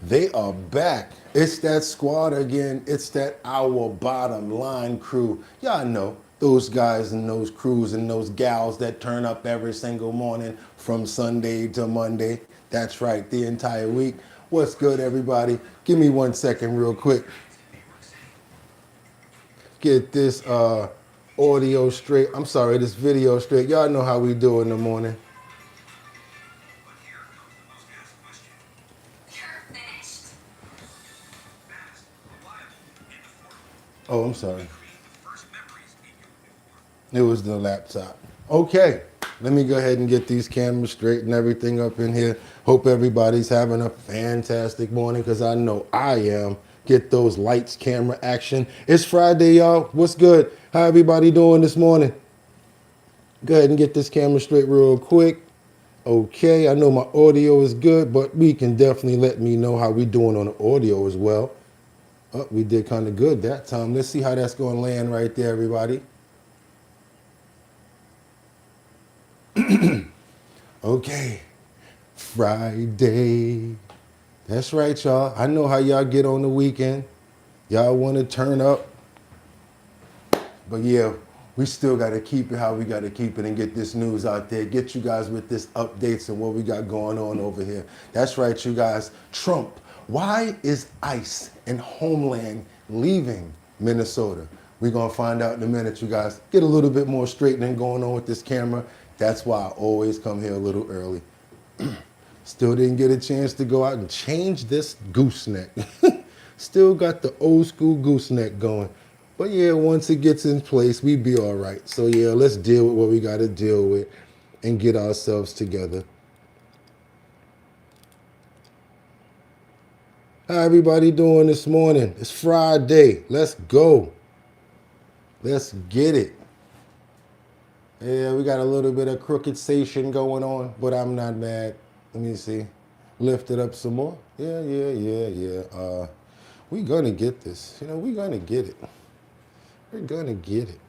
They are back. It's that squad again. It's that Our Bottom Line crew. Y'all know those guys and those crews and those gals that turn up every single morning from Sunday to Monday. That's right, the entire week. What's good, everybody? Give me 1 second real quick. Get this audio straight. I'm sorry, this video straight. Y'all know how we do in the morning. Oh, I'm sorry. It was the laptop. Okay, let me go ahead and get these cameras straight and everything up in here. Hope everybody's having a fantastic morning, because I know I am. Get those lights, camera action. It's Friday, y'all. What's good? How everybody doing this morning? Go ahead and get this camera straight real quick. Okay, I know my audio is good, but we can definitely let me know how we doing on the audio as well. Oh, we did kind of good that time. Let's see how that's going to land right there, everybody. Okay, Friday. That's right, y'all. I know how y'all get on the weekend. Y'all want to turn up. But yeah, we still got to keep it how we got to keep it and get this news out there. Get you guys with this updates and what we got going on over here. That's right, you guys. Trump. Why is ICE and Homeland leaving Minnesota? We're going to find out in a minute, you guys. Get a little bit more straightening going on with this camera. That's why I always come here a little early. Still didn't get a chance to go out and change this gooseneck. Still got the old school gooseneck going. But yeah, once it gets in place, we be all right. So yeah, let's deal with what we got to deal with and get ourselves together. How everybody doing this morning? It's Friday. Let's go. Let's get it. Yeah, we got a little bit of crooked station going on, but I'm not mad. Let me see. Lift it up some more. Yeah. We gonna get this. You know, we gonna get it. We're gonna get it.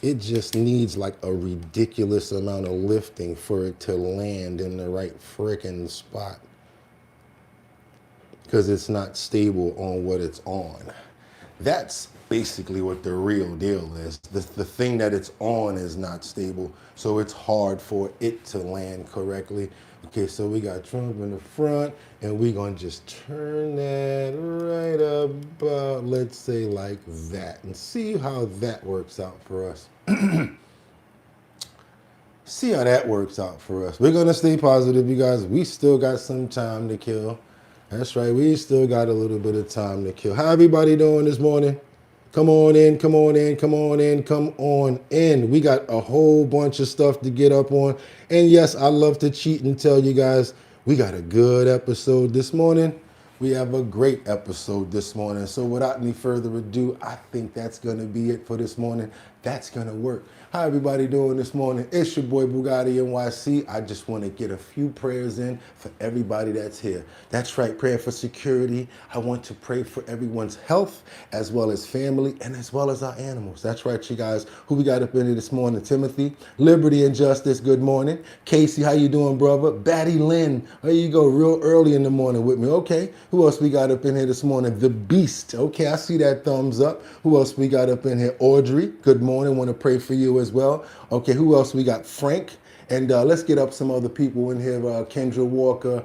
It just needs like a ridiculous amount of lifting for it to land in the right frickin' spot, because it's not stable on what it's on. That's basically what the real deal is. The thing that it's on is not stable, so it's hard for it to land correctly. Okay, so we got Trump in the front, and we're gonna just turn that right about, let's say like that, and see how that works out for us. See how that works out for us. We're gonna stay positive, you guys. We still got some time to kill. That's right, we still got a little bit of time to kill. How everybody doing this morning? Come on in, come on in, come on in, come on in. We got a whole bunch of stuff to get up on. And yes, I love to cheat and tell you guys, we got a good episode this morning. We have a great episode this morning. So without any further ado, I think that's going to be it for this morning. That's going to work. How everybody doing this morning? It's your boy BOOGOTTINYC. I just want to get a few prayers in for everybody that's here. That's right, prayer for security. I want to pray for everyone's health, as well as family, and as well as our animals. That's right, you guys. Who we got up in here this morning? Timothy, Liberty and Justice, good morning. Casey, how you doing, brother? Batty Lynn, there you go, real early in the morning with me. Okay, who else we got up in here this morning? The Beast. Okay, I see that thumbs up. Who else we got up in here? Audrey, good morning. Want to pray for you as well. Okay, who else we got? Frank. And let's get up some other people in here. Kendra Walker,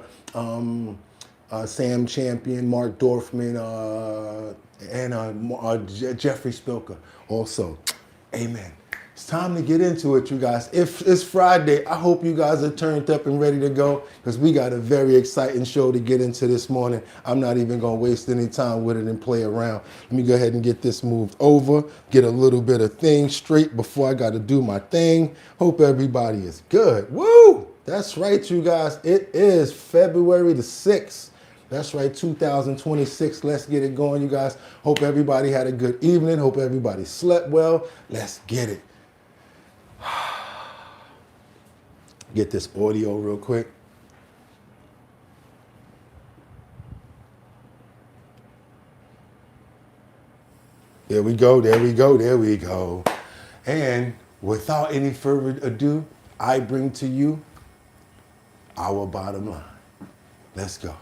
Sam Champion, Mark Dorfman, and Jeffrey Spilker also. Amen. It's time to get into it, you guys. If it's Friday, I hope you guys are turned up and ready to go, because we got a very exciting show to get into this morning. I'm not even going to waste any time with it and play around. Let me go ahead and get this moved over, get a little bit of things straight before I got to do my thing. Hope everybody is good. Woo! That's right, you guys. It is February the 6th. That's right, 2026. Let's get it going, you guys. Hope everybody had a good evening. Hope everybody slept well. Let's get it. Get this audio real quick. There we go, there we go, there we go. And without any further ado, I bring to you our bottom line. Let's go.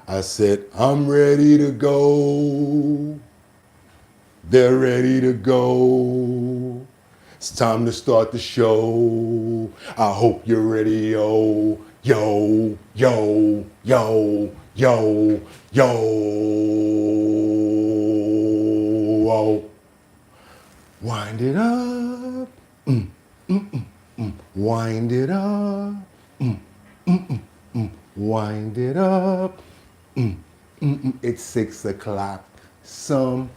I said, I'm ready to go. They're ready to go. It's time to start the show. I hope you're ready, yo. Yo, yo, yo, yo, yo. Wind it up. Wind it up. Wind it up. It's 6 o'clock somewhere.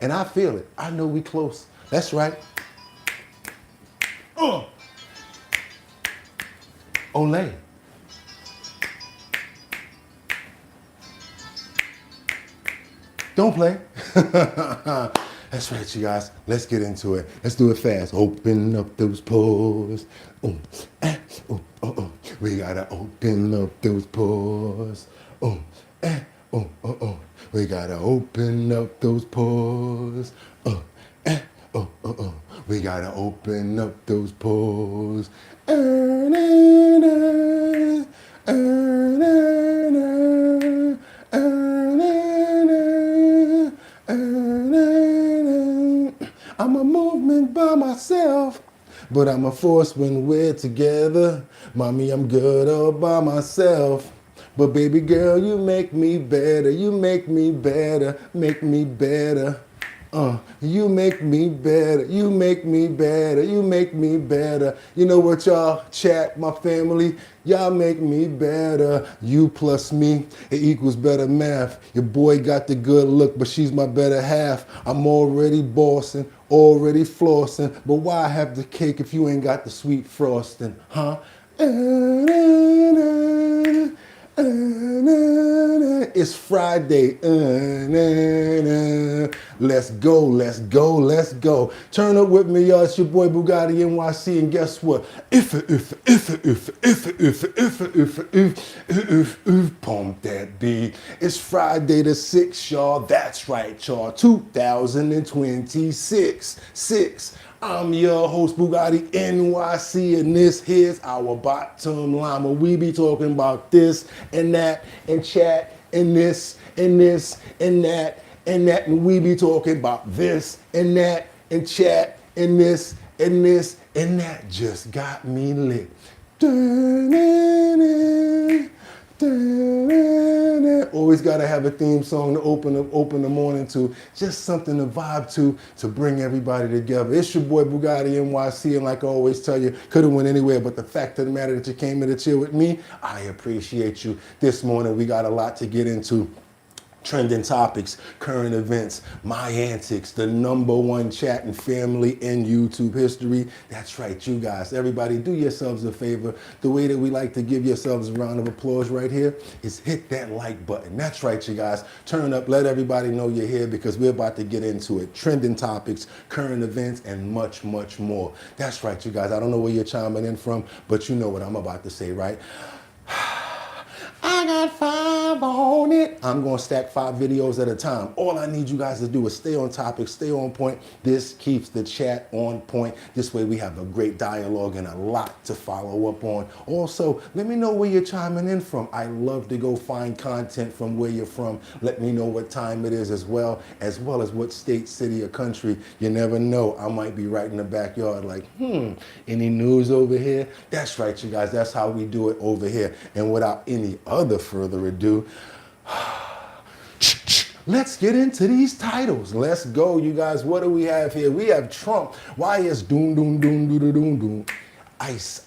And I feel it. I know we close. That's right. Olay. Don't play. That's right, you guys. Let's get into it. Let's do it fast. Open up those pores. We gotta open up those pores. We gotta open up those pores. We gotta open up those pores. I'm a movement by myself, but I'm a force when we're together. Mommy, I'm good all by myself. But baby girl, you make me better. You make me better. Make me better. You make me better. You make me better. You make me better. You know what, y'all? Chat, my family. Y'all make me better. You plus me, it equals better math. Your boy got the good look, but she's my better half. I'm already bossing, already flossing. But why have the cake if you ain't got the sweet frosting, huh? It's Friday. Let's go, let's go, let's go. Turn up with me, y'all. It's your boy BOOGOTTINYC, and guess what? If pump that beat. It's Friday the 6th, y'all. That's right, y'all. 2026. I'm your host, Boogotti NYC, and this here's our bottom line, where we be talking about this and that and chat and this and this and that and that, and we be talking about this and that and chat and this and this and that. Just got me lit. Always got to have a theme song to open the morning to, just something to vibe to bring everybody together. It's your boy Boogotti NYC, and like I always tell you, could have went anywhere, but the fact of the matter that you came in to chill with me, I appreciate you. This morning we got a lot to get into. Trending topics, current events, my antics, the #1 chat and family in YouTube history. That's right, you guys. Everybody, do yourselves a favor. The way that we like to give yourselves a round of applause right here is hit that like button. That's right, you guys. Turn up, let everybody know you're here, because we're about to get into it. Trending topics, current events, and much, much more. That's right, you guys. I don't know where you're chiming in from, but you know what I'm about to say, right? I got 5 on it. I'm going to stack 5 videos at a time. All I need you guys to do is stay on topic, stay on point. This keeps the chat on point. This way we have a great dialogue and a lot to follow up on. Also, let me know where you're chiming in from. I love to go find content from where you're from. Let me know what time it is as well as what state, city, or country. You never know. I might be right in the backyard like, any news over here? That's right, you guys. That's how we do it over here. And without any other further ado, let's get into these titles. Let's go, you guys. What do we have here? We have Trump. Why is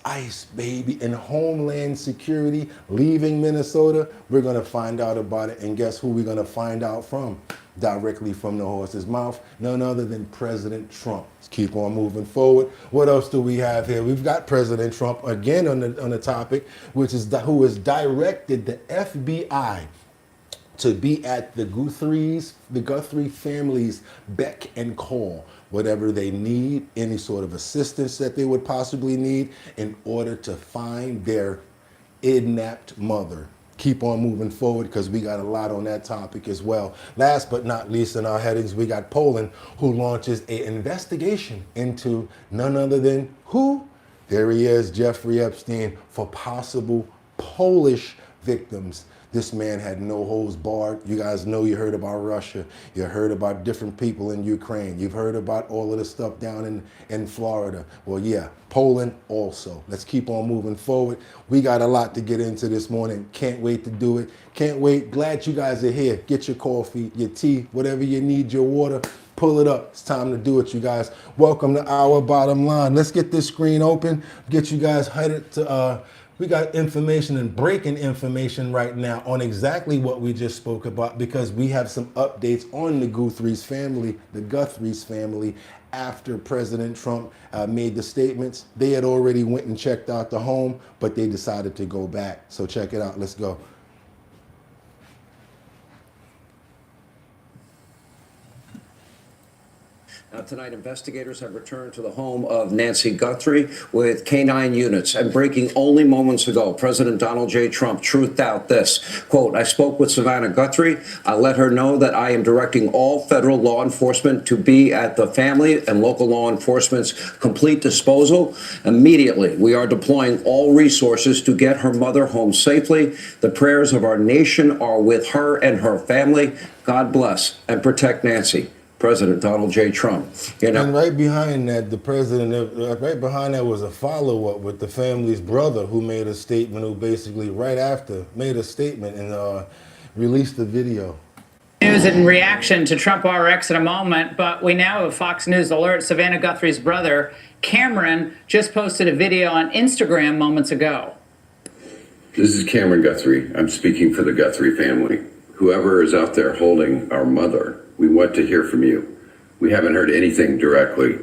ICE, baby, and Homeland Security leaving Minnesota? We're going to find out about it. And guess who we're going to find out from? Directly from the horse's mouth, none other than President Trump. Let's keep on moving forward. What else do we have here? We've got President Trump again on the topic, which is who has directed the FBI to be at the Guthrie family's beck and call, whatever they need, any sort of assistance that they would possibly need in order to find their kidnapped mother. Keep on moving forward, because we got a lot on that topic as well. Last but not least in our headings, we got Poland, who launches an investigation into none other than who? There he is, Jeffrey Epstein, for possible Polish victims. This man had no holds barred. You guys know, you heard about Russia. You heard about different people in Ukraine. You've heard about all of the stuff down in Florida. Well, yeah, Poland also. Let's keep on moving forward. We got a lot to get into this morning. Can't wait to do it. Can't wait. Glad you guys are here. Get your coffee, your tea, whatever you need, your water. Pull it up. It's time to do it, you guys. Welcome to Our Bottom Line. Let's get this screen open. Get you guys headed to... we got information and breaking information right now on exactly what we just spoke about, because we have some updates on the Guthrie's family, the Guthrie's family, after President Trump made the statements. They had already went and checked out the home, but they decided to go back. So check it out. Let's go. Tonight, investigators have returned to the home of Nancy Guthrie with K-9 units. And breaking only moments ago, President Donald J. Trump truthed out this, quote, "I spoke with Savannah Guthrie. I let her know that I am directing all federal law enforcement to be at the family and local law enforcement's complete disposal immediately. We are deploying all resources to get her mother home safely. The prayers of our nation are with her and her family. God bless and protect Nancy." President Donald J. Trump. You know, and right behind that, the president, right behind that was a follow-up with the family's brother, who made a statement, who basically right after made a statement and released the video. News in reaction to Trump RX in a moment, but we now have Fox News alert. Savannah Guthrie's brother, Cameron, just posted a video on Instagram moments ago. This is Cameron Guthrie. I'm speaking for the Guthrie family. Whoever is out there holding our mother, we want to hear from you. We haven't heard anything directly.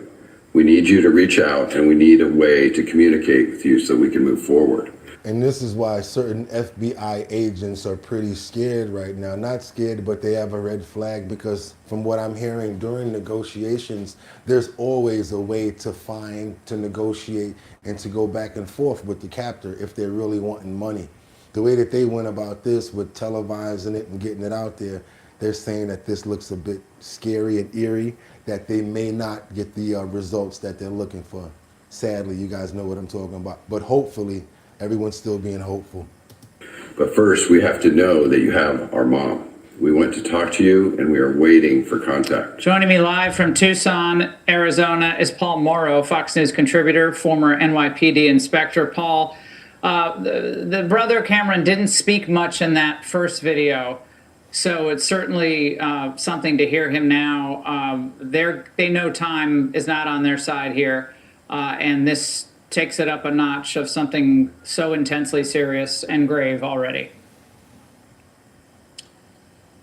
We need you to reach out, and we need a way to communicate with you so we can move forward. And this is why certain FBI agents are pretty scared right now. Not scared, but they have a red flag, because from what I'm hearing during negotiations, there's always a way to find, to negotiate, and to go back and forth with the captor if they're really wanting money. The way that they went about this with televising it and getting it out there, they're saying that this looks a bit scary and eerie, that they may not get the results that they're looking for. Sadly, you guys know what I'm talking about. But hopefully, everyone's still being hopeful. But first, we have to know that you have our mom. We want to talk to you, and we are waiting for contact. Joining me live from Tucson, Arizona, is Paul Morrow, Fox News contributor, former NYPD inspector. Paul, the brother Cameron didn't speak much in that first video. So it's certainly something to hear him now. They know time is not on their side here, and this takes it up a notch of something so intensely serious and grave already.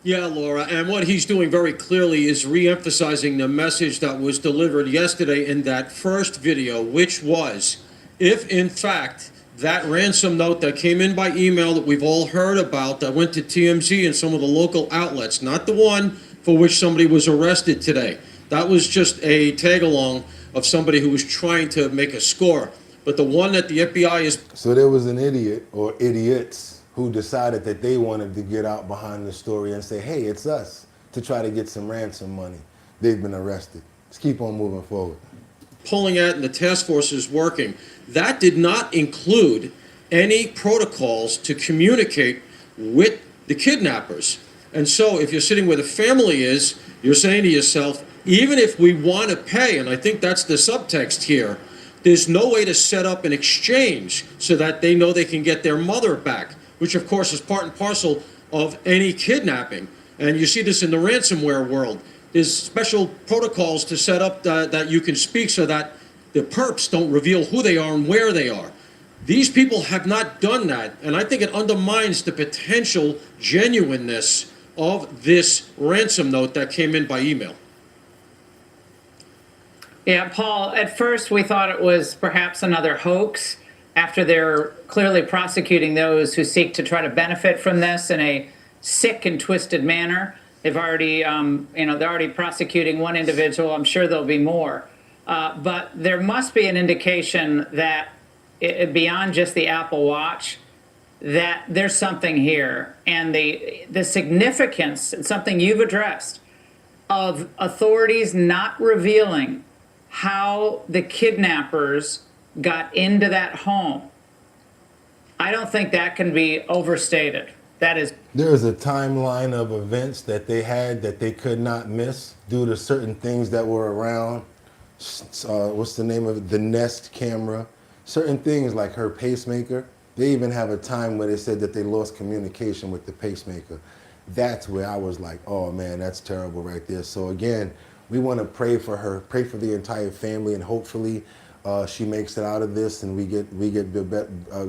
Yeah, Laura, and what he's doing very clearly is re-emphasizing the message that was delivered yesterday in that first video, which was, if in fact that ransom note that came in by email that we've all heard about, that went to TMZ and some of the local outlets, not the one for which somebody was arrested today. That was just a tag-along of somebody who was trying to make a score. But the one that the FBI is... So there was an idiot or idiots who decided that they wanted to get out behind the story and say, hey, it's us, to try to get some ransom money. They've been arrested. Let's keep on moving forward. Pulling at and the task force is working. That did not include any protocols to communicate with the kidnappers. And so if you're sitting where the family is, you're saying to yourself, even if we want to pay, and I think that's the subtext here, there's no way to set up an exchange so that they know they can get their mother back, which of course is part and parcel of any kidnapping. And you see this in the ransomware world. There's special protocols to set up that you can speak so that the perps don't reveal who they are and where they are. These people have not done that, and I think it undermines the potential genuineness of this ransom note that came in by email. Yeah, Paul, at first we thought it was perhaps another hoax, after they're clearly prosecuting those who seek to try to benefit from this in a sick and twisted manner. They've already, they're already prosecuting one individual. I'm sure there'll be more. But there must be an indication that beyond just the Apple Watch, that there's something here. And the significance, and something you've addressed, of authorities not revealing how the kidnappers got into that home. I don't think that can be overstated. That is. There is a timeline of events that they had that they could not miss due to certain things that were around. What's the name of it? The Nest camera. Certain things like her pacemaker. They even have a time where they said that they lost communication with the pacemaker. That's where I was like, oh man, that's terrible right there. So again, we want to pray for her, pray for the entire family, and hopefully she makes it out of this and we get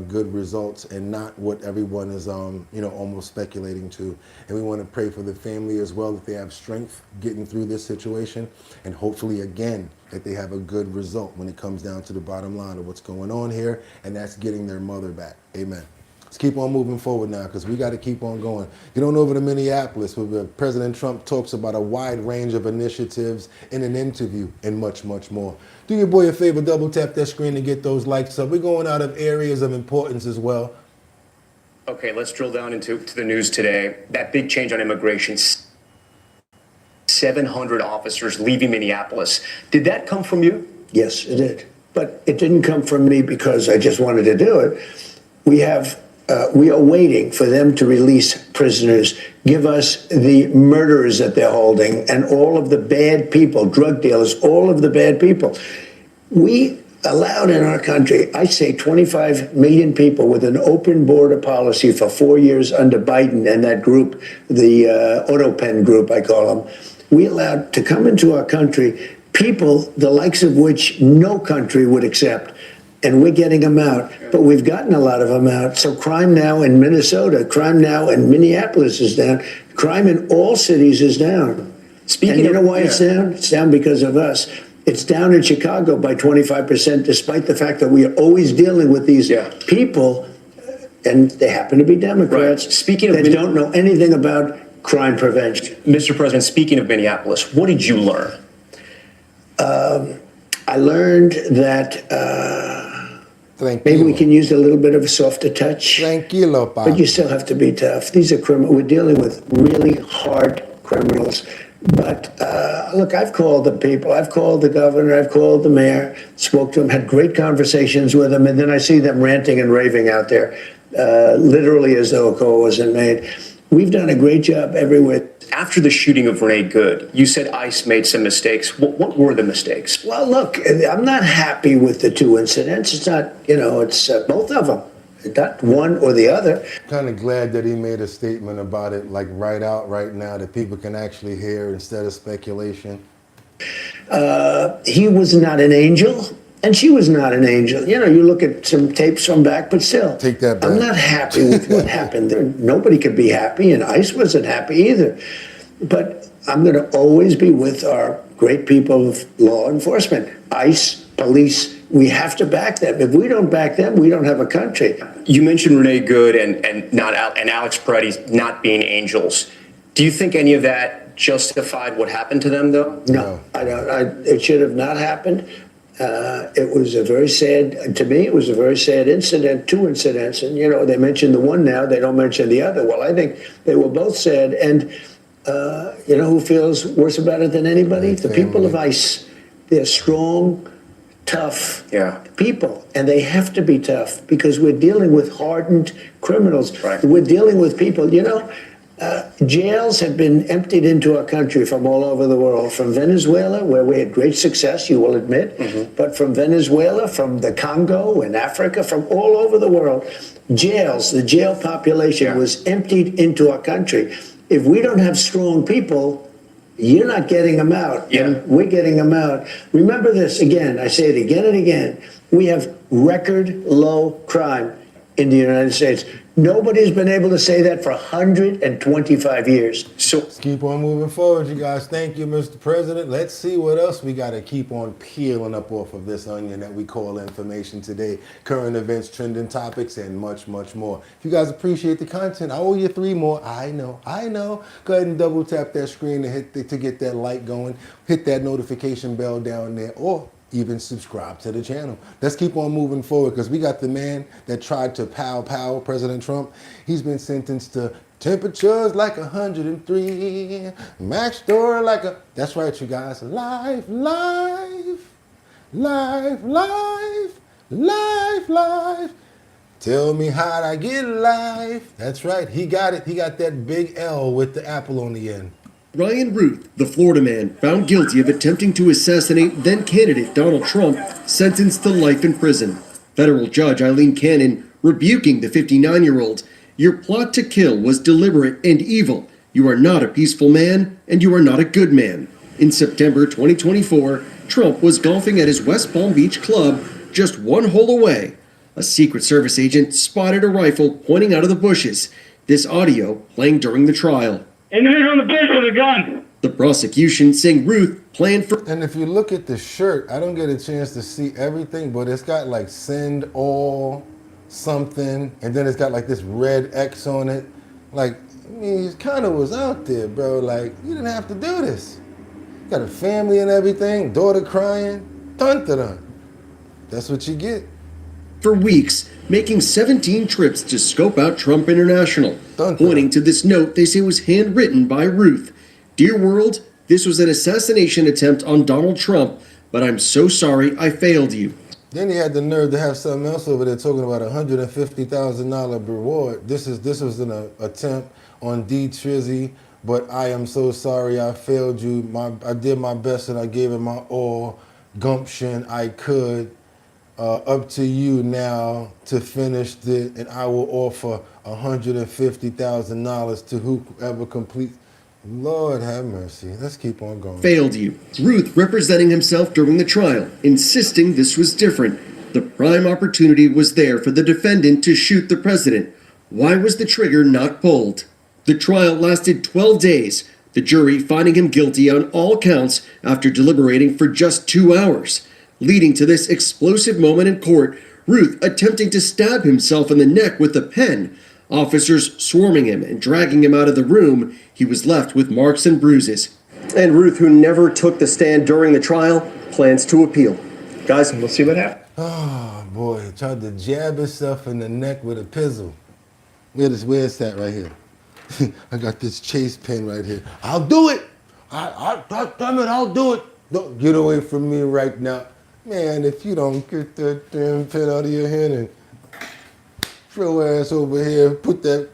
good results and not what everyone is almost speculating to. And we want to pray for the family as well, that they have strength getting through this situation, and hopefully again that they have a good result when it comes down to the bottom line of what's going on here, and that's getting their mother back. Amen. Let's keep on moving forward now, because we got to keep on going. Get on over to Minneapolis, where President Trump talks about a wide range of initiatives in an interview and much, much more. Do your boy a favor, double tap that screen and get those likes up. We're going out of areas of importance as well. Okay, let's drill down into the news today. That big change on immigration, 700 officers leaving Minneapolis. Did that come from you? Yes, it did. But it didn't come from me because I just wanted to do it. We are waiting for them to release prisoners, give us the murderers that they're holding, and all of the bad people, drug dealers, all of the bad people. We allowed in our country, I say 25 million people with an open border policy for 4 years under Biden and that group, the AutoPen group, I call them. We allowed to come into our country people the likes of which no country would accept. And we're getting them out, but we've gotten a lot of them out. So crime now in Minnesota, crime now in Minneapolis is down. Crime in all cities is down. And you know why it's down? It's down because of us. It's down in Chicago by 25%, despite the fact that we are always dealing with these people, and they happen to be Democrats. Right. Speaking of that don't know anything about crime prevention. Mr. President, speaking of Minneapolis, what did you learn? I learned that maybe we can use a little bit of a softer touch. Tranquilo, pa. But you still have to be tough. These are criminals. We're dealing with really hard criminals. But look, I've called the people. I've called the governor. I've called the mayor. Spoke to them. Had great conversations with them. And then I see them ranting and raving out there, literally as though a call wasn't made. We've done a great job everywhere. After the shooting of Renee Good, you said ICE made some mistakes. What were the mistakes? Well, look, I'm not happy with the two incidents. It's not, it's both of them. Not one or the other. Kind of glad that he made a statement about it, like right out right now, that people can actually hear instead of speculation. He was not an angel, and she was not an angel. You look at some tapes from back, but still. Take that back. I'm not happy with what happened there. Nobody could be happy, and ICE wasn't happy either. But I'm going to always be with our great people of law enforcement, ICE, police. We have to back them. If we don't back them, we don't have a country. You mentioned Renee Good and Alex Paredes not being angels. Do you think any of that justified what happened to them, though? No, I don't. It should have not happened. It was a very sad, to me, it was a very sad incident, two incidents. And, they mention the one now, they don't mention the other. Well, I think they were both sad. And, who feels worse about it than anybody? The people of ICE. They're strong, tough people, and they have to be tough because we're dealing with hardened criminals. Right. We're dealing with people, jails have been emptied into our country from all over the world, from Venezuela, where we had great success, you will admit, but from Venezuela, from the Congo and Africa, from all over the world. Jails, the jail population was emptied into our country. If we don't have strong people, you're not getting them out, and we're getting them out. Remember this again, I say it again and again. We have record low crime in the United States. Nobody's been able to say that for 125 years. So let's keep on moving forward, you guys. Thank you, Mr. President. Let's see what else we got to keep on peeling up off of this onion that we call information today. Current events, trending topics, and much, much more. If you guys appreciate the content, I owe you 3 more. I know. Go ahead and double tap that screen to get that light going. Hit that notification bell down there, or even subscribe to the channel. Let's keep on moving forward, because we got the man that tried to pow President Trump. He's been sentenced to temperatures like 103, max door like a... That's right, you guys. Life. Life, life. Tell me how'd I get life. That's right. He got it. He got that big L with the apple on the end. Ryan Ruth, the Florida man found guilty of attempting to assassinate then-candidate Donald Trump, sentenced to life in prison. Federal Judge Eileen Cannon rebuking the 59-year-old. Your plot to kill was deliberate and evil. You are not a peaceful man, and you are not a good man. In September 2024, Trump was golfing at his West Palm Beach club just one hole away. A Secret Service agent spotted a rifle pointing out of the bushes. This audio playing during the trial. Individual in the bush with a gun. The prosecution saying Ruth planned for... And if you look at the shirt, I don't get a chance to see everything, but it's got like send all something, and then it's got like this red X on it. Like, I mean, it kind of was out there, bro. Like, you didn't have to do this. You got a family and everything, daughter crying, dun-dun-dun. That's what you get. For weeks, making 17 trips to scope out Trump International. Dun-dun. Pointing to this note they say was handwritten by Ruth. Dear world, this was an assassination attempt on Donald Trump, but I'm so sorry I failed you. Then he had the nerve to have something else over there talking about $150,000 reward. This was an attempt on D. Trizzy, but I am so sorry I failed you. I did my best and I gave it my all gumption I could. Up to you now to finish it, and I will offer $150,000 to whoever completes. Lord have mercy. Let's keep on going. Failed you. Ruth representing himself during the trial, insisting this was different. The prime opportunity was there for the defendant to shoot the president. Why was the trigger not pulled? The trial lasted 12 days, the jury finding him guilty on all counts after deliberating for just 2 hours. Leading to this explosive moment in court, Ruth attempting to stab himself in the neck with a pen. Officers swarming him and dragging him out of the room. He was left with marks and bruises. And Ruth, who never took the stand during the trial, plans to appeal. Guys, we'll see what happens. Oh boy, tried to jab himself in the neck with a pizzle. Where's that right here? I got this chase pen right here. I'll do it. Damn it, I'll do it. Don't get away from me right now. Man, if you don't get that damn pen out of your hand and throw ass over here, put that,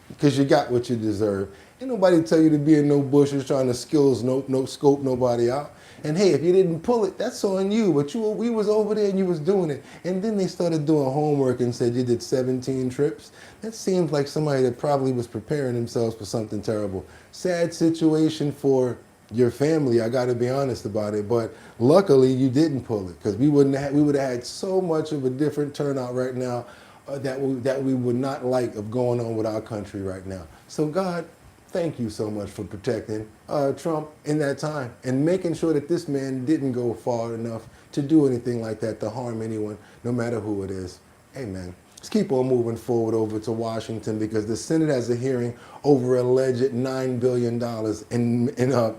because you got what you deserve. Ain't nobody tell you to be in no bushes trying to scope nobody out. And hey, if you didn't pull it, that's on you. But we was over there and you was doing it. And then they started doing homework and said you did 17 trips. That seems like somebody that probably was preparing themselves for something terrible. Sad situation for your family, I got to be honest about it, but luckily you didn't pull it, because we would have had so much of a different turnout right now that we would not like of going on with our country right now. So God, thank you so much for protecting Trump in that time and making sure that this man didn't go far enough to do anything like that, to harm anyone, no matter who it is. Amen. Let's keep on moving forward over to Washington, because the Senate has a hearing over alleged $9 billion in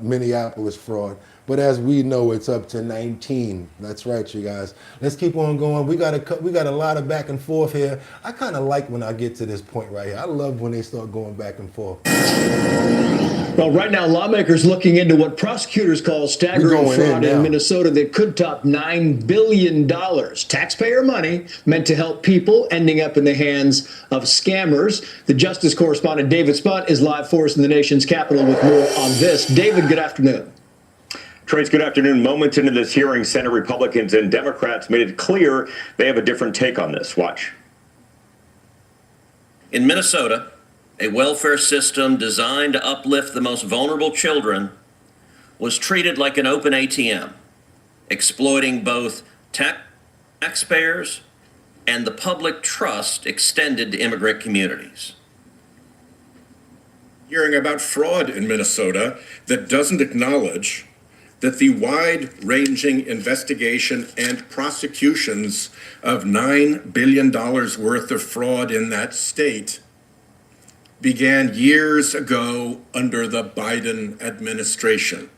Minneapolis fraud. But as we know, it's up to 19. That's right, you guys. Let's keep on going. We got a lot of back and forth here. I kind of like when I get to this point right here. I love when they start going back and forth. Well, right now, lawmakers looking into what prosecutors call staggering fraud in Minnesota that could top $9 billion. Taxpayer money meant to help people ending up in the hands of scammers. The Justice correspondent David Spunt is live for us in the nation's capital with more on this. David, good afternoon. Trace, good afternoon. Moments into this hearing, Senate Republicans and Democrats made it clear they have a different take on this. Watch. In Minnesota, a welfare system designed to uplift the most vulnerable children was treated like an open ATM, exploiting both taxpayers and the public trust extended to immigrant communities. Hearing about fraud in Minnesota that doesn't acknowledge that the wide-ranging investigation and prosecutions of $9 billion worth of fraud in that state began years ago under the Biden administration.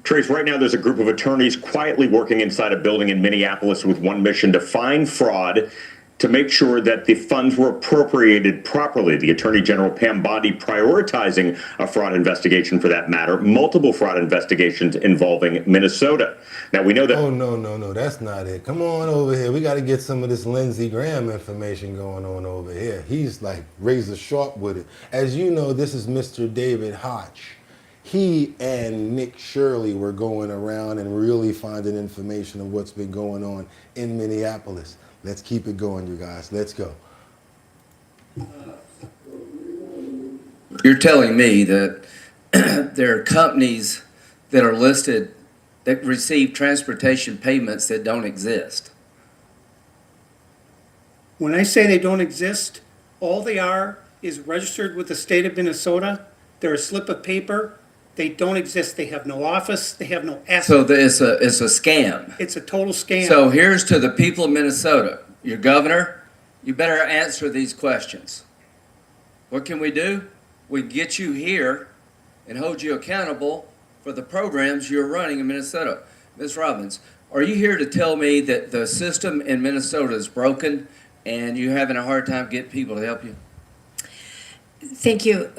Trace, right now there's a group of attorneys quietly working inside a building in Minneapolis with one mission: to find fraud, to make sure that the funds were appropriated properly. The Attorney General Pam Bondi prioritizing a fraud investigation for that matter, multiple fraud investigations involving Minnesota. Now we know that. Oh, no, that's not it. Come on over here. We got to get some of this Lindsey Graham information going on over here. He's like razor sharp with it. As you know, this is Mr. David Hodge. He and Nick Shirley were going around and really finding information of what's been going on in Minneapolis. Let's keep it going, you guys. Let's go. You're telling me that there are companies that are listed that receive transportation payments that don't exist? When I say they don't exist, all they are is registered with the state of Minnesota. They're a slip of paper. They don't exist. They have no office. They have no assets. So it's a scam. It's a total scam. So here's to the people of Minnesota. Your governor, you better answer these questions. What can we do? We get you here and hold you accountable for the programs you're running in Minnesota. Ms. Robbins, are you here to tell me that the system in Minnesota is broken and you're having a hard time getting people to help you? Thank you.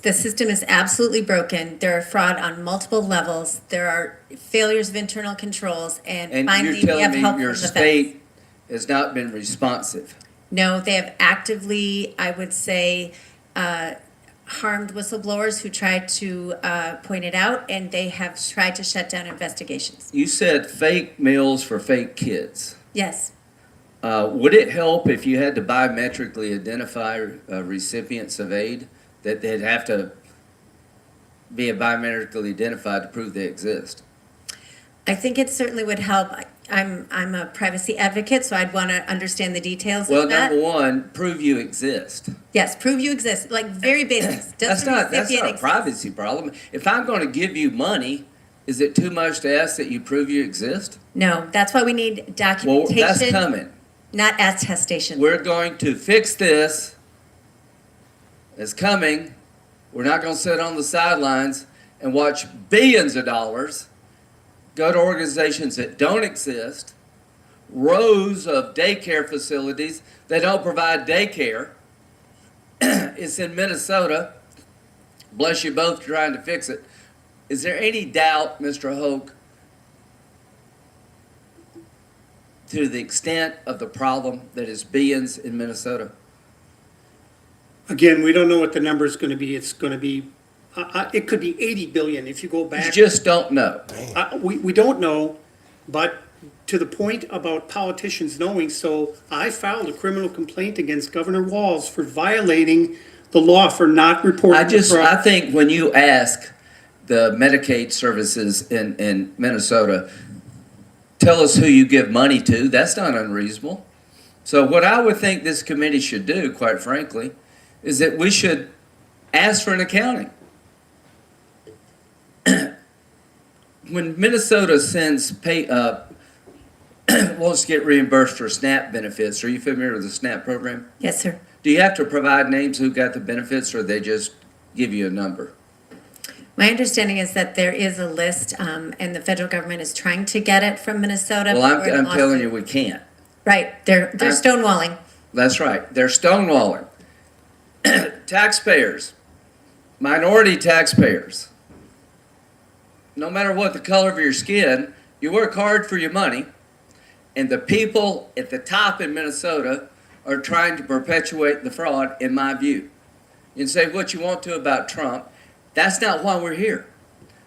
The system is absolutely broken. There are fraud on multiple levels. There are failures of internal controls, and finally we have help from the feds. And you're telling me your state has not been responsive? No, they have actively, I would say, harmed whistleblowers who tried to point it out, and they have tried to shut down investigations. You said fake meals for fake kids. Yes. Would it help if you had to biometrically identify recipients of aid, that they'd have to be biometrically identified to prove they exist? I think it certainly would help. I'm a privacy advocate, so I'd want to understand the details of that. Well, number one, prove you exist. Yes, prove you exist, like very basic. That's not a privacy problem. If I'm going to give you money, is it too much to ask that you prove you exist? No, that's why we need documentation. Well, that's coming. Not attestation. We're going to fix this. It's coming. We're not going to sit on the sidelines and watch billions of dollars go to organizations that don't exist, rows of daycare facilities that don't provide daycare. It's in Minnesota. Bless you both trying to fix it. Is there any doubt, Mr. Hoke, to the extent of the problem that is billions in Minnesota? Again, we don't know what the number is going to be. It's going to be, it could be 80 billion if you go back. You just don't know. We don't know, but to the point about politicians knowing, so I filed a criminal complaint against Governor Walz for violating the law for not reporting. I think when you ask the Medicaid services in Minnesota, tell us who you give money to, that's not unreasonable. So what I would think this committee should do, quite frankly, is that we should ask for an accounting. When Minnesota sends wants to get reimbursed for SNAP benefits, are you familiar with the SNAP program? Yes, sir. Do you have to provide names who got the benefits, or they just give you a number? My understanding is that there is a list, and the federal government is trying to get it from Minnesota. Well, I'm telling you, we can't. Right, they're stonewalling. That's right, they're stonewalling. Taxpayers, minority taxpayers, no matter what the color of your skin, you work hard for your money, and the people at the top in Minnesota are trying to perpetuate the fraud, in my view. You can say what you want to about Trump. That's not why we're here.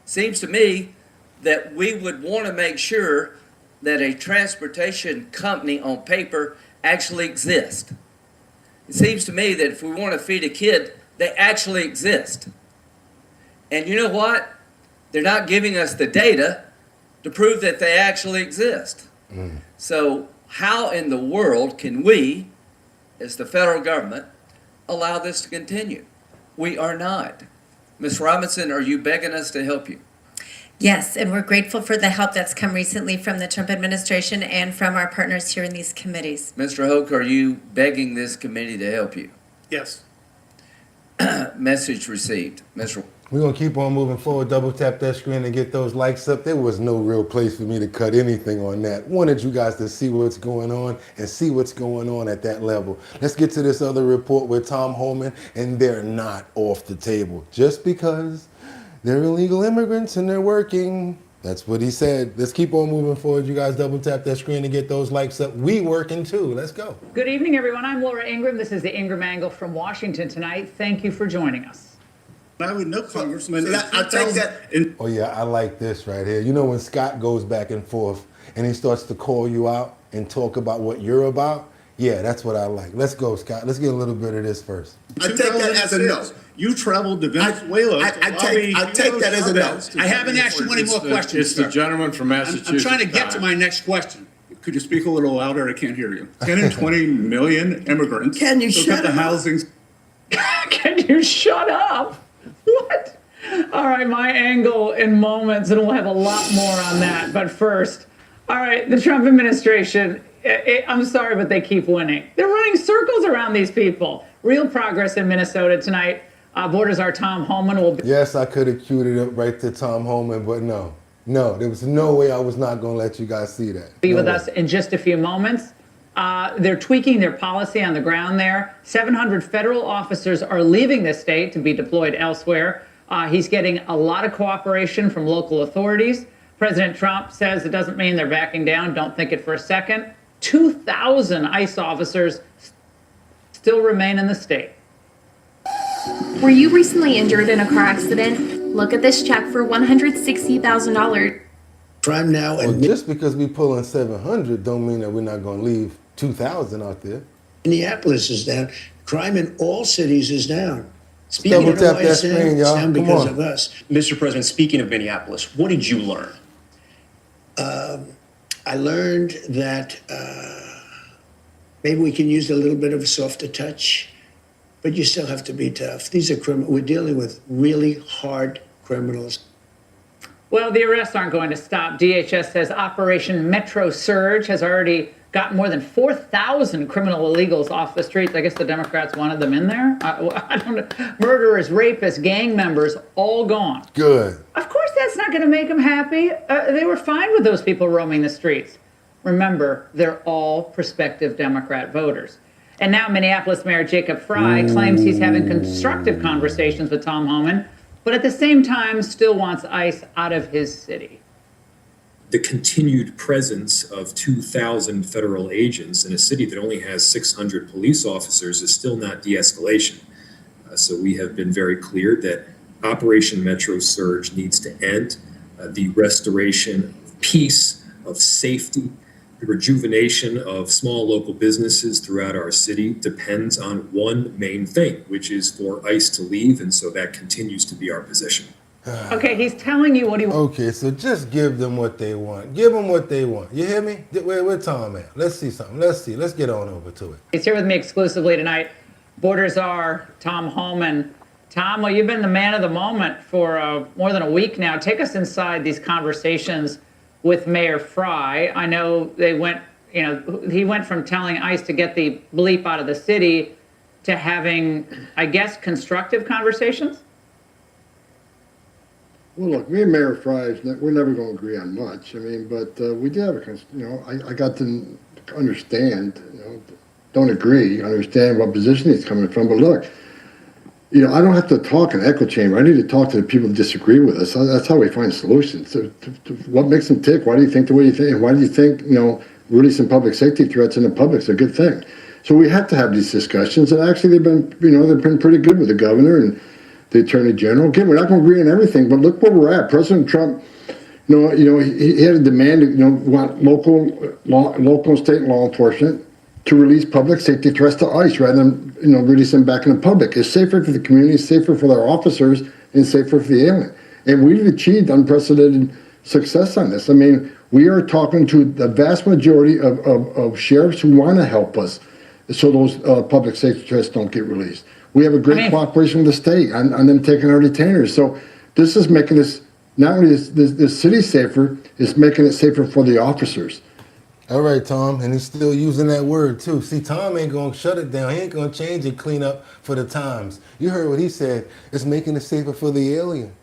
Seems to me that we would want to make sure that a transportation company on paper actually exists. It seems to me that if we want to feed a kid, they actually exist. And you know what? They're not giving us the data to prove that they actually exist. So how in the world can we, as the federal government, allow this to continue? We are not. Ms. Robinson, are you begging us to help you? Yes, and we're grateful for the help that's come recently from the Trump administration and from our partners here in these committees. Mr. Hoke, are you begging this committee to help you? Yes. Message received. We're going to keep on moving forward. Double tap that screen and get those likes up. There was no real place for me to cut anything on that. Wanted you guys to see what's going on and see what's going on at that level. Let's get to this other report with Tom Homan, and they're not off the table. Just because they're illegal immigrants and they're working. That's what he said. Let's keep on moving forward. You guys double tap that screen and get those likes up. We working too. Let's go. Good evening, everyone. I'm Laura Ingraham. This is the Ingraham Angle from Washington tonight. Thank you for joining us. I would know, Congressman. I take that. Oh yeah, I like this right here. You know when Scott goes back and forth and he starts to call you out and talk about what you're about? Yeah, that's what I like. Let's go, Scott. Let's get a little bit of this first. I take that as a no. You traveled to Venezuela. I take that as a no. I haven't asked you any more questions. It's the gentleman from Massachusetts. I'm trying to get to my next question. Could you speak a little louder? I can't hear you. 10 and 20 million immigrants. Can you shut the up? housing? Can you shut up? What? All right, my angle in moments, and we'll have a lot more on that. But first, all right, the Trump administration, I'm sorry, but they keep winning. They're running circles around these people. Real progress in Minnesota tonight. Borders our Tom Homan will be. Yes, I could have queued it up right to Tom Homan, but no, there was no way I was not going to let you guys see that. Be with us in just a few moments. They're tweaking their policy on the ground there. 700 federal officers are leaving the state to be deployed elsewhere. He's getting a lot of cooperation from local authorities. President Trump says it doesn't mean they're backing down. Don't think it for a second. 2,000 ICE officers still remain in the state. Were you recently injured in a car accident? Look at this check for $160,000. Crime now and just because we pulling 700 don't mean that we're not going to leave 2,000 out there. Minneapolis is down. Crime in all cities is down. Double tap that screen, y'all. Down Come because on. of us. Mr. President, speaking of Minneapolis, what did you learn? I learned that maybe we can use a little bit of a softer touch, but you still have to be tough. These are criminals. We're dealing with really hard criminals. Well, the arrests aren't going to stop. DHS says Operation Metro Surge has already got more than 4,000 criminal illegals off the streets. I guess the Democrats wanted them in there. I don't know. Murderers, rapists, gang members, all gone. Good. Of course, that's not going to make them happy. They were fine with those people roaming the streets. Remember, they're all prospective Democrat voters. And now Minneapolis Mayor Jacob Frey claims he's having constructive conversations with Tom Homan, but at the same time still wants ICE out of his city. The continued presence of 2,000 federal agents in a city that only has 600 police officers is still not de-escalation. So we have been very clear that Operation Metro Surge needs to end. The restoration of peace, of safety, the rejuvenation of small local businesses throughout our city depends on one main thing, which is for ICE to leave, and so that continues to be our position. Okay, he's telling you what he wants. Okay, so just give them what they want. Give them what they want. You hear me? Where Tom at? Let's see something. Let's see. Let's get on over to it. He's here with me exclusively tonight. Borders are Tom Homan. Tom, well, you've been the man of the moment for more than a week now. Take us inside these conversations with Mayor Frey. I know they went, he went from telling ICE to get the bleep out of the city to having, I guess, constructive conversations? Well, look, me and Mayor Frey, we're never going to agree on much. I mean, but we did have I got to understand, don't agree, understand what position he's coming from. But look, I don't have to talk in echo chamber. I need to talk to the people that disagree with us. That's how we find solutions. To what makes them tick? Why do you think the way you think? And why do you think, releasing public safety threats in the public is a good thing? So we have to have these discussions. And actually, they've been pretty good with the governor and the attorney general. Again, we're not going to agree on everything, but look where we're at. President Trump, he had a demand, want local and state law enforcement to release public safety threats to ICE rather than, release them back in the public. It's safer for the community, safer for their officers, and safer for the alien. And we've achieved unprecedented success on this. I mean, we are talking to the vast majority of sheriffs who want to help us so those public safety threats don't get released. We have a great cooperation with the state on them taking our detainers. So this is making this, not only is this city safer, it's making it safer for the officers. All right, Tom, and he's still using that word too. See, Tom ain't gonna shut it down. He ain't gonna change and clean up for the times. You heard what he said. It's making it safer for the alien.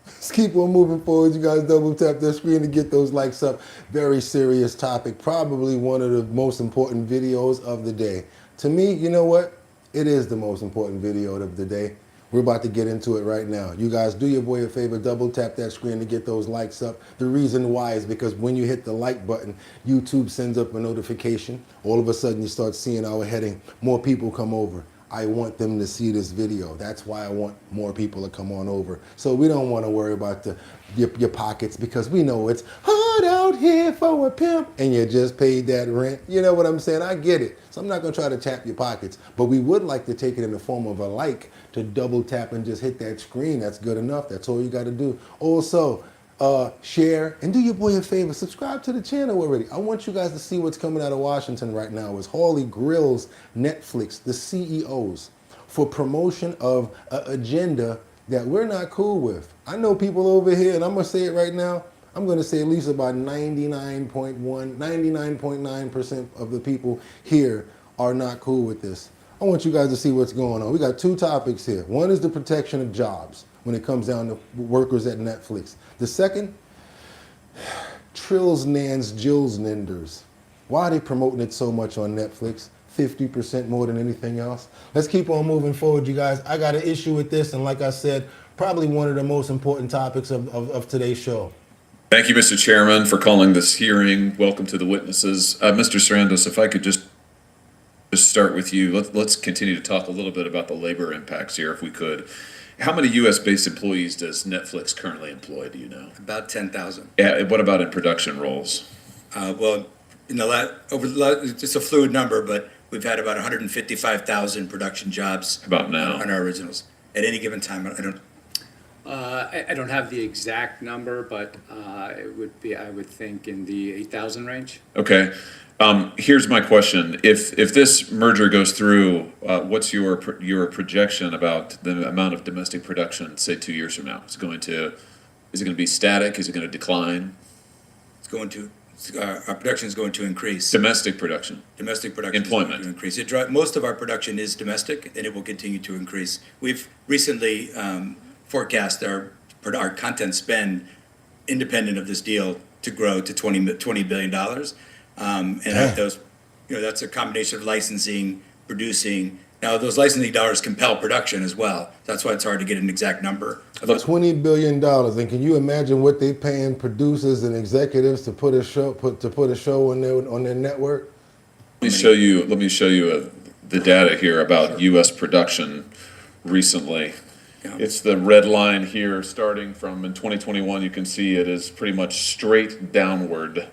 Let's keep on moving forward. You guys double tap that screen to get those likes up. Very serious topic. Probably one of the most important videos of the day. To me, you know what? It is the most important video of the day. We're about to get into it right now. You guys do your boy a favor, double tap that screen to get those likes up. The reason why is because when you hit the like button, YouTube sends up a notification. All of a sudden you start seeing our heading, more people come over. I want them to see this video. That's why I want more people to come on over. So we don't want to worry about your pockets, because we know it's hard out here for a pimp and you just paid that rent. You know what I'm saying? I get it. So I'm not going to try to tap your pockets, but we would like to take it in the form of a like, to double tap and just hit that screen. That's good enough. That's all you got to do. Also, share and do your boy a favor. Subscribe to the channel already. I want you guys to see what's coming out of Washington right now. Is Hawley grills Netflix, the CEOs, for promotion of an agenda that we're not cool with. I know people over here, and I'm going to say it right now. I'm going to say at least about 99.9% of the people here are not cool with this. I want you guys to see what's going on. We got two topics here. One is the protection of jobs when it comes down to workers at Netflix. The second, Trills, Nans, Jills, Ninders. Why are they promoting it so much on Netflix? 50% more than anything else. Let's keep on moving forward, you guys. I got an issue with this, and like I said, probably one of the most important topics of today's show. Thank you, Mr. Chairman, for calling this hearing. Welcome to the witnesses. Mr. Sarandos, if I could just start with you. Let's continue to talk a little bit about the labor impacts here, if we could. How many U.S.-based employees does Netflix currently employ, do you know? About 10,000. Yeah, what about in production roles? Well, it's a fluid number, but we've had about 155,000 production jobs. About now? On our originals. At any given time, I don't have the exact number, but it would be, I would think, in the 8,000 range. Okay. Here's my question. If this merger goes through, what's your projection about the amount of domestic production, say 2 years from now? Is it going to be static? Is it going to decline? Our production is going to increase. Domestic production. Domestic production. Employment. Is going to increase. Most of our production is domestic, and it will continue to increase. We've recently forecast our content spend, independent of this deal, to grow to $20 billion. And that's a combination of licensing, producing. Now, those licensing dollars compel production as well. That's why it's hard to get an exact number. $20 billion, and can you imagine what they paying producers and executives to put a show on their network? Let me show you the data here about U.S. production recently. Yeah. It's the red line here, starting from in 2021. You can see it is pretty much straight downward.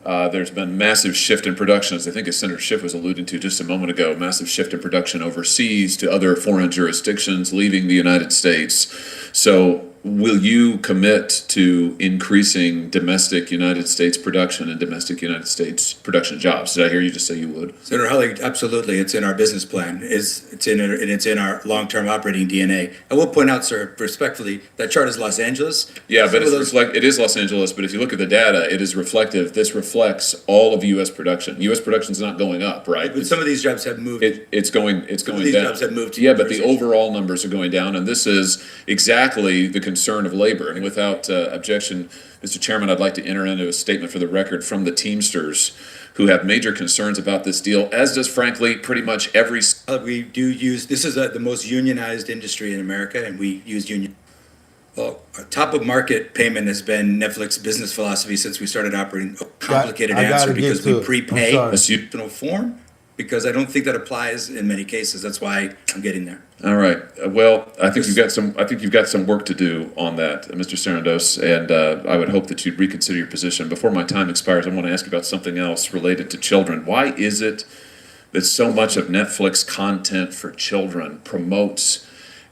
There's been massive shift in production, as I think as Senator Schiff was alluding to just a moment ago, massive shift in production overseas to other foreign jurisdictions, leaving the United States. So will you commit to increasing domestic United States production and domestic United States production jobs? Did I hear you just say you would? Senator Hawley, absolutely. It's in our business plan. It's in our long-term operating DNA. I will point out, sir, respectfully, that chart is Los Angeles. Yeah, but it is Los Angeles, but if you look at the data, it is reflective. This reflects all of U.S. production. U.S. production is not going up, right? But some of these jobs have moved. It's going These down. jobs have moved to Yeah, but the overall numbers are going down, and this is exactly the concern of labor. And without objection, Mr. Chairman, I'd like to enter into a statement for the record from the Teamsters, who have major concerns about this deal, as does, frankly, pretty much every... We do use, this is the most unionized industry in America, and we use union. Well, our top of market payment has been Netflix business philosophy since we started operating. A complicated answer because we prepay a seasonal form, because I don't think that applies in many cases. That's why I'm getting there. All right. Well, I think you've got some work to do on that, Mr. Sarandos, and I would hope that you'd reconsider your position. Before my time expires, I want to ask you about something else related to children. Why is it that so much of Netflix content for children promotes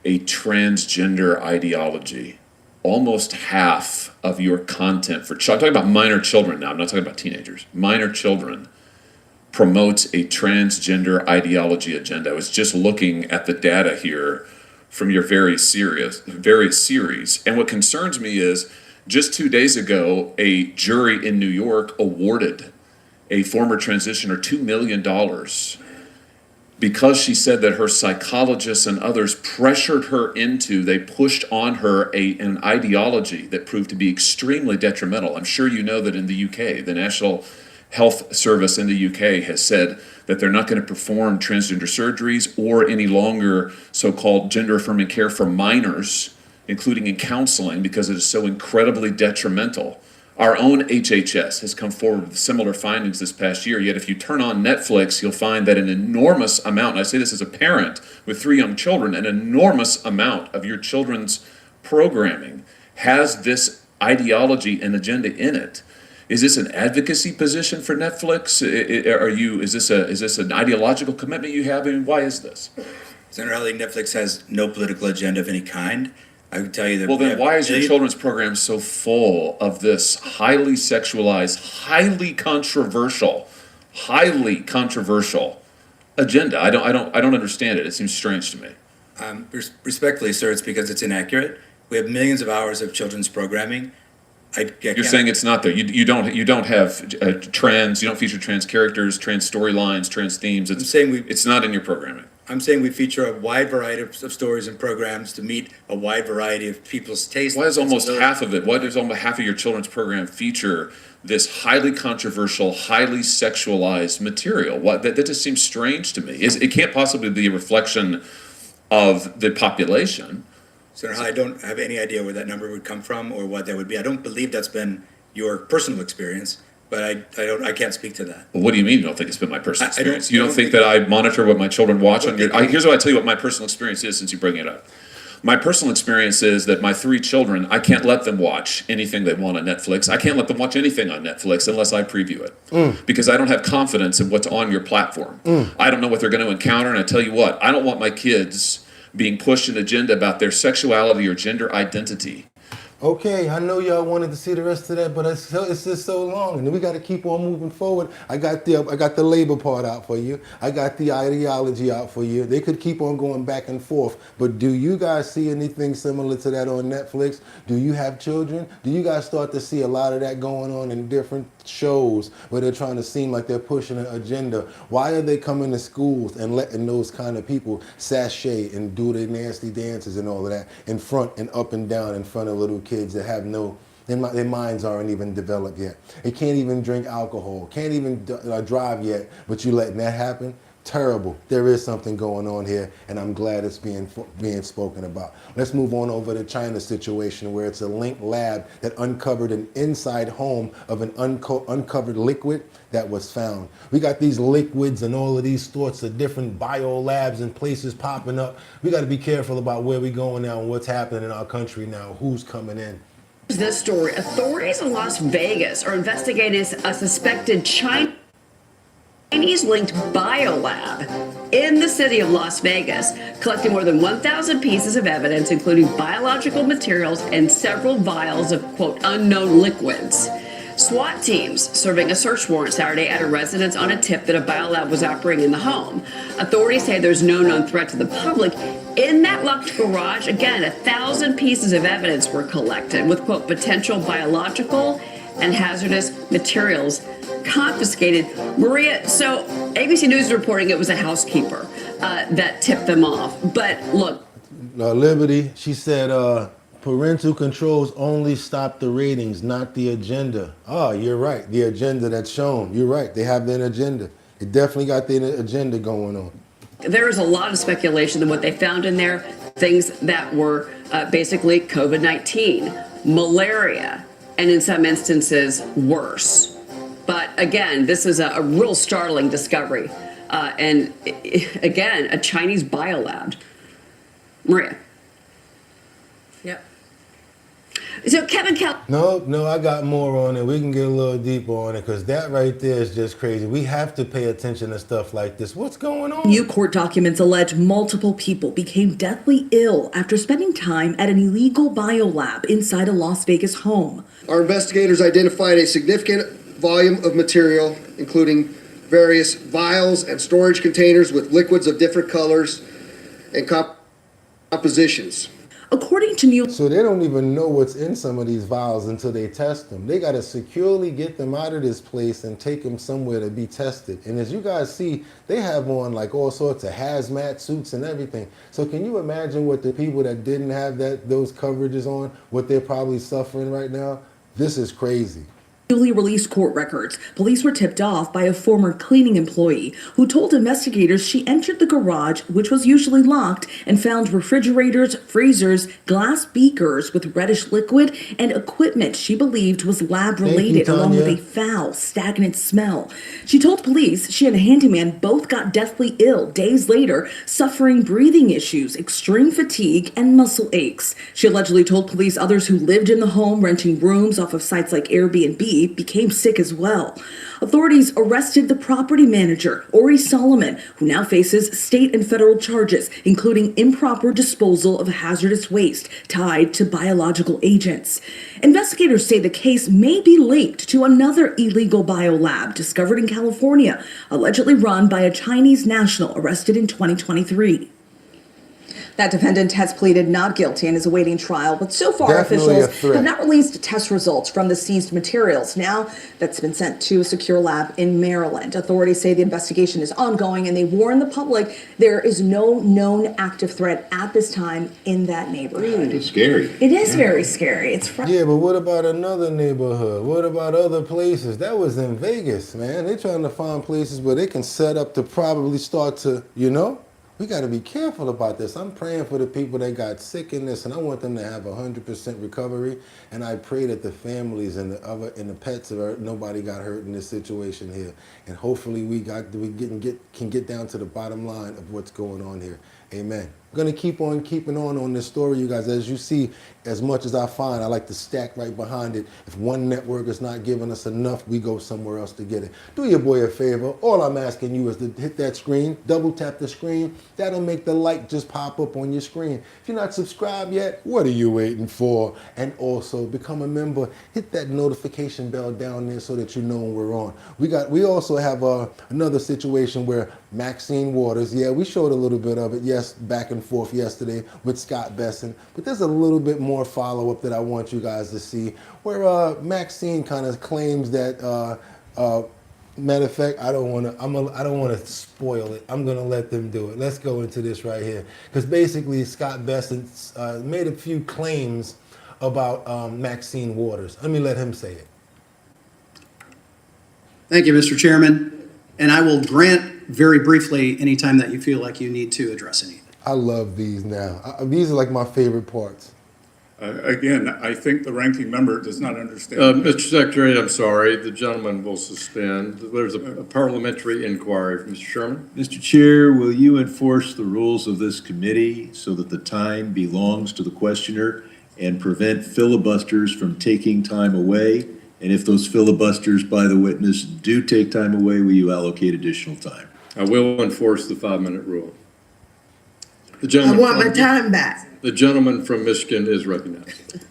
a transgender ideology? Almost half of your content for children, I'm talking about minor children now, I'm not talking about teenagers, minor children, promotes a transgender ideology agenda. I was just looking at the data here from your various series. And what concerns me is, just 2 days ago, a jury in New York awarded a former transitioner $2 million because she said that her psychologists and others pressured her into, they pushed on her an ideology that proved to be extremely detrimental. I'm sure you know that in the UK, the National Health Service in the UK has said that they're not going to perform transgender surgeries or any longer so-called gender-affirming care for minors, including in counseling, because it is so incredibly detrimental. Our own HHS has come forward with similar findings this past year, yet if you turn on Netflix, you'll find that an enormous amount, and I say this as a parent with 3 young children, an enormous amount of your children's programming has this ideology and agenda in it. Is this an advocacy position for Netflix? Is this an ideological commitment you have? I mean, why is this? Senator Hawley, Netflix has no political agenda of any kind. I would tell you that. Well, then why is your children's program so full of this highly sexualized, highly controversial agenda? I don't understand it. It seems strange to me. Respectfully, sir, it's because it's inaccurate. We have millions of hours of children's programming. You're saying it's not there. You don't have trans. You don't feature trans characters, trans storylines, trans themes. It's not in your programming. I'm saying we feature a wide variety of stories and programs to meet a wide variety of people's tastes. Why is almost half of it? Why does almost half of your children's program feature this highly controversial, highly sexualized material? That just seems strange to me. It can't possibly be a reflection of the population. Senator, I don't have any idea where that number would come from or what that would be. I don't believe that's been your personal experience, but I can't speak to that. Well, what do you mean you don't think it's been my personal experience? You don't think that I monitor what my children watch on your... Here's what I tell you what my personal experience is since you bring it up. My personal experience is that my 3 children, I can't let them watch anything they want on Netflix. I can't let them watch anything on Netflix unless I preview it. Because I don't have confidence in what's on your platform. I don't know what they're going to encounter, and I tell you what, I don't want my kids being pushed an agenda about their sexuality or gender identity. Okay, I know y'all wanted to see the rest of that, but it's just so long, and we got to keep on moving forward. I got the labor part out for you. I got the ideology out for you. They could keep on going back and forth, but do you guys see anything similar to that on Netflix? Do you have children? Do you guys start to see a lot of that going on in different shows where they're trying to seem like they're pushing an agenda? Why are they coming to schools and letting those kind of people sashay and do their nasty dances and all of that in front and up and down in front of little kids that have their minds aren't even developed yet. They can't even drink alcohol, can't even drive yet, but you letting that happen? Terrible. There is something going on here, and I'm glad it's being spoken about. Let's move on over to China's situation, where it's a linked lab that uncovered an inside home of an uncovered liquid that was found. We got these liquids and all of these sorts of different biolabs and places popping up. We got to be careful about where we're going now and what's happening in our country now, who's coming in. This story, authorities in Las Vegas are investigating a suspected Chinese-linked biolab in the city of Las Vegas, collecting more than 1,000 pieces of evidence, including biological materials and several vials of, quote, unknown liquids. SWAT teams serving a search warrant Saturday at a residence on a tip that a biolab was operating in the home. Authorities say there's no known threat to the public. In that locked garage, again, 1,000 pieces of evidence were collected with, quote, potential biological and hazardous materials confiscated. Maria, so ABC News is reporting it was a housekeeper that tipped them off. But look. Liberty, she said parental controls only stop the ratings, not the agenda. Oh, you're right. The agenda that's shown. You're right. They have their agenda. They definitely got their agenda going on. There is a lot of speculation that what they found in there, things that were basically COVID-19, malaria, and in some instances worse. But again, this is a real startling discovery. And again, a Chinese biolab. Maria. Yep. So Kevin Kelly. No, I got more on it. We can get a little deeper on it because that right there is just crazy. We have to pay attention to stuff like this. What's going on? New court documents allege multiple people became deathly ill after spending time at an illegal biolab inside a Las Vegas home. Our investigators identified a significant volume of material, including various vials and storage containers with liquids of different colors and compositions. According to New So they don't even know what's in some of these vials until they test them. They got to securely get them out of this place and take them somewhere to be tested. And as you guys see, they have on like all sorts of hazmat suits and everything. So can you imagine what the people that didn't have those coverages on, what they're probably suffering right now? This is crazy. Newly released court records. Police were tipped off by a former cleaning employee who told investigators she entered the garage, which was usually locked, and found refrigerators, freezers, glass beakers with reddish liquid, and equipment she believed was lab related, along with a foul, stagnant smell. She told police she and a handyman both got deathly ill days later, suffering breathing issues, extreme fatigue, and muscle aches. She allegedly told police others who lived in the home renting rooms off of sites like Airbnb became sick as well. Authorities arrested the property manager, Ori Solomon, who now faces state and federal charges, including improper disposal of hazardous waste tied to biological agents. Investigators say the case may be linked to another illegal biolab discovered in California, allegedly run by a Chinese national arrested in 2023. That defendant has pleaded not guilty and is awaiting trial, but so far officials have not released test results from the seized materials. Now that's been sent to a secure lab in Maryland. Authorities say the investigation is ongoing and they warn the public there is no known active threat at this time in that neighborhood. It's scary. It is very scary. It's yeah, but what about another neighborhood? What about other places? That was in Vegas, man. They're trying to find places where they can set up to probably start to, you know? We got to be careful about this. I'm praying for the people that got sick in this, and I want them to have 100% recovery. And I pray that the families and the pets nobody got hurt in this situation here. And hopefully we can get down to the bottom line of what's going on here. Amen. I'm going to keep on keeping on this story, you guys. As you see, as much as I find, I like to stack right behind it. If one network is not giving us enough, we go somewhere else to get it. Do your boy a favor. All I'm asking you is to hit that screen, double tap the screen. That'll make the light just pop up on your screen. If you're not subscribed yet, what are you waiting for? And also become a member. Hit that notification bell down there so that you know when we're on. We also have another situation where Maxine Waters, yeah, we showed a little bit of it, yes, back and forth yesterday with Scott Besson, but there's a little bit more follow-up that I want you guys to see, where Maxine kind of claims that, matter of fact, I don't want to spoil it. I'm gonna let them do it. Let's go into this right here, because basically Scott Besson made a few claims about Maxine Waters. Let me let him say it. Thank you, Mr. Chairman, and I will grant very briefly any time that you feel like you need to address anything. I love these now. These are like my favorite parts. Again, I think the ranking member does not understand. Mr. Secretary, I'm sorry. The gentleman will suspend. There's a parliamentary inquiry. Mr. Sherman? Mr. Chair, will you enforce the rules of this committee so that the time belongs to the questioner and prevent filibusters from taking time away? And if those filibusters by the witness do take time away, will you allocate additional time? I will enforce the 5-minute rule. I want my time back. The gentleman from Michigan is recognized.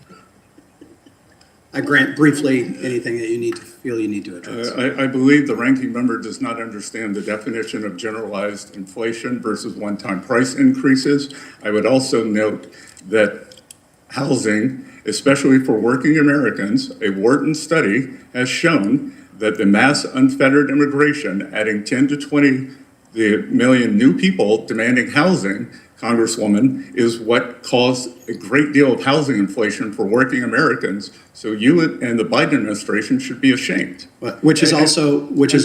I grant briefly anything that you feel you need to address. I believe the ranking member does not understand the definition of generalized inflation versus one-time price increases. I would also note that housing, especially for working Americans, a Wharton study has shown that the mass unfettered immigration, adding 10 to 20 million new people demanding housing, Congresswoman, is what caused a great deal of housing inflation for working Americans. So you and the Biden administration should be ashamed. Which is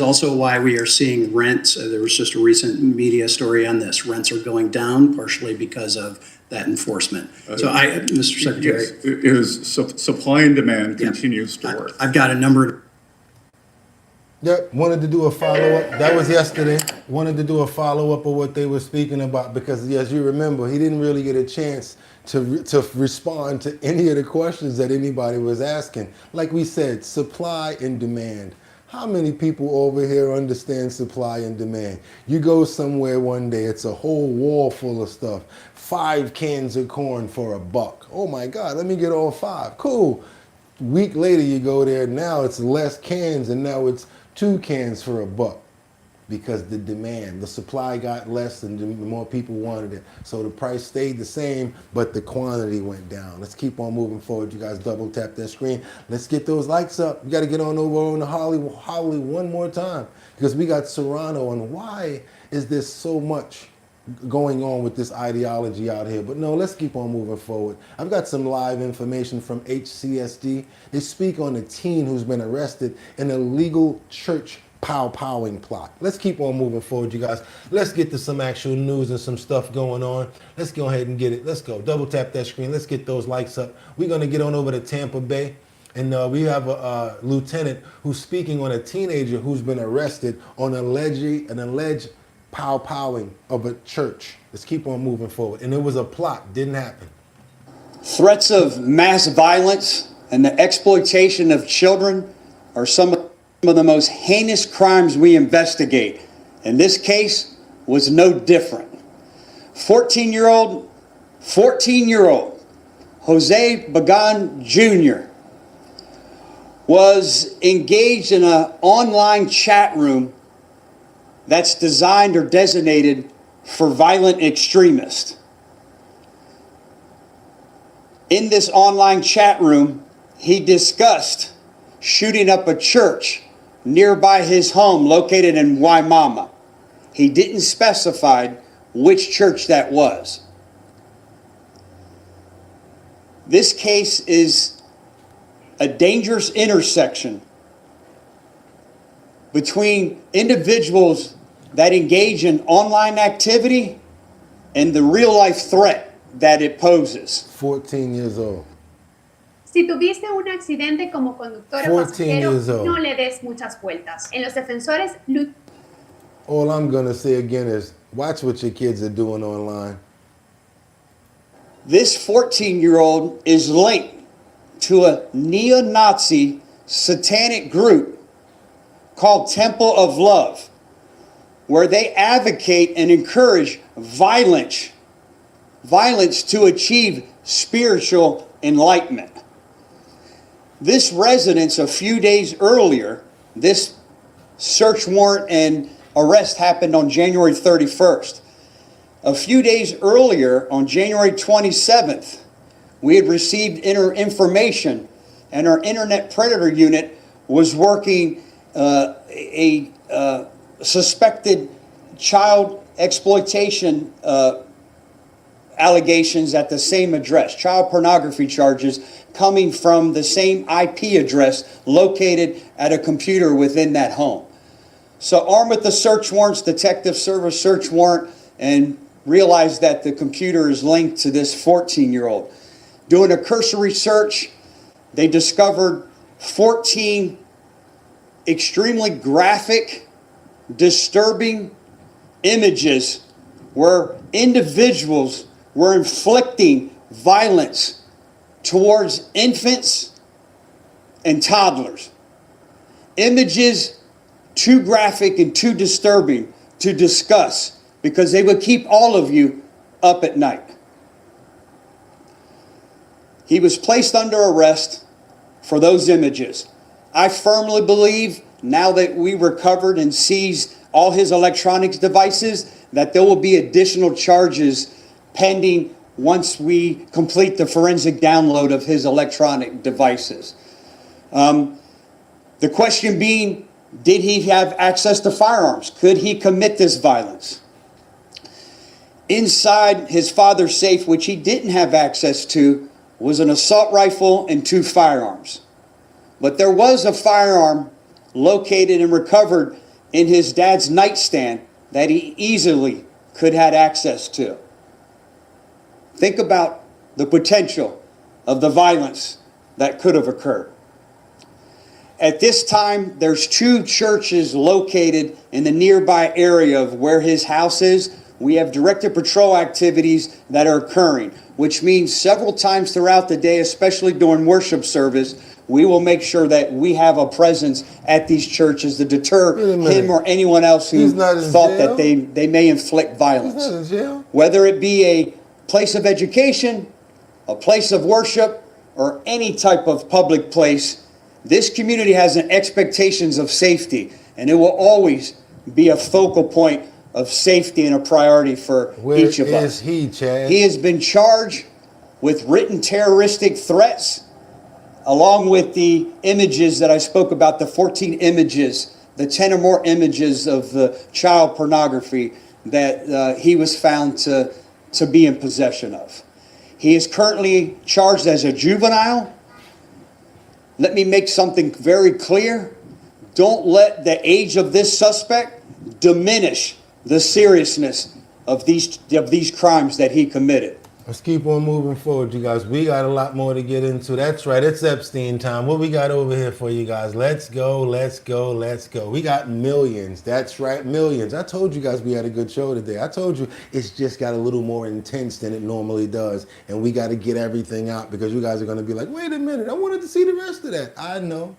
also why we are seeing rents. There was just a recent media story on this. Rents are going down partially because of that enforcement. So Mr. Secretary. Yes, it is supply and demand continues to work. I've got a number. Yep, wanted to do a follow-up. That was yesterday. Wanted to do a follow-up of what they were speaking about because, as you remember, he didn't really get a chance to respond to any of the questions that anybody was asking. Like we said, supply and demand. How many people over here understand supply and demand? You go somewhere one day, it's a whole wall full of stuff. 5 cans of corn for $1. Oh my God, let me get all 5. Cool. Week later you go there, now it's less cans and now it's 2 cans for $1. because the demand, the supply got less and the more people wanted it. So the price stayed the same, but the quantity went down. Let's keep on moving forward. You guys double tap that screen. Let's get those likes up. You got to get on over on the Holly one more time, because we got Serrano on why is there so much going on with this ideology out here. But no, let's keep on moving forward. I've got some live information from HCSD. They speak on a teen who's been arrested in a legal church powing plot. Let's keep on moving forward, you guys. Let's get to some actual news and some stuff going on. Let's go ahead and get it. Let's go. Double tap that screen. Let's get those likes up. We're going to get on over to Tampa Bay. And we have a lieutenant who's speaking on a teenager who's been arrested on an alleged powing of a church. Let's keep on moving forward. And it was a plot. Didn't happen. Threats of mass violence and the exploitation of children are some of the most heinous crimes we investigate. And this case was no different. 14-year-old Jose Bagan Jr. was engaged in an online chat room that's designed or designated for violent extremists. In this online chat room, he discussed shooting up a church nearby his home located in Waimama. He didn't specify which church that was. This case is a dangerous intersection between individuals that engage in online activity and the real life threat that it poses. 14 years old. Si tuviste un accidente como conductor o 14 years pasajero, old. no le des muchas vueltas. En los defensores, All I'm going to say again is watch what your kids are doing online. This 14-year-old is linked to a neo-Nazi satanic group called Temple of Love, where they advocate and encourage violence to achieve spiritual enlightenment. This residence a few days earlier, this search warrant and arrest happened on January 31st. A few days earlier, on January 27th, we had received information, and our Internet Predator Unit was working a suspected child exploitation allegations at the same address, child pornography charges coming from the same IP address located at a computer within that home. So armed with the search warrants, detective serve a search warrant and realized that the computer is linked to this 14-year-old. Doing a cursory search, they discovered 14 extremely graphic, disturbing images where individuals were inflicting violence towards infants and toddlers. Images too graphic and too disturbing to discuss because they would keep all of you up at night. He was placed under arrest for those images. I firmly believe, now that we recovered and seized all his electronics devices, that there will be additional charges pending once we complete the forensic download of his electronic devices. The question being, did he have access to firearms? Could he commit this violence? Inside his father's safe, which he didn't have access to, was an assault rifle and 2 firearms. But there was a firearm located and recovered in his dad's nightstand that he easily could have access to. Think about the potential of the violence that could have occurred. At this time, there's 2 churches located in the nearby area of where his house is. We have directed patrol activities that are occurring, which means several times throughout the day, especially during worship service, we will make sure that we have a presence at these churches to deter him or anyone else who thought that they may inflict violence. He's not in jail. Whether it be a place of education, a place of worship, or any type of public place, this community has an expectations of safety, and it will always be a focal point of safety and a priority for each of us. Where is he, Chad? He has been charged with written terroristic threats, along with the images that I spoke about, the 14 images, the 10 or more images of the child pornography that he was found to be in possession of. He is currently charged as a juvenile. Let me make something very clear. Don't let the age of this suspect diminish the seriousness of these crimes that he committed. Let's keep on moving forward, you guys. We got a lot more to get into. That's right, it's Epstein time. What we got over here for you guys? Let's go, let's go, let's go. We got millions. That's right, millions. I told you guys we had a good show today. I told you it's just got a little more intense than it normally does. And we got to get everything out because you guys are going to be like, wait a minute, I wanted to see the rest of that. I know.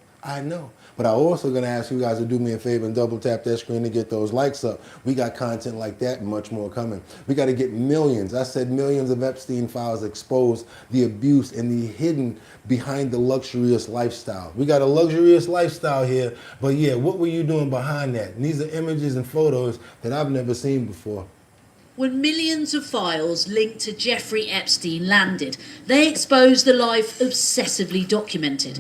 But I'm also going to ask you guys to do me a favor and double tap that screen to get those likes up. We got content like that and much more coming. We got to get millions. I said millions of Epstein files expose the abuse and the hidden behind the luxurious lifestyle. We got a luxurious lifestyle here, but yeah, what were you doing behind that? And these are images and photos that I've never seen before. When millions of files linked to Jeffrey Epstein landed, they exposed the life obsessively documented.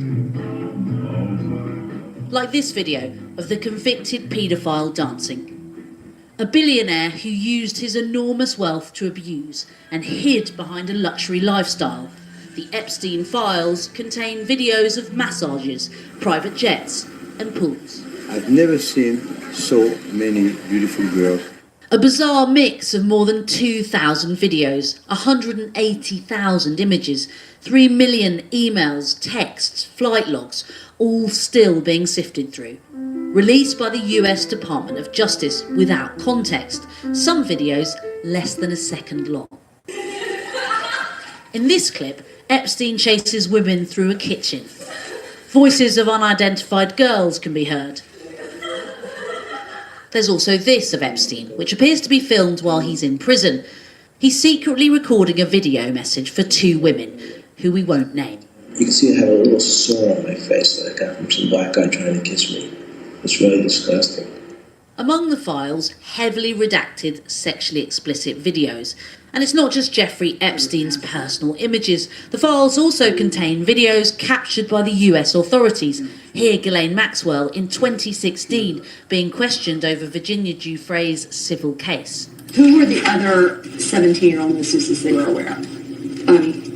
Like this video of the convicted paedophile dancing. A billionaire who used his enormous wealth to abuse and hid behind a luxury lifestyle. The Epstein files contain videos of massages, private jets and pools. I've never seen so many beautiful girls. A bizarre mix of more than 2,000 videos, 180,000 images, 3 million emails, texts, flight logs, all still being sifted through. Released by the US Department of Justice without context, some videos less than a second long. In this clip, Epstein chases women through a kitchen. Voices of unidentified girls can be heard. There's also this of Epstein, which appears to be filmed while he's in prison. He's secretly recording a video message for 2 women, who we won't name. You can see I have a little sore on my face that I got from some black guy trying to kiss me. It's really disgusting. Among the files, heavily redacted, sexually explicit videos. And it's not just Jeffrey Epstein's personal images. The files also contain videos captured by the US authorities. Here, Ghislaine Maxwell in 2016 being questioned over Virginia Giuffre's civil case. Who were the other 17-year-old masseuses they were aware of?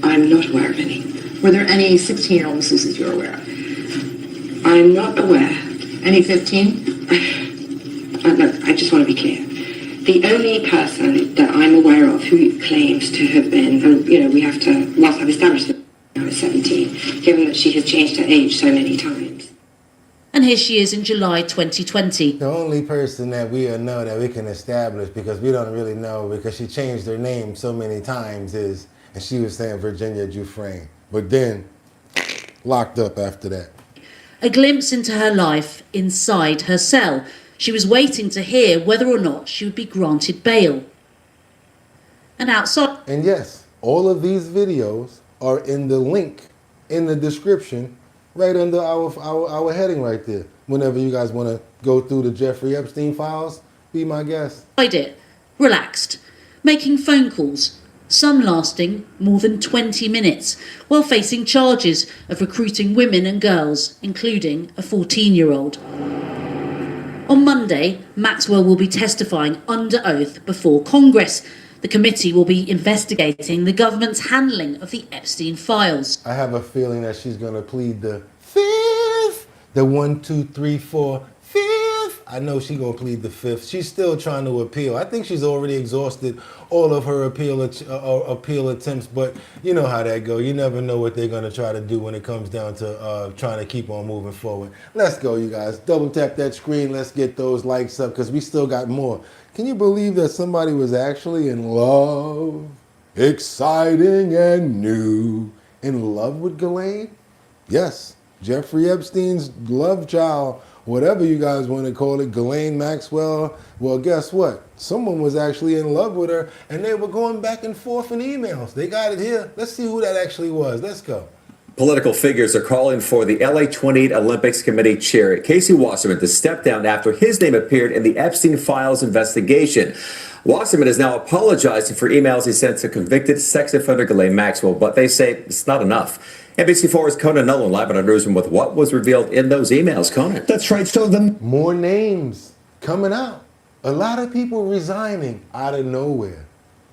I'm not aware of any. Were there any 16-year-old masseuses you were aware of? I'm not aware. Any 15? Look, I just want to be clear. The only person that I'm aware of who claims to have been, and we have to, whilst I've established that I was 17, given that she has changed her age so many times. And here she is in July 2020. The only person that we know that we can establish, because we don't really know, because she changed her name so many times, is, and she was saying Virginia Giuffre, but then locked up after that. A glimpse into her life inside her cell. She was waiting to hear whether or not she would be granted bail. And outside... And yes, all of these videos are in the link in the description right under our heading right there. Whenever you guys want to go through the Jeffrey Epstein files, be my guest. It, relaxed, making phone calls, some lasting more than 20 minutes, while facing charges of recruiting women and girls, including a 14-year-old. On Monday, Maxwell will be testifying under oath before Congress. The committee will be investigating the government's handling of the Epstein files. I have a feeling that she's going to plead the fifth, the 1, 2, 3, 4, fifth. I know she's going to plead the fifth. She's still trying to appeal. I think she's already exhausted all of her appeal attempts, but you know how that goes. You never know what they're going to try to do when it comes down to trying to keep on moving forward. Let's go, you guys. Double tap that screen. Let's get those likes up because we still got more. Can you believe that somebody was actually in love? Exciting and new. In love with Ghislaine? Yes. Jeffrey Epstein's love child, whatever you guys want to call it, Ghislaine Maxwell. Well, guess what? Someone was actually in love with her, and they were going back and forth in emails. They got it here. Let's see who that actually was. Let's go. Political figures are calling for the LA 28 Olympics Committee chair, Casey Wasserman, to step down after his name appeared in the Epstein files investigation. Wasserman is now apologizing for emails he sent to convicted sex offender Ghislaine Maxwell, but they say it's not enough. NBC4's Conan Nolan live in our newsroom with what was revealed in those emails. Conan. That's right. So the more names coming out. A lot of people resigning out of nowhere.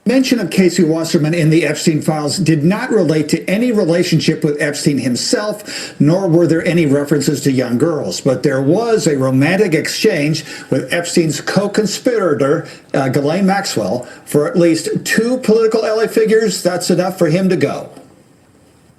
Mention of Casey Wasserman in the Epstein files did not relate to any relationship with Epstein himself, nor were there any references to young girls. But there was a romantic exchange with Epstein's co-conspirator, Ghislaine Maxwell. For at least 2 political LA figures, that's enough for him to go.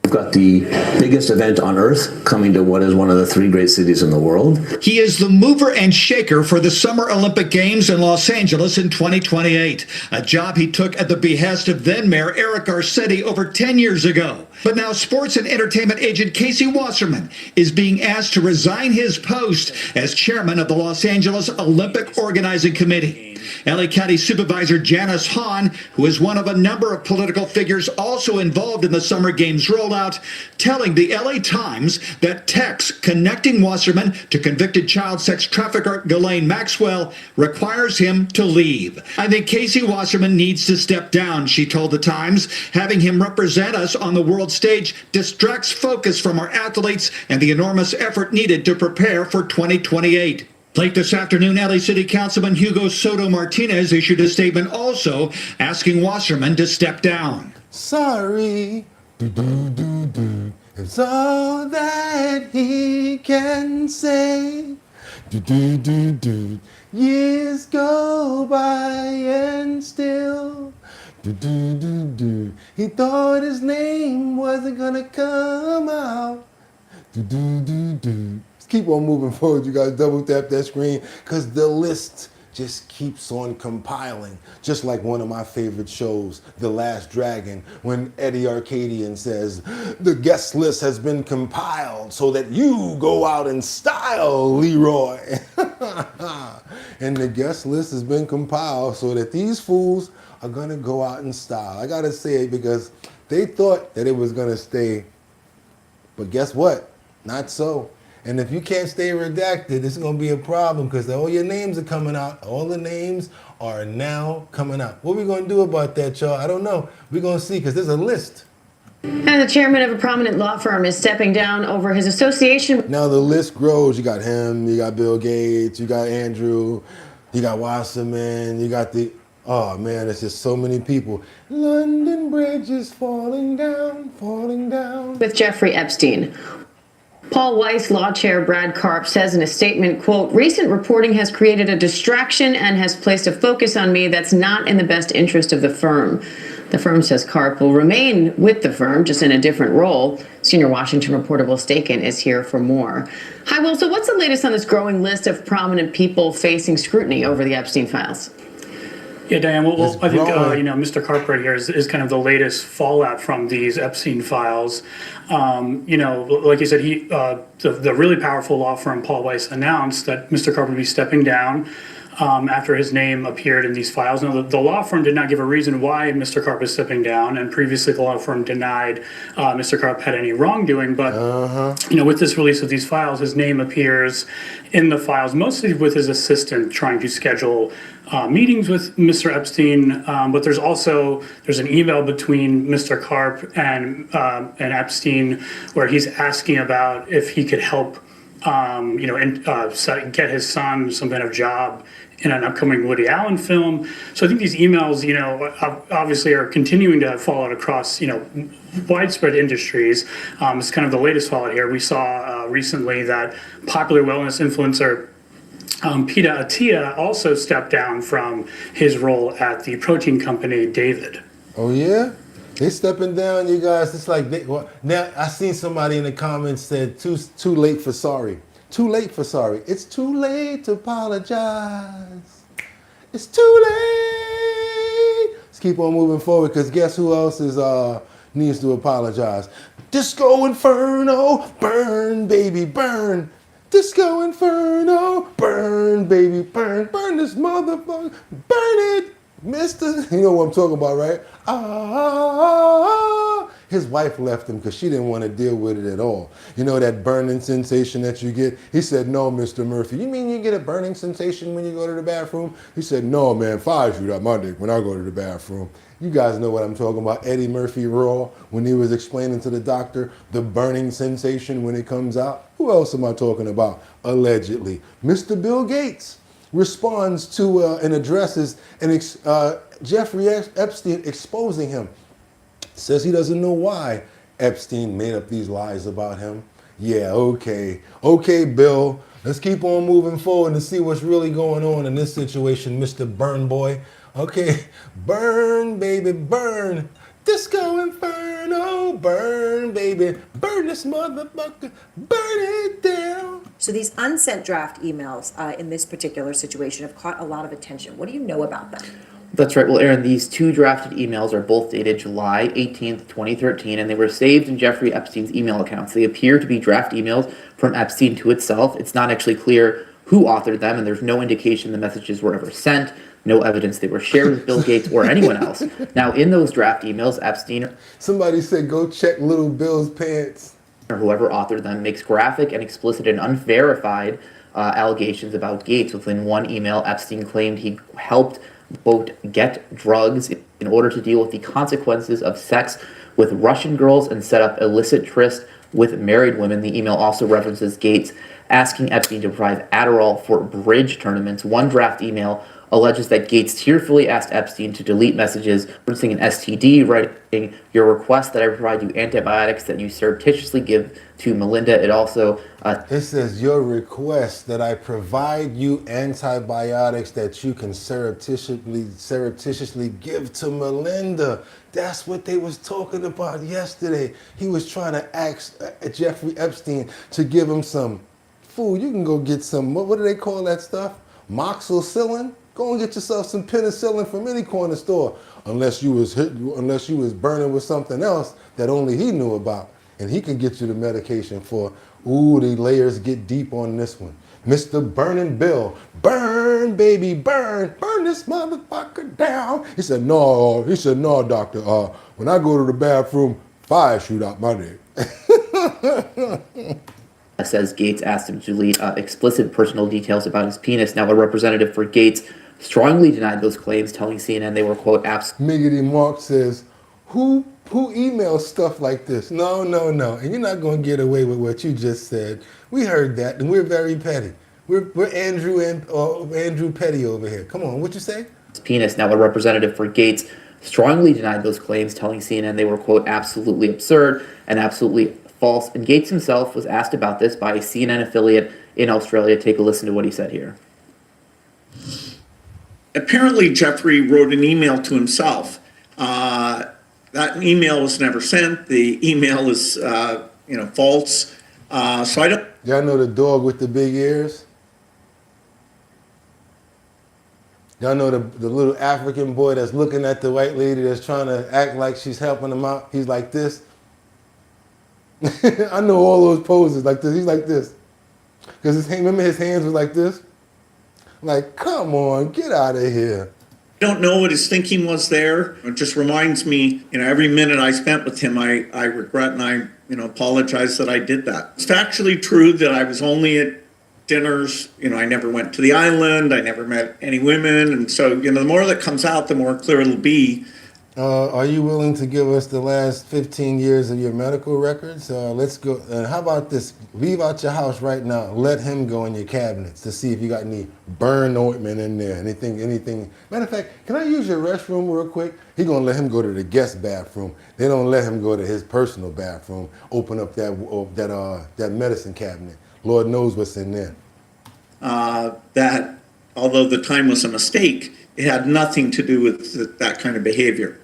We've got the biggest event on earth coming to what is one of the 3 great cities in the world. He is the mover and shaker for the Summer Olympic Games in Los Angeles in 2028, a job he took at the behest of then-Mayor Eric Garcetti over 10 years ago. But now sports and entertainment agent Casey Wasserman is being asked to resign his post as chairman of the Los Angeles Olympic Organizing Committee. LA County Supervisor Janice Hahn, who is one of a number of political figures also involved in the Summer Games rollout, telling the LA Times that texts connecting Wasserman to convicted child sex trafficker Ghislaine Maxwell requires him to leave. I think Casey Wasserman needs to step down, she told the Times. Having him represent us on the world stage distracts focus from our athletes and the enormous effort needed to prepare for 2028. Late this afternoon, LA City Councilman Hugo Soto Martinez issued a statement also asking Wasserman to step down. Sorry, it's all that he can say. Years go by and still he thought his name wasn't gonna come out. Keep on moving forward, you guys. Double tap that screen because the list just keeps on compiling. Just like one of my favorite shows, The Last Dragon, when Eddie Arcadian says, the guest list has been compiled so that you go out in style, Leroy. And the guest list has been compiled so that these fools are gonna go out in style. I gotta say it because they thought that it was gonna stay, but guess what? Not so. And if you can't stay redacted, it's going to be a problem because all your names are coming out. All the names are now coming out. What are we going to do about that, y'all? I don't know. We're going to see because there's a list. And the chairman of a prominent law firm is stepping down over his association. Now the list grows. You got him, you got Bill Gates, you got Andrew, you got Wasserman, you got the... Oh, man, it's just so many people. London Bridge is falling down, falling down. With Jeffrey Epstein. Paul Weiss law chair Brad Karp says in a statement, quote, recent reporting has created a distraction and has placed a focus on me that's not in the best interest of the firm. The firm says Karp will remain with the firm, just in a different role. Senior Washington reporter Will Staken is here for more. Hi, Will. So what's the latest on this growing list of prominent people facing scrutiny over the Epstein files? Yeah, Diane, well I think, Mr. Karp right here is kind of the latest fallout from these Epstein files. Like you said, the really powerful law firm Paul Weiss announced that Mr. Karp would be stepping down after his name appeared in these files. Now, the law firm did not give a reason why Mr. Karp is stepping down, and previously the law firm denied Mr. Karp had any wrongdoing. But, with this release of these files, his name appears in the files, mostly with his assistant trying to schedule meetings with Mr. Epstein. But there's an email between Mr. Karp and Epstein where he's asking about if he could help get his son some kind of job in an upcoming Woody Allen film. So I think these emails, obviously are continuing to have fallout across, widespread industries. It's kind of the latest fallout here. We saw recently that popular wellness influencer Peta Attia also stepped down from his role at the protein company David. Oh, yeah? They stepping down, you guys. It's like, now I seen somebody in the comments said, too late for sorry. Too late for sorry. It's too late to apologize. It's too late. Let's keep on moving forward because guess who else needs to apologize? Disco Inferno, burn, baby, burn. Disco Inferno, burn, baby, burn. Burn this motherfucker, burn it. Mister, you know what I'm talking about, right? His wife left him because she didn't want to deal with it at all. You know that burning sensation that you get? He said, no, Mr. Murphy. You mean you get a burning sensation when you go to the bathroom? He said, no, man, fire shoot out my dick when I go to the bathroom. You guys know what I'm talking about. Eddie Murphy Raw, when he was explaining to the doctor the burning sensation when it comes out. Who else am I talking about? Allegedly. Mr. Bill Gates responds to and addresses Jeffrey Epstein exposing him. Says he doesn't know why Epstein made up these lies about him. Yeah, okay. Okay, Bill. Let's keep on moving forward and see what's really going on in this situation, Mr. Burn Boy. Okay, burn, baby, burn. Disco Inferno, burn, baby. Burn this motherfucker, burn it down. So these unsent draft emails in this particular situation have caught a lot of attention. What do you know about them? That's right. Well, Aaron, these two drafted emails are both dated July 18th, 2013, and they were saved in Jeffrey Epstein's email accounts. They appear to be draft emails from Epstein to itself. It's not actually clear who authored them, and there's no indication the messages were ever sent, no evidence they were shared with Bill Gates or anyone else. Now, in those draft emails, Epstein... Somebody said, go check little Bill's pants. ...or whoever authored them makes graphic and explicit and unverified allegations about Gates. Within one email, Epstein claimed he helped quote, get drugs in order to deal with the consequences of sex with Russian girls and set up illicit tryst with married women. The email also references Gates asking Epstein to provide Adderall for bridge tournaments. One draft email alleges that Gates tearfully asked Epstein to delete messages referencing an STD, writing, your request that I provide you antibiotics that you surreptitiously give to Melinda. It also... it says, your request that I provide you antibiotics that you can surreptitiously give to Melinda. That's what they was talking about yesterday. He was trying to ask Jeffrey Epstein to give him some food. You can go get some, what do they call that stuff? Moxicillin? Go and get yourself some penicillin from any corner store, unless you was burning with something else that only he knew about, and he can get you the medication for. Ooh, the layers get deep on this one. Mr. Burning Bill, burn, baby, burn this motherfucker down. He said, no, doctor. When I go to the bathroom, fire shoot out my dick. Says Gates asked him to delete explicit personal details about his penis. Now, a representative for Gates strongly denied those claims, telling CNN they were, quote, Miggity Mark says, who emails stuff like this? No. And you're not going to get away with what you just said. We heard that, and we're very petty. We're Andrew Petty over here. Come on, what you say? Penis. Now, a representative for Gates strongly denied those claims, telling CNN they were, quote, absolutely absurd and absolutely false. And Gates himself was asked about this by a CNN affiliate in Australia. Take a listen to what he said here. Apparently, Jeffrey wrote an email to himself. That email was never sent. The email is, false. So I don't. Y'all know the dog with the big ears? Y'all know the little African boy that's looking at the white lady that's trying to act like she's helping him out? He's like this. I know all those poses like this. He's like this. Because remember his hands was like this? Like, come on, get out of here. Don't know what his thinking was there. It just reminds me, every minute I spent with him, I regret and I, apologize that I did that. It's factually true that I was only at dinners. I never went to the island. I never met any women. And so, the more that comes out, the more clear it'll be. Are you willing to give us the last 15 years of your medical records? Let's go. How about this? Leave out your house right now. Let him go in your cabinets to see if you got any burn ointment in there. Anything. Matter of fact, can I use your restroom real quick? He gonna let him go to the guest bathroom. They don't let him go to his personal bathroom. Open up that medicine cabinet. Lord knows what's in there. That, although the time was a mistake, it had nothing to do with that kind of behavior.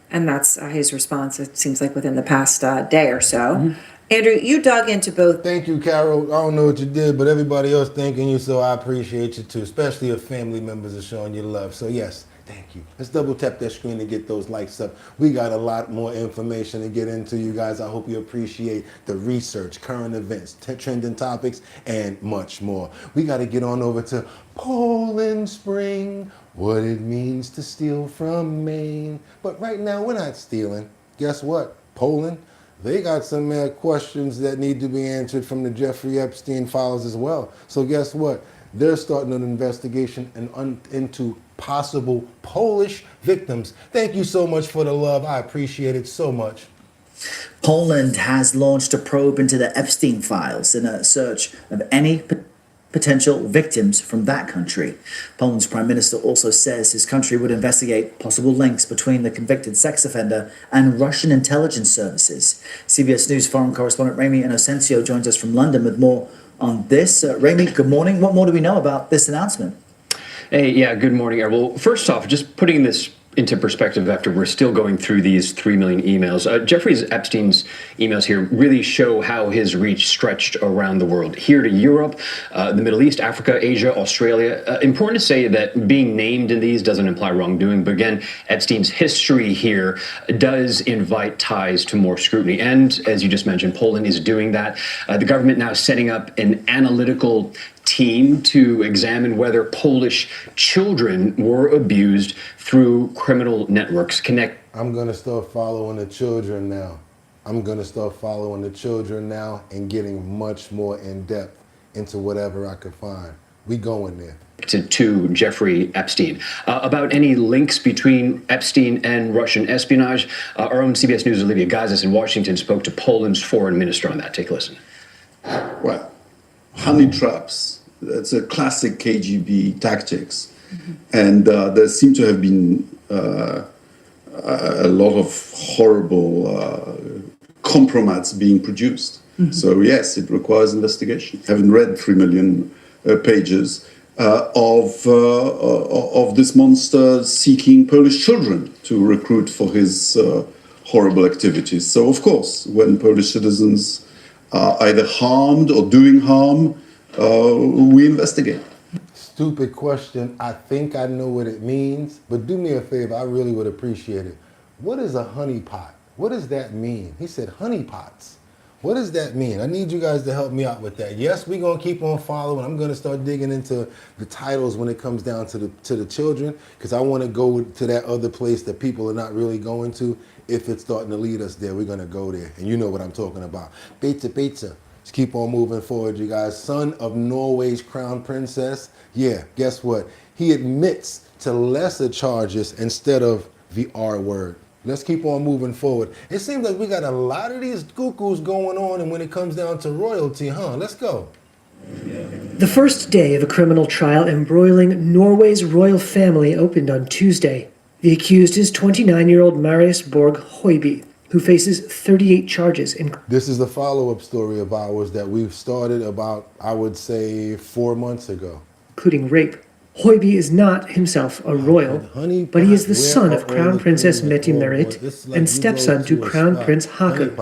And that's his response, it seems like, within the past day or so. Mm-hmm. Andrew, you dug into both. Thank you, Carol. I don't know what you did, but everybody else thanking you, so I appreciate you too, especially if family members are showing you love. So yes, thank you. Let's double tap that screen to get those likes up. We got a lot more information to get into, you guys. I hope you appreciate the research, current events, trending topics, and much more. We got to get on over to Poland Spring, what it means to steal from Maine. But right now, we're not stealing. Guess what? Poland, they got some questions that need to be answered from the Jeffrey Epstein files as well. So guess what? They're starting an investigation into possible Polish victims. Thank you so much for the love. I appreciate it so much. Poland has launched a probe into the Epstein files in a search of any potential victims from that country. Poland's prime minister also says his country would investigate possible links between the convicted sex offender and Russian intelligence services. CBS News foreign correspondent Remy Inocencio joins us from London with more on this. Remy, good morning. What more do we know about this announcement? Hey, yeah, good morning. Well, first off, just putting this into perspective after we're still going through these 3 million emails. Jeffrey Epstein's emails here really show how his reach stretched around the world. Here to Europe, the Middle East, Africa, Asia, Australia. Important to say that being named in these doesn't imply wrongdoing, but again, Epstein's history here does invite ties to more scrutiny. And as you just mentioned, Poland is doing that. The government now setting up an analytical team to examine whether Polish children were abused through criminal networks. I'm going to start following the children now. I'm going to start following the children now and getting much more in depth into whatever I could find. We going there. To Jeffrey Epstein. About any links between Epstein and Russian espionage, our own CBS News' Olivia Gazis in Washington spoke to Poland's foreign minister on that. Take a listen. Well, honey traps. That's a classic KGB tactics. And there seem to have been a lot of horrible compromise being produced. So yes, it requires investigation. I haven't read 3 million pages of this monster seeking Polish children to recruit for his horrible activities. So of course, when Polish citizens are either harmed or doing harm, we investigate. Stupid question. I think I know what it means, but do me a favor. I really would appreciate it. What is a honeypot? What does that mean? He said honeypots. What does that mean? I need you guys to help me out with that. Yes, we're going to keep on following. I'm going to start digging into the titles when it comes down to the children, because I want to go to that other place that people are not really going to. If it's starting to lead us there, we're going to go there. And you know what I'm talking about. Pizza, pizza. Let's keep on moving forward, you guys. Son of Norway's crown princess. Yeah, guess what? He admits to lesser charges instead of the R word. Let's keep on moving forward. It seems like we got a lot of these cuckoos going on, and when it comes down to royalty, let's go. The first day of a criminal trial embroiling Norway's royal family opened on Tuesday. The accused is 29-year-old Marius Borg Høiby, who faces 38 charges. This is a follow-up story of ours that we've started about, I would say, 4 months ago. Including rape. Høiby is not himself a royal, but he is the son of Crown Princess Mette Marit and stepson to Crown Prince Haakon,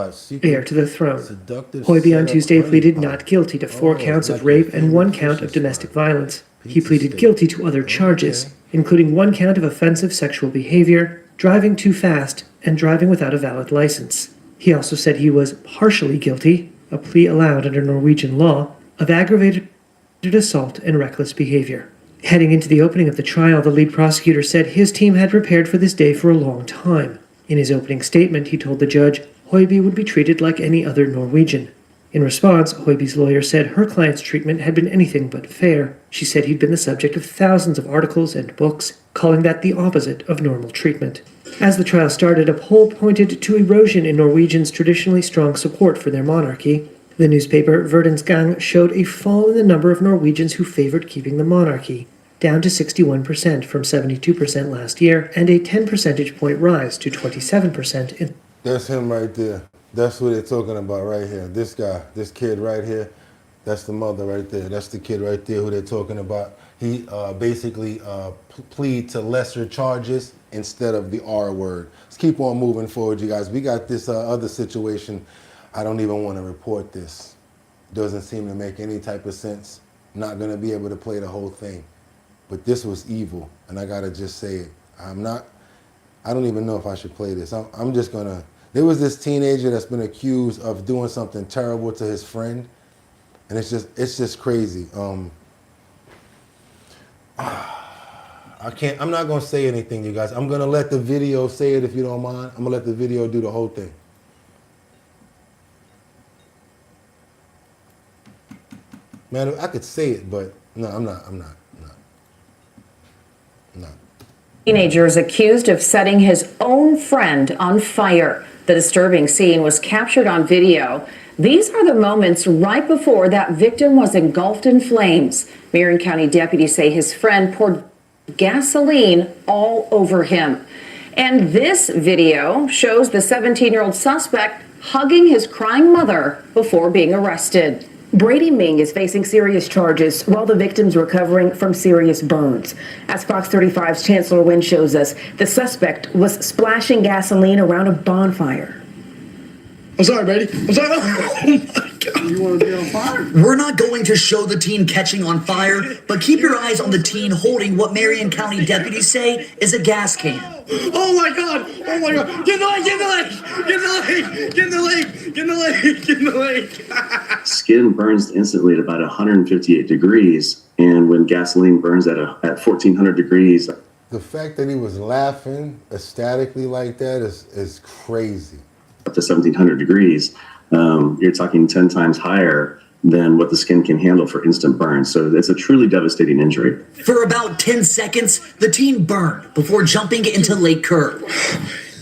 heir to the throne. Høiby on Tuesday pleaded not guilty to 4 counts of rape and 1 count of domestic violence. He pleaded guilty to other charges, including 1 count of offensive sexual behavior, driving too fast, and driving without a valid license. He also said he was partially guilty, a plea allowed under Norwegian law, of aggravated assault and reckless behavior. Heading into the opening of the trial, the lead prosecutor said his team had prepared for this day for a long time. In his opening statement, he told the judge Høiby would be treated like any other Norwegian. In response, Høiby's lawyer said her client's treatment had been anything but fair. She said he'd been the subject of thousands of articles and books, calling that the opposite of normal treatment. As the trial started, a poll pointed to erosion in Norwegians' traditionally strong support for their monarchy. The newspaper Verdens Gang showed a fall in the number of Norwegians who favored keeping the monarchy, down to 61% from 72% last year, and a 10 percentage point rise to 27% in... That's him right there. That's who they're talking about right here. This guy, this kid right here, that's the mother right there. That's the kid right there who they're talking about. He basically plead to lesser charges instead of the R word. Let's keep on moving forward, you guys. We got this other situation. I don't even want to report this. Doesn't seem to make any type of sense. Not going to be able to play the whole thing. But this was evil, and I got to just say it. I don't even know if I should play this. I'm just going to... There was this teenager that's been accused of doing something terrible to his friend, and it's just crazy. I I'm not gonna say anything, you guys. I'm gonna let the video say it if you don't mind. I'm gonna let the video do the whole thing. Man, I could say it, but no, I'm not. Teenager is accused of setting his own friend on fire. The disturbing scene was captured on video. These are the moments right before that victim was engulfed in flames. Marion County deputies say his friend poured gasoline all over him. And this video shows the 17-year-old suspect hugging his crying mother before being arrested. Brady Ming is facing serious charges while the victim's recovering from serious burns. As Fox 35's Chancellor Wynn shows us, the suspect was splashing gasoline around a bonfire. I'm sorry, Brady. I'm sorry. Oh my God. You want to be on fire? We're not going to show the teen catching on fire, but keep your eyes on the teen holding what Marion County deputies say is a gas can. Oh my God! Oh my God! Get in the lake! Get in the lake! Get in the lake! Get in the lake! Get in the lake! Get in the lake! Skin burns instantly at about 158 degrees, and when gasoline burns at 1400 degrees. The fact that he was laughing ecstatically like that is crazy. Up to 1700 degrees, you're talking 10 times higher than what the skin can handle for instant burns. So it's a truly devastating injury. For about 10 seconds, the teen burned before jumping into Lake Kerr.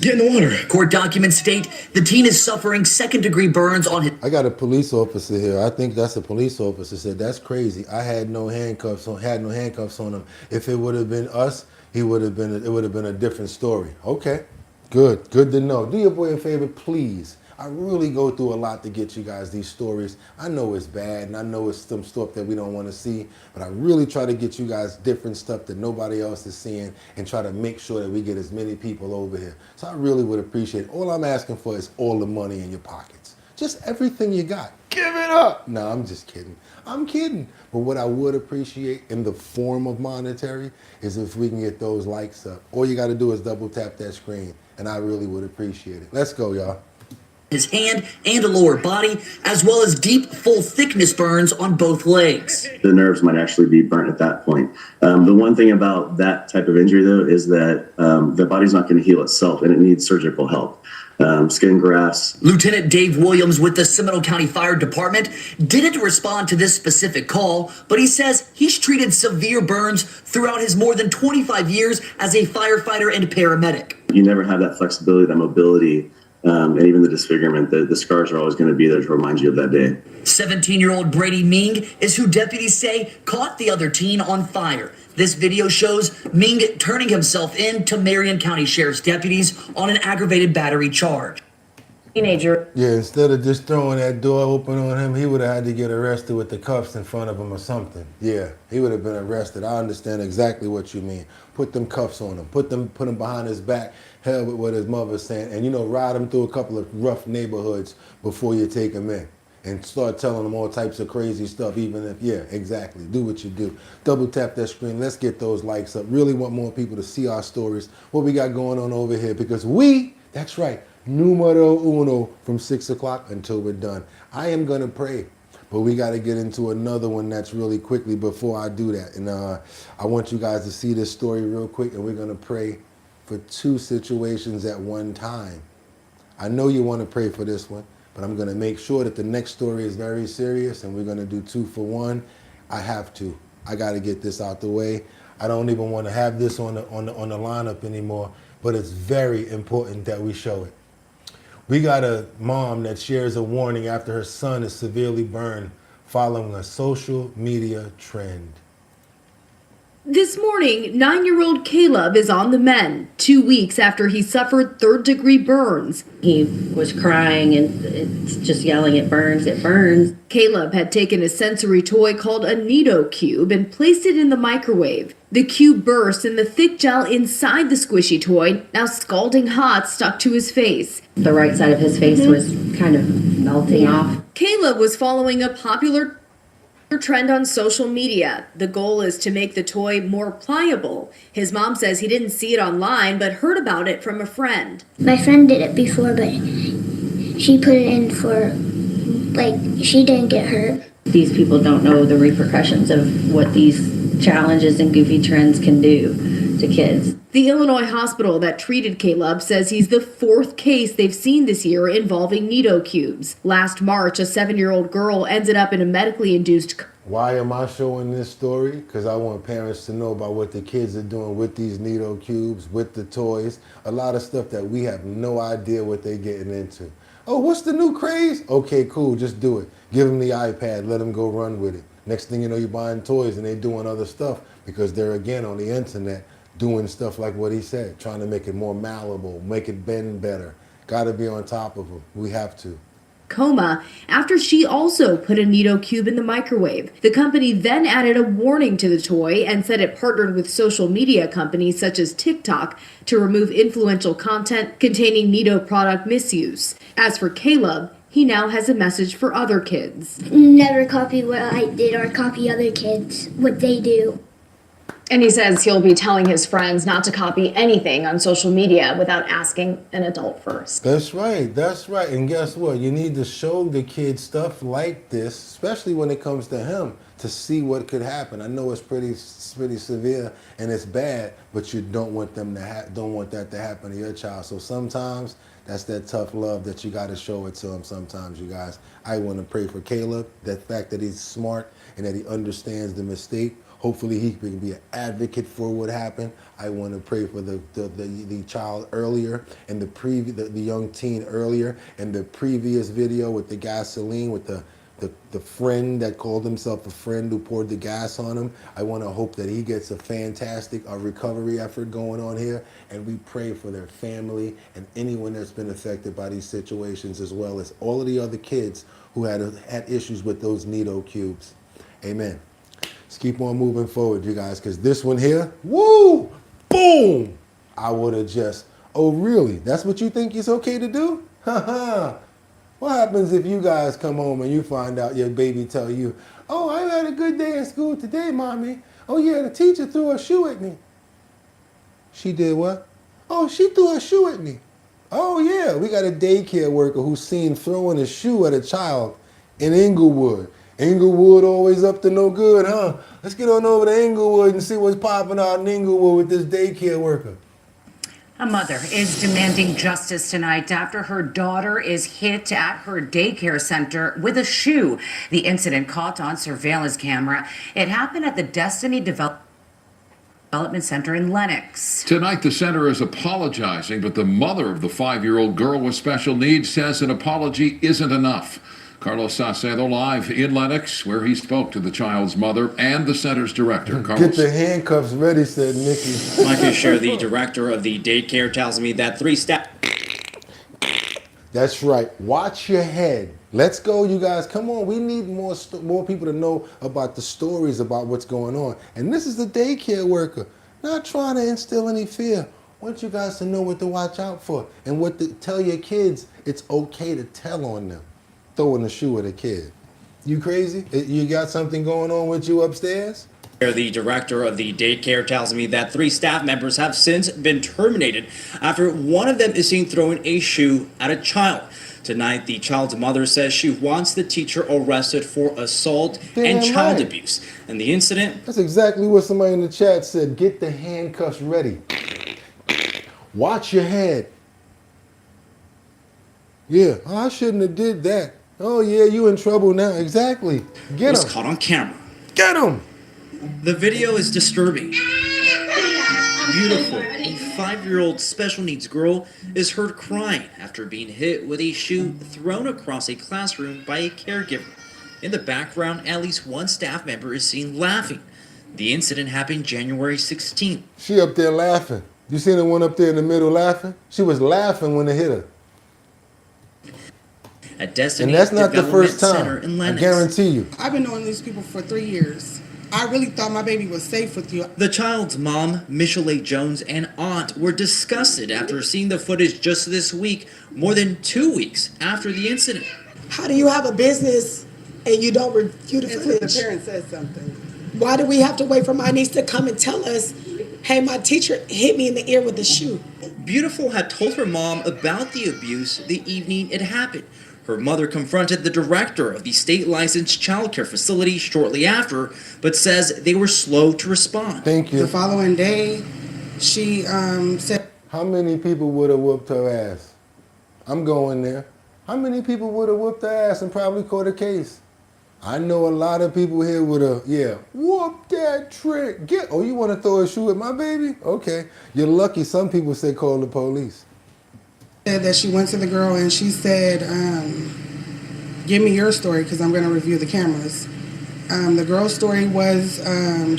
Get in the water. Court documents state the teen is suffering second-degree burns on his... I got a police officer here. I think that's a police officer said, that's crazy. I had no handcuffs on him. If it would have been us, it would have been a different story. Okay. Good to know. Do your boy a favor, please. I really go through a lot to get you guys these stories. I know it's bad, and I know it's some stuff that we don't want to see, but I really try to get you guys different stuff that nobody else is seeing and try to make sure that we get as many people over here. So I really would appreciate it. All I'm asking for is all the money in your pockets. Just everything you got. Give it up. No, I'm just kidding. I'm kidding. But what I would appreciate in the form of monetary is if we can get those likes up. All you got to do is double tap that screen, and I really would appreciate it. Let's go, y'all. His hand and a lower body, as well as deep, full thickness burns on both legs. The nerves might actually be burnt at that point. The one thing about that type of injury, though, is that the body's not going to heal itself, and it needs surgical help. Skin grafts. Lieutenant Dave Williams with the Seminole County Fire Department didn't respond to this specific call, but he says he's treated severe burns throughout his more than 25 years as a firefighter and paramedic. You never have that flexibility, that mobility, and even the disfigurement. The scars are always going to be there to remind you of that day. 17-year-old Brady Ming is who deputies say caught the other teen on fire. This video shows Ming turning himself in to Marion County Sheriff's deputies on an aggravated battery charge. Teenager. Yeah, instead of just throwing that door open on him, he would have had to get arrested with the cuffs in front of him or something. Yeah, he would have been arrested. I understand exactly what you mean. Put them cuffs on him. Put him behind his back. Hell with what his mother's saying. And, ride him through a couple of rough neighborhoods before you take him in. And start telling them all types of crazy stuff, even if, yeah, exactly. Do what you do. Double tap that screen. Let's get those likes up. Really want more people to see our stories, what we got going on over here. Because that's right, numero uno from 6 o'clock until we're done. I am going to pray, but we got to get into another one that's really quickly before I do that. And I want you guys to see this story real quick, and we're going to pray for 2 situations at one time. I know you want to pray for this one, but I'm going to make sure that the next story is very serious, and we're going to do 2 for 1. I have to. I got to get this out the way. I don't even want to have this on the lineup anymore, but it's very important that we show it. We got a mom that shares a warning after her son is severely burned following a social media trend. This morning, 9-year-old Caleb is on the mend 2 weeks after he suffered third-degree burns. He was crying and it's just yelling, it burns, it burns. Caleb had taken a sensory toy called a Nido cube and placed it in the microwave. The cube burst and the thick gel inside the squishy toy, now scalding hot, stuck to his face. The right side of his face was kind of melting off. Caleb was following a popular trend on social media. The goal is to make the toy more pliable. His mom says he didn't see it online, but heard about it from a friend. My friend did it before, but she put it in for, she didn't get hurt. These people don't know the repercussions of what these challenges and goofy trends can do to kids. The Illinois hospital that treated Caleb says he's the 4th case they've seen this year involving Nido cubes. Last March, a 7-year-old girl ended up in a medically induced. Why am I showing this story? Because I want parents to know about what the kids are doing with these Nido cubes, with the toys, a lot of stuff that we have no idea what they're getting into. Oh, what's the new craze? Okay, cool, just do it. Give them the iPad, let them go run with it. Next thing you know, you're buying toys and they're doing other stuff because they're, again, on the internet doing stuff like what he said, trying to make it more malleable, make it bend better. Got to be on top of them. We have to. Coma after she also put a Nido cube in the microwave. The company then added a warning to the toy and said it partnered with social media companies such as TikTok to remove influential content containing Nido product misuse. As for Caleb, he now has a message for other kids. Never copy what I did or copy other kids, what they do. And he says he'll be telling his friends not to copy anything on social media without asking an adult first. That's right, that's right. And guess what? You need to show the kids stuff like this, especially when it comes to him, to see what could happen. I know it's pretty severe and it's bad, but you don't want them to don't want that to happen to your child. So sometimes that's that tough love that you got to show it to him sometimes, you guys. I want to pray for Caleb, that fact that he's smart and that he understands the mistake. Hopefully he can be an advocate for what happened. I want to pray for the child earlier and the young teen earlier, and the previous video with the gasoline with the friend that called himself a friend who poured the gas on him. I want to hope that he gets a fantastic recovery effort going on here, and we pray for their family and anyone that's been affected by these situations, as well as all of the other kids who had issues with those Nido cubes. Amen. Let's keep on moving forward, you guys, because this one here, woo, boom, I would have just, oh, really? That's what you think is okay to do? Haha. What happens if you guys come home and you find out your baby tell you, oh, I had a good day in school today, Mommy. Oh, yeah, the teacher threw a shoe at me. She did what? Oh, she threw a shoe at me. Oh, yeah, we got a daycare worker who's seen throwing a shoe at a child in Inglewood. Inglewood always up to no good, huh? Let's get on over to Inglewood and see what's popping out in Inglewood with this daycare worker. A mother is demanding justice tonight after her daughter is hit at her daycare center with a shoe. The incident caught on surveillance camera. It happened at the Destiny Development Center in Lenox. Tonight, the center is apologizing, but the mother of the 5-year-old girl with special needs says an apology isn't enough. Carlos Saucedo live in Lenox, where he spoke to the child's mother and the center's director. Get Carlos. the handcuffs ready, said Nikki. Mike Fisher, the director of the daycare, tells me that 3 staff. That's right. Watch your head. Let's go, you guys. Come on. We need more people to know about the stories about what's going on. And this is the daycare worker. Not trying to instill any fear. I want you guys to know what to watch out for and what to tell your kids. It's okay to tell on them. Throwing a shoe at a kid. You crazy? You got something going on with you upstairs? The director of the daycare tells me that 3 staff members have since been terminated after one of them is seen throwing a shoe at a child. Tonight, the child's mother says she wants the teacher arrested for assault and child abuse. And the incident... That's exactly what somebody in the chat said. Get the handcuffs ready. Watch your head. Yeah, oh, I shouldn't have did that. Oh, yeah, you in trouble now. Exactly. Get him. Was caught on camera. Get him. The video is disturbing. Beautiful. A 5-year-old special needs girl is heard crying after being hit with a shoe thrown across a classroom by a caregiver. In the background, at least one staff member is seen laughing. The incident happened January 16th. She up there laughing. You seen the one up there in the middle laughing? She was laughing when they hit her. At Destiny and that's not the first Center time. in Lenox. I guarantee you. I've been knowing these people for 3 years. I really thought my baby was safe with you. The child's mom, Michelle Jones, and aunt were disgusted after seeing the footage just this week, more than 2 weeks after the incident. How do you have a business and you don't review the footage? Until the parent says something. Why do we have to wait for my niece to come and tell us, hey, my teacher hit me in the ear with a shoe? Beautiful had told her mom about the abuse the evening it happened. Her mother confronted the director of the state-licensed childcare facility shortly after, but says they were slow to respond. Thank you. The following day, She said, how many people would have whooped her ass? I'm going there. How many people would have whooped her ass and probably caught a case? I know a lot of people here would have, whoop that trick. Oh, you want to throw a shoe at my baby? Okay. You're lucky some people say call the police. said that she went to the girl and she said, give me your story because I'm going to review the cameras. The girl's story was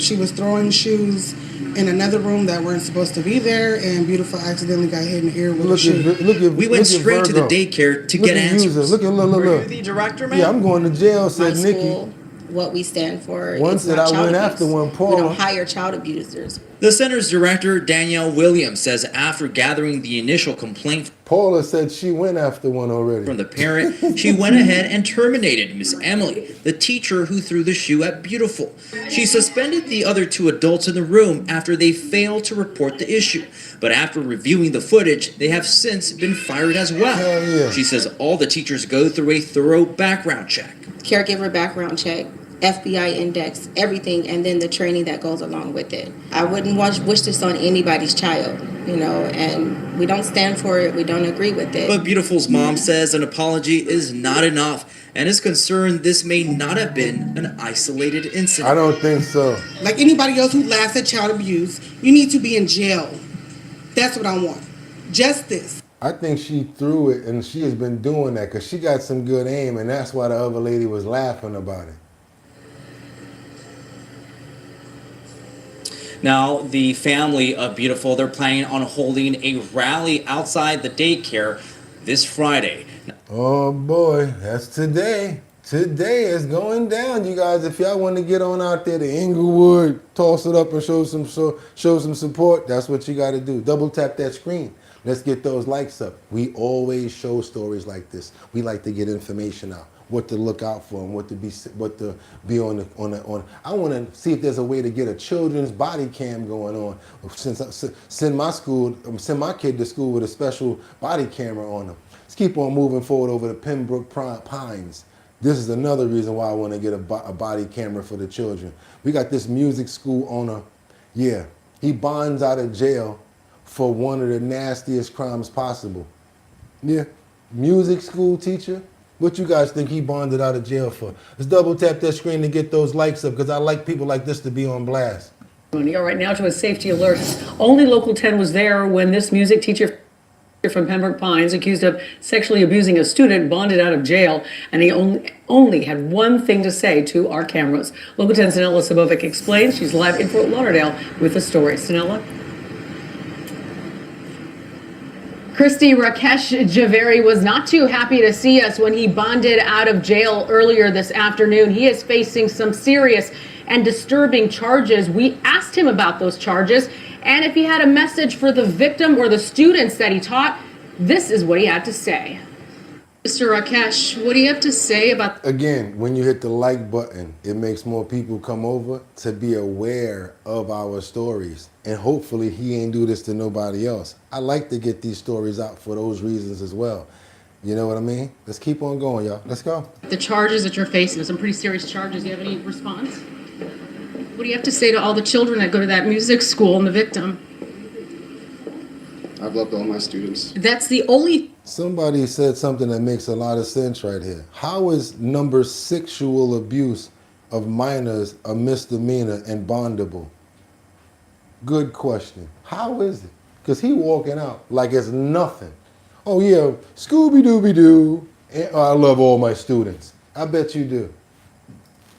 she was throwing shoes in another room that weren't supposed to be there, and Beautiful accidentally got hit in the ear with a shoe. We went straight to the daycare to get answers. Look. Were you the director, ma'am? Yeah, I'm going to jail, said My Nikki. school, what we stand for. Once is that not I child went abuse. after one, We Paula. don't hire child abusers. The center's director, Danielle Williams, says after gathering the initial complaint Paula said she went after one already. from the parent, she went ahead and terminated Miss Emily, the teacher who threw the shoe at Beautiful. She suspended the other two adults in the room after they failed to report the issue. But after reviewing the footage, they have since been fired as well. Hell yeah. She says all the teachers go through a thorough background check. Caregiver background check, FBI index, everything, and then the training that goes along with it. I wouldn't wish this on anybody's child, and we don't stand for it. We don't agree with it. But Beautiful's mom says an apology is not enough and is concerned this may not have been an isolated incident. I don't think so. Like anybody else who laughs at child abuse, you need to be in jail. That's what I want. Justice. I think she threw it, and she has been doing that because she got some good aim, and that's why the other lady was laughing about it. Now, the family of Beautiful, they're planning on holding a rally outside the daycare this Friday. Oh boy, that's today. Today is going down, you guys. If y'all want to get on out there to Inglewood, toss it up and show some support, that's what you got to do. Double tap that screen. Let's get those likes up. We always show stories like this. We like to get information out, what to look out for, and what to be on. I want to see if there's a way to get a children's body cam going on. Send my kid to school with a special body camera on them. Let's keep on moving forward over to Pembroke Pines. This is another reason why I want to get a body camera for the children. We got this music school owner. Yeah, he bonds out of jail for one of the nastiest crimes possible. Yeah, music school teacher. What you guys think he bonded out of jail for? Let's double tap that screen to get those likes up because I like people like this to be on blast. Right now to a safety alert. Only Local 10 was there when this music teacher from Pembroke Pines, accused of sexually abusing a student, bonded out of jail, and he only had one thing to say to our cameras. Local 10's Stanella Sabovic explains. She's live in Fort Lauderdale with the story. Stanella? Christy, Rakesh Javeri was not too happy to see us when he bonded out of jail earlier this afternoon. He is facing some serious and disturbing charges. We asked him about those charges and if he had a message for the victim or the students that he taught. This is what he had to say. Mr. Rakesh, what do you have to say about... Again, when you hit the like button, it makes more people come over to be aware of our stories. And hopefully he ain't do this to nobody else. I like to get these stories out for those reasons as well. You know what I mean? Let's keep on going, y'all. Let's go. The charges that you're facing, some pretty serious charges. Do you have any response? What do you have to say to all the children that go to that music school and the victim? I've loved all my students. That's the only... Somebody said something that makes a lot of sense right here. How is sexual abuse of minors a misdemeanor and bondable? Good question. How is it? Because he walking out like it's nothing. Oh yeah, Scooby-Dooby-Doo. I love all my students. I bet you do.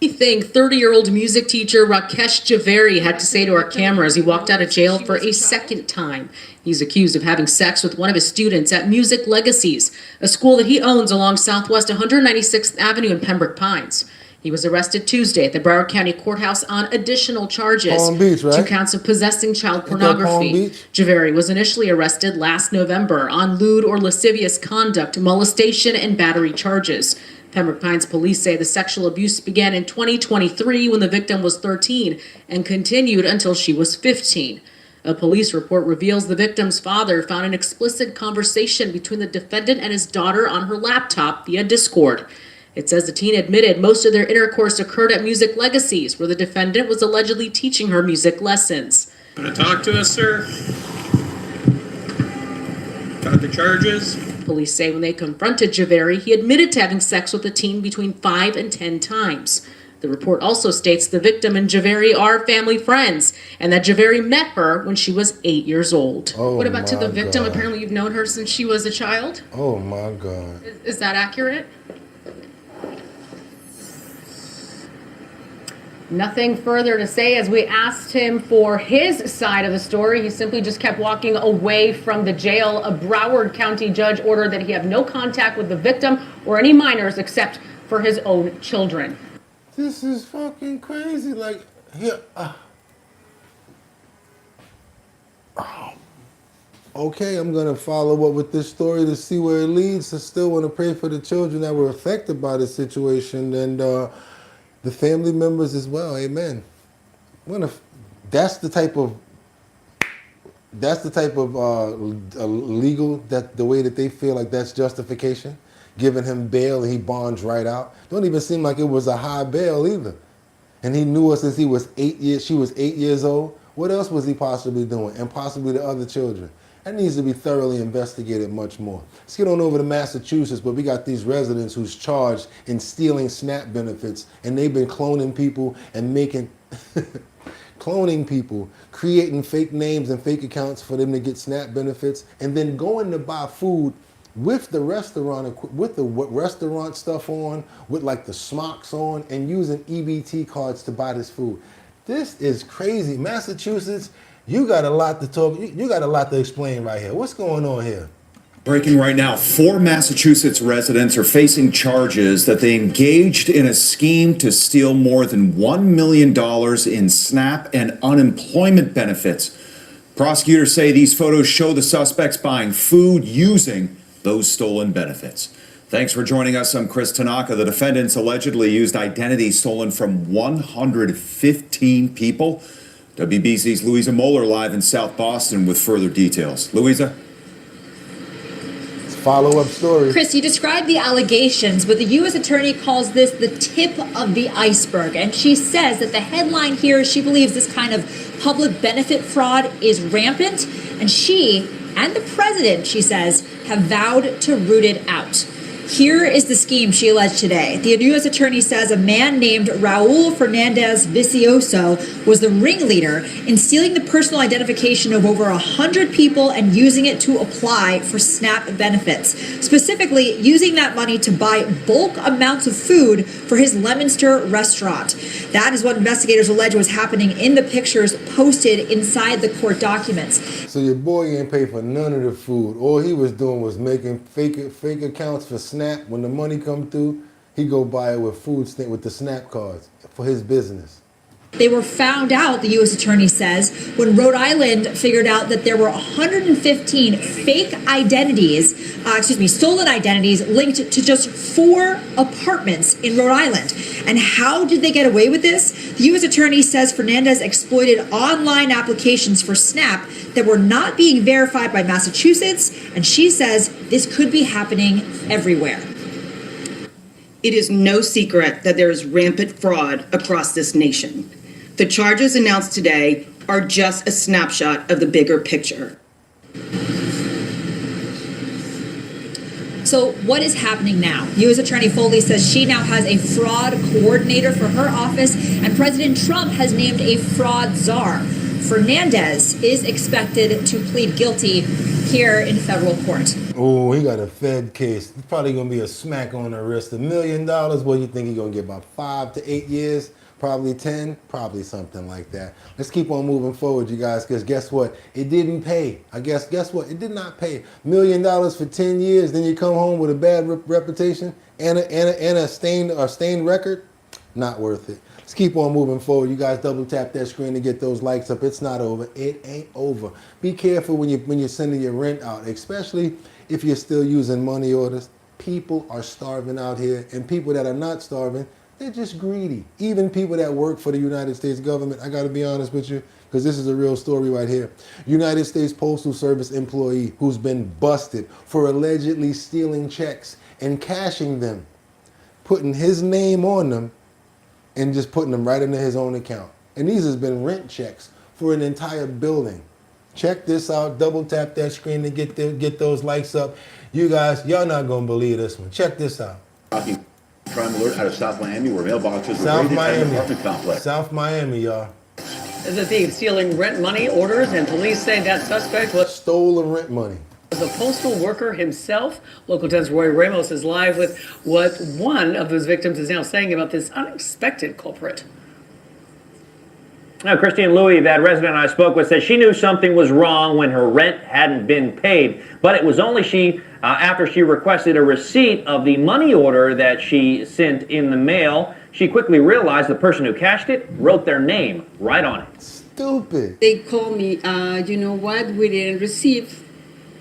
Thing 30-year-old music teacher Rakesh Javeri had to say to our camera as he walked out of jail for a second time. He's accused of having sex with one of his students at Music Legacies, a school that he owns along Southwest 196th Avenue in Pembroke Pines. He was arrested Tuesday at the Broward County Courthouse on additional charges. Palm Beach, right? 2 counts of possessing child pornography. Javeri was initially arrested last November on lewd or lascivious conduct, molestation, and battery charges. Pembroke Pines police say the sexual abuse began in 2023 when the victim was 13 and continued until she was 15. A police report reveals the victim's father found an explicit conversation between the defendant and his daughter on her laptop via Discord. It says the teen admitted most of their intercourse occurred at Music Legacies, where the defendant was allegedly teaching her music lessons. Want to talk to us, sir? About the charges? Police say when they confronted Javeri, he admitted to having sex with the teen between 5 and 10 times. The report also states the victim and Javeri are family friends and that Javeri met her when she was 8 years old. Oh, what about to the my victim? God. Apparently you've known her since she was a child. Oh my God. Is that accurate? Nothing further to say as we asked him for his side of the story. He simply just kept walking away from the jail. A Broward County judge ordered that he have no contact with the victim or any minors except for his own children. This is fucking crazy. Like, here. Okay, I'm going to follow up with this story to see where it leads. I still want to pray for the children that were affected by the situation and the family members as well. Amen. That's the type of legal, that the way that they feel like that's justification, giving him bail and he bonds right out. Don't even seem like it was a high bail either. And he knew her since he was 8 years. She was 8 years old. What else was he possibly doing? And possibly the other children. That needs to be thoroughly investigated much more. Let's get on over to Massachusetts, where we got these residents who's charged in stealing SNAP benefits, and they've been cloning people and making cloning people, creating fake names and fake accounts for them to get SNAP benefits, and then going to buy food with the restaurant, with the restaurant stuff on, with like the smocks on, and using EBT cards to buy this food. This is crazy. Massachusetts, you got a lot to talk, you got a lot to explain right here. What's going on here? Breaking right now, 4 Massachusetts residents are facing charges that they engaged in a scheme to steal more than $1 million in SNAP and unemployment benefits. Prosecutors say these photos show the suspects buying food using those stolen benefits. Thanks for joining us. I'm Chris Tanaka. The defendants allegedly used identities stolen from 115 people. WBZ's Louisa Moeller live in South Boston with further details. Louisa? Follow-up story. Chris, you described the allegations, but the U.S. attorney calls this the tip of the iceberg. And she says that the headline here is she believes this kind of public benefit fraud is rampant. And she and the president, she says, have vowed to root it out. Here is the scheme she alleged today. The U.S. attorney says a man named Raul Fernandez Vicioso was the ringleader in stealing the personal identification of over 100 people and using it to apply for SNAP benefits. Specifically, using that money to buy bulk amounts of food for his Leominster restaurant. That is what investigators allege was happening in the pictures posted inside the court documents. So your boy ain't paid for none of the food. All he was doing was making fake accounts for SNAP. When the money come through, he go buy it with food stamp with the SNAP cards for his business. They were found out, the U.S. attorney says, when Rhode Island figured out that there were 115 fake identities, stolen identities linked to just 4 apartments in Rhode Island. And how did they get away with this? The U.S. attorney says Fernandez exploited online applications for SNAP that were not being verified by Massachusetts, and she says this could be happening everywhere. It is no secret that there is rampant fraud across this nation. The charges announced today are just a snapshot of the bigger picture. So what is happening now? U.S. Attorney Foley says she now has a fraud coordinator for her office, and President Trump has named a fraud czar. Fernandez is expected to plead guilty here in federal court. Oh, he got a Fed case. It's probably going to be a smack on the wrist. $1 million. What, you think he's going to get about 5 to 8 years? Probably 10? Probably something like that. Let's keep on moving forward, you guys, because guess what? It didn't pay. Guess what? It did not pay. $1 million for 10 years, then you come home with a bad reputation and a stained record? Not worth it. Let's keep on moving forward. You guys double tap that screen to get those likes up. It's not over. It ain't over. Be careful when you're sending your rent out, especially if you're still using money orders. People are starving out here, and people that are not starving, they're just greedy. Even people that work for the United States government, I gotta be honest with you, because this is a real story right here. United States Postal Service employee who's been busted for allegedly stealing checks and cashing them, putting his name on them, and just putting them right into his own account. And these has been rent checks for an entire building. Check this out. Double tap that screen to get those likes up. You guys, y'all not gonna believe this one. Check this out. Crime alert out of South Miami where mailboxes were South raided at an Miami. apartment complex. South Miami, y'all. The thief stealing rent money orders, and police say that suspect was Stolen rent money. a postal worker himself. Local 10's Roy Ramos is live with what one of those victims is now saying about this unexpected culprit. Now, Christine Louis, that resident I spoke with, said she knew something was wrong when her rent hadn't been paid, but it was only after she requested a receipt of the money order that she sent in the mail. She quickly realized the person who cashed it wrote their name right on it. Stupid. They called me, you know what, we didn't receive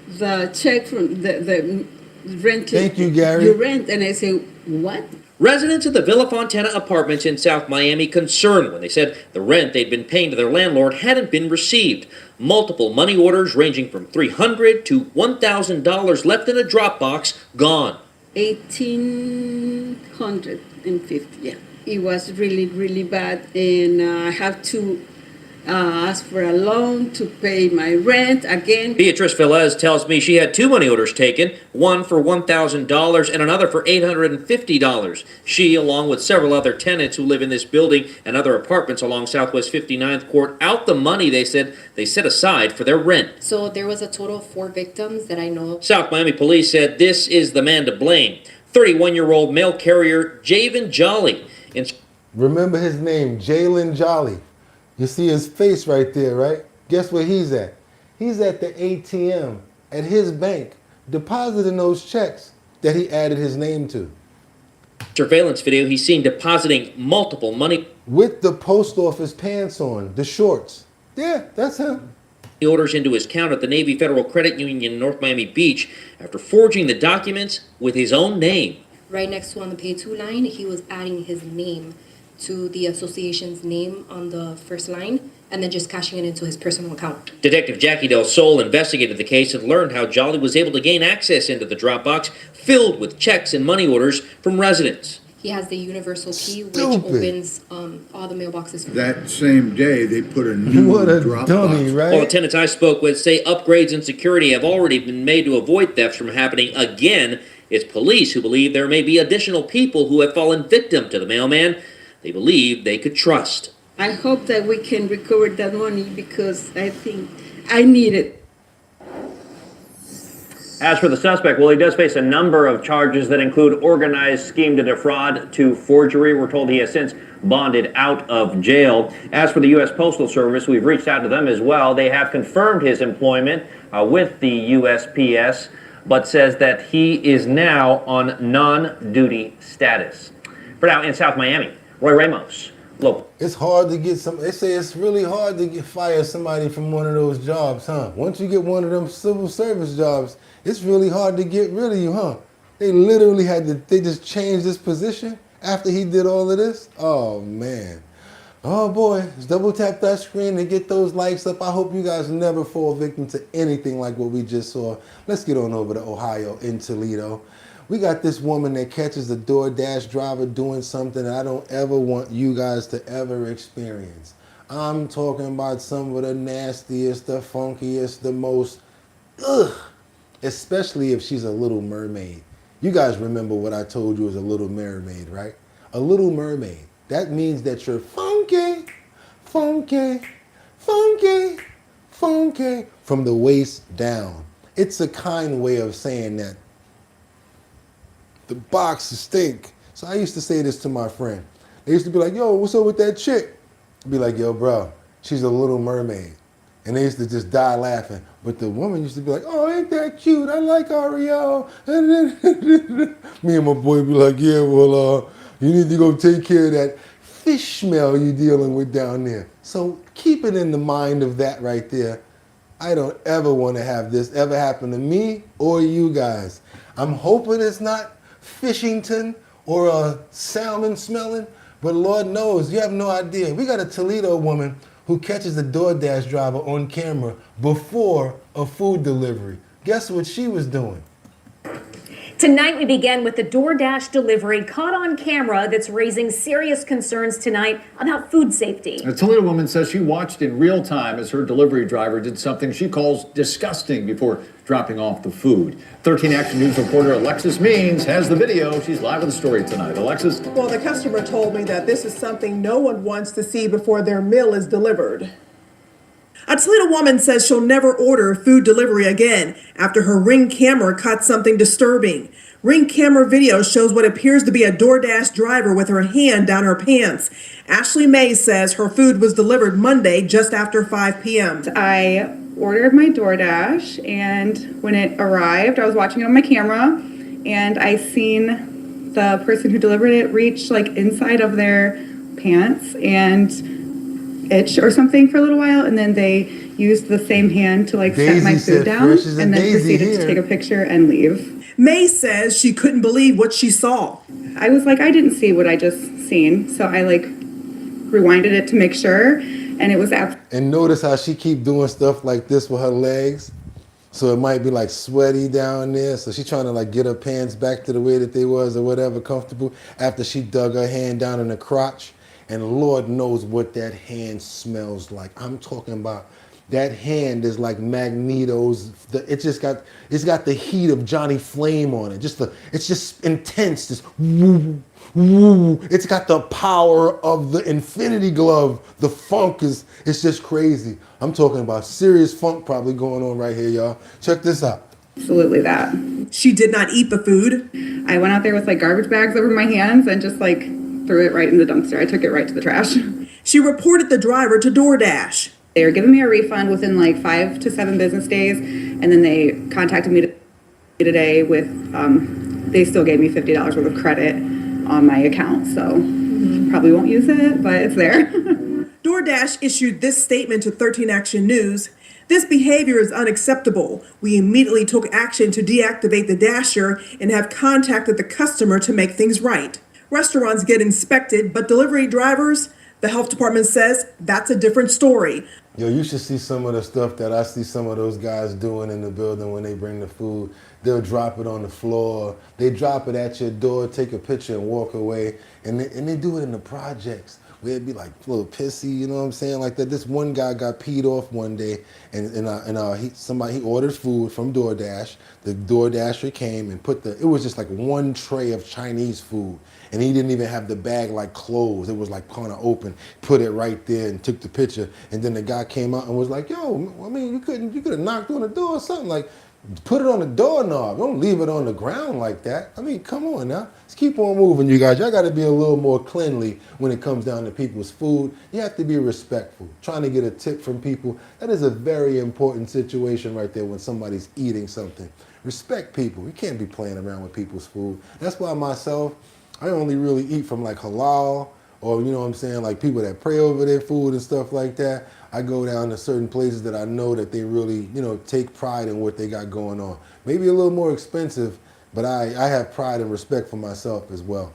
the check from the rent. Thank you, Gary. Your rent. And I say, what? Residents of the Villa Fontana apartments in South Miami concerned when they said the rent they'd been paying to their landlord hadn't been received. Multiple money orders ranging from $300 to $1,000 left in a drop box, gone. 1,850, yeah. It was really, really bad, and I have to ask for a loan to pay my rent again. Beatrice Velez tells me she had two money orders taken, one for $1,000 and another for $850. She, along with several other tenants who live in this building and other apartments along Southwest 59th Court, out the money they said they set aside for their rent. So there was a total of 4 victims that I know of. South Miami police said this is the man to blame. 31-year-old mail carrier Javen Jolly. Remember his name, Jalen Jolly. You see his face right there, right? Guess where he's at? He's at the ATM at his bank, depositing those checks that he added his name to. Surveillance video, he's seen depositing multiple money with the post office pants on, the shorts. Yeah, that's him. Orders into his account at the Navy Federal Credit Union in North Miami Beach after forging the documents with his own name. Right next to on the pay to line, he was adding his name to the association's name on the first line and then just cashing it into his personal account. Detective Jackie Del Sol investigated the case and learned how Jolly was able to gain access into the Dropbox filled with checks and money orders from residents. He has the universal key, which opens all the mailboxes. That same day, they put a new Dropbox. Dummy, right? All the tenants I spoke with say upgrades in security have already been made to avoid thefts from happening again. It's police who believe there may be additional people who have fallen victim to the mailman they believe they could trust. I hope that we can recover that money because I think I need it. As for the suspect, well, he does face a number of charges that include organized scheme to defraud to forgery. We're told he has since bonded out of jail. As for the U.S. Postal Service, we've reached out to them as well. They have confirmed his employment with the USPS, but says that he is now on non-duty status. For now, in South Miami, Roy Ramos, local. It's hard to get they say it's really hard to fire somebody from one of those jobs, huh? Once you get one of them civil service jobs, it's really hard to get rid of you, huh? They literally they just changed this position after he did all of this? Oh, man. Oh, boy. Let's double tap that screen and get those likes up. I hope you guys never fall victim to anything like what we just saw. Let's get on over to Ohio in Toledo. We got this woman that catches the DoorDash driver doing something I don't ever want you guys to ever experience. I'm talking about some of the nastiest, the funkiest, the most, especially if she's a little mermaid. You guys remember what I told you was a little mermaid, right? A little mermaid. That means that you're funky, funky, funky, funky from the waist down. It's a kind way of saying that the boxes stink. So I used to say this to my friend. They used to be like, yo, what's up with that chick? I'd be like, yo, bro, she's a little mermaid. And they used to just die laughing. But the woman used to be like, oh, ain't that cute? I like Ariel. And then me and my boy would be like, yeah, well, you need to go take care of that fish smell you're dealing with down there. So keep it in the mind of that right there. I don't ever want to have this ever happen to me or you guys. I'm hoping it's not Fishington or salmon smelling, but Lord knows, you have no idea. We got a Toledo woman who catches the DoorDash driver on camera before a food delivery. Guess what she was doing? Tonight, we begin with the DoorDash delivery caught on camera that's raising serious concerns tonight about food safety. A Toledo woman says she watched in real time as her delivery driver did something she calls disgusting before dropping off the food. 13 Action News reporter Alexis Means has the video. She's live with the story tonight. Alexis? Well, the customer told me that this is something no one wants to see before their meal is delivered. A Toledo woman says she'll never order food delivery again after her Ring camera caught something disturbing. Ring camera video shows what appears to be a DoorDash driver with her hand down her pants. Ashley May says her food was delivered Monday just after 5 p.m. I ordered my DoorDash, and when it arrived, I was watching it on my camera, and I seen the person who delivered it reach like inside of their pants and itch or something for a little while, and then they used the same hand to like set my food down and then proceeded to take a picture and leave. May says she couldn't believe what she saw. I was like, I didn't see what I just seen, so I like rewinded it to make sure, and it was And notice how she keep doing stuff like this with her legs, so it might be like sweaty down there, so she's trying to like get her pants back to the way that they was or whatever, comfortable, after she dug her hand down in the crotch. And Lord knows what that hand smells like. I'm talking about that hand is like Magneto's. It's got the heat of Johnny Flame on it. It's just intense. This woo, woo. It's got the power of the Infinity Glove. The funk it's just crazy. I'm talking about serious funk probably going on right here, y'all. Check this out. Absolutely that. She did not eat the food. I went out there with like garbage bags over my hands and just like threw it right in the dumpster. I took it right to the trash. She reported the driver to DoorDash. They were giving me a refund within like 5 to 7 business days, and then they contacted me today with, they still gave me $50 worth of credit on my account, so probably won't use it, but it's there. DoorDash issued this statement to 13 Action News. This behavior is unacceptable. We immediately took action to deactivate the dasher and have contacted the customer to make things right. Restaurants get inspected, but delivery drivers, the health department says, that's a different story. Yo, you should see some of the stuff that I see some of those guys doing in the building when they bring the food. They'll drop it on the floor. They drop it at your door, take a picture and walk away. And they do it in the projects where it'd be like a little pissy, you know what I'm saying? Like that. This one guy got peed off one day and he ordered food from DoorDash. The DoorDasher came and it was just like one tray of Chinese food. And he didn't even have the bag like closed. It was like kind of open. Put it right there and took the picture. And then the guy came out and was like, yo, I mean, you could have knocked on the door or something. Like, put it on the doorknob. Don't leave it on the ground like that. I mean, come on now. Let's keep on moving, you guys. Y'all got to be a little more cleanly when it comes down to people's food. You have to be respectful. Trying to get a tip from people, that is a very important situation right there when somebody's eating something. Respect people. You can't be playing around with people's food. That's why myself, I only really eat from like halal or, you know what I'm saying, like people that pray over their food and stuff like that. I go down to certain places that I know that they really, you know, take pride in what they got going on. Maybe a little more expensive, but I have pride and respect for myself as well.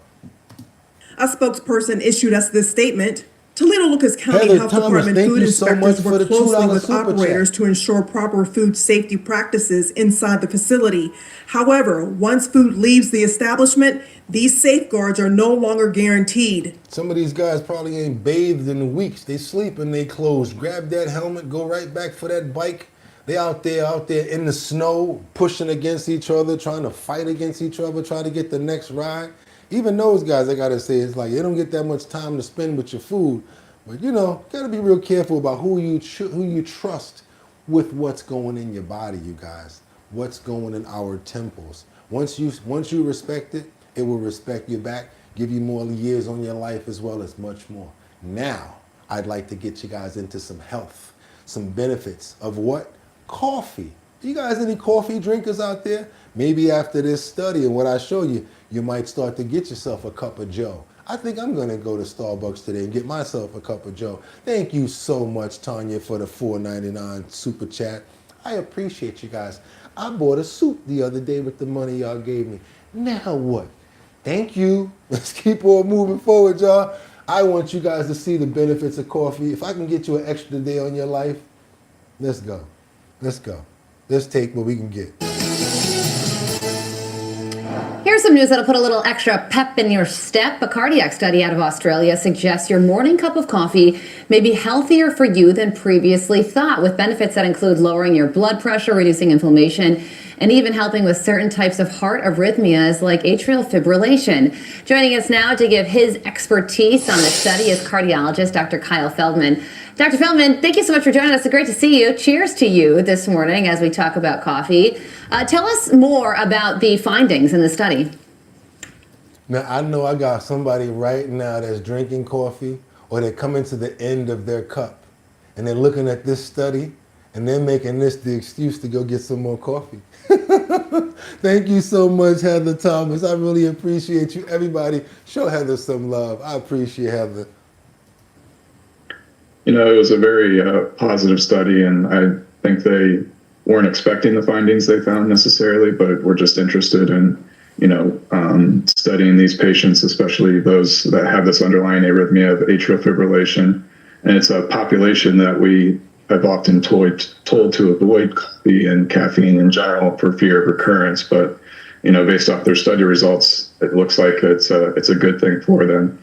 A spokesperson issued us this statement. Toledo Lucas County Health Department food inspectors work closely with operators to ensure proper food safety practices inside the facility. However, once food leaves the establishment, these safeguards are no longer guaranteed. Some of these guys probably ain't bathed in weeks. They sleep in their clothes. Grab that helmet, go right back for that bike. They out there in the snow, pushing against each other, trying to fight against each other, trying to get the next ride. Even those guys, I gotta say, it's like they don't get that much time to spend with your food. But you know, gotta be real careful about who you trust with what's going in your body, you guys. What's going in our temples. Once you respect it, it will respect you back, give you more years on your life as well as much more. Now, I'd like to get you guys into some health, some benefits of what? Coffee. You guys any coffee drinkers out there? Maybe after this study and what I show you, you might start to get yourself a cup of Joe. I think I'm gonna go to Starbucks today and get myself a cup of Joe. Thank you so much, Tanya, for the $4.99 super chat. I appreciate you guys. I bought a suit the other day with the money y'all gave me. Now what? Thank you. Let's keep on moving forward, y'all. I want you guys to see the benefits of coffee. If I can get you an extra day on your life, let's go. Let's go. Let's take what we can get. Here's some news that'll put a little extra pep in your step. A cardiac study out of Australia suggests your morning cup of coffee may be healthier for you than previously thought, with benefits that include lowering your blood pressure, reducing inflammation, and even helping with certain types of heart arrhythmias like atrial fibrillation. Joining us now to give his expertise on the study is cardiologist Dr. Kyle Feldman. Dr. Feldman, thank you so much for joining us. It's great to see you. Cheers to you this morning as we talk about coffee. Tell us more about the findings in the study. Now, I know I got somebody right now that's drinking coffee, or they're coming to the end of their cup, and they're looking at this study, and they're making this the excuse to go get some more coffee. Thank you so much, Heather Thomas. I really appreciate you. Everybody, show Heather some love. I appreciate Heather. You know, it was a very positive study, and I think they weren't expecting the findings they found necessarily, but were just interested in, studying these patients, especially those that have this underlying arrhythmia of atrial fibrillation. And it's a population that we have often told to avoid coffee and caffeine in general for fear of recurrence. But, based off their study results, it looks like it's a good thing for them.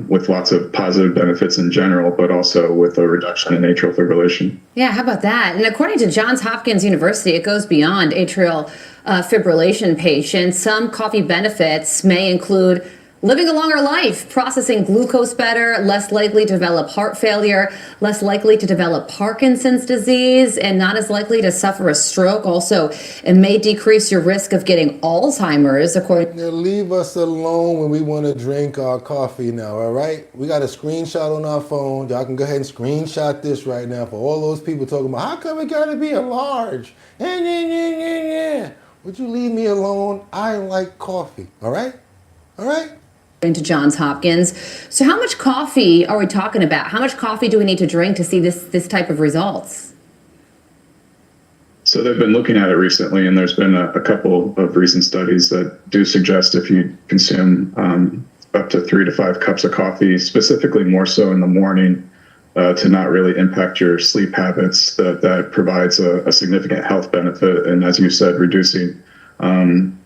With lots of positive benefits in general, but also with a reduction in atrial fibrillation. Yeah, how about that? And according to Johns Hopkins University, it goes beyond atrial fibrillation patients. Some coffee benefits may include living a longer life, processing glucose better, less likely to develop heart failure, less likely to develop Parkinson's disease, and not as likely to suffer a stroke. Also, it may decrease your risk of getting Alzheimer's, according. Now leave us alone when we want to drink our coffee now, all right? We got a screenshot on our phone. Y'all can go ahead and screenshot this right now for all those people talking about, how come it got to be a large? Would you leave me alone? I like coffee, all right? All right? Into Johns Hopkins. So how much coffee are we talking about? How much coffee do we need to drink to see this type of results? So they've been looking at it recently, and there's been a couple of recent studies that do suggest if you consume up to 3 to 5 cups of coffee, specifically more so in the morning, to not really impact your sleep habits, that provides a significant health benefit. And as you said, reducing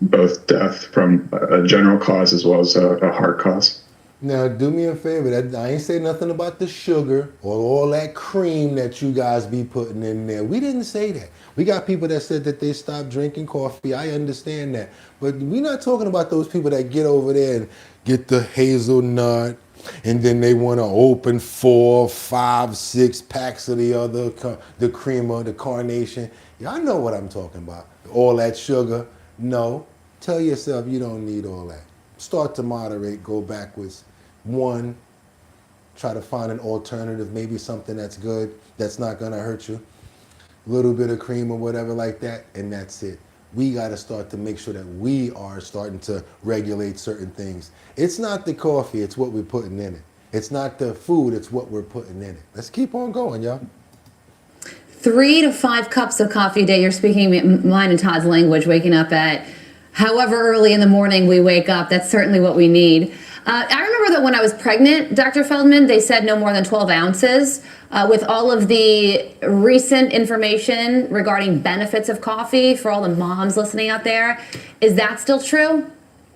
both death from a general cause as well as a heart cause. Now, do me a favor. I ain't say nothing about the sugar or all that cream that you guys be putting in there. We didn't say that. We got people that said that they stopped drinking coffee. I understand that. But we're not talking about those people that get over there and get the hazelnut, and then they want to open 4, 5, 6 packs of the cream or the carnation. Y'all know what I'm talking about. All that sugar. No, tell yourself you don't need all that. Start to moderate, go backwards. 1, try to find an alternative, maybe something that's good, that's not gonna hurt you. A little bit of cream or whatever like that, and that's it. We gotta start to make sure that we are starting to regulate certain things. It's not the coffee, it's what we're putting in it. It's not the food, it's what we're putting in it. Let's keep on going, y'all. 3 to 5 cups of coffee a day. You're speaking mine and Todd's language, waking up at however early in the morning we wake up. That's certainly what we need. I remember that when I was pregnant, Dr. Feldman, they said no more than 12 ounces. With all of the recent information regarding benefits of coffee for all the moms listening out there, is that still true?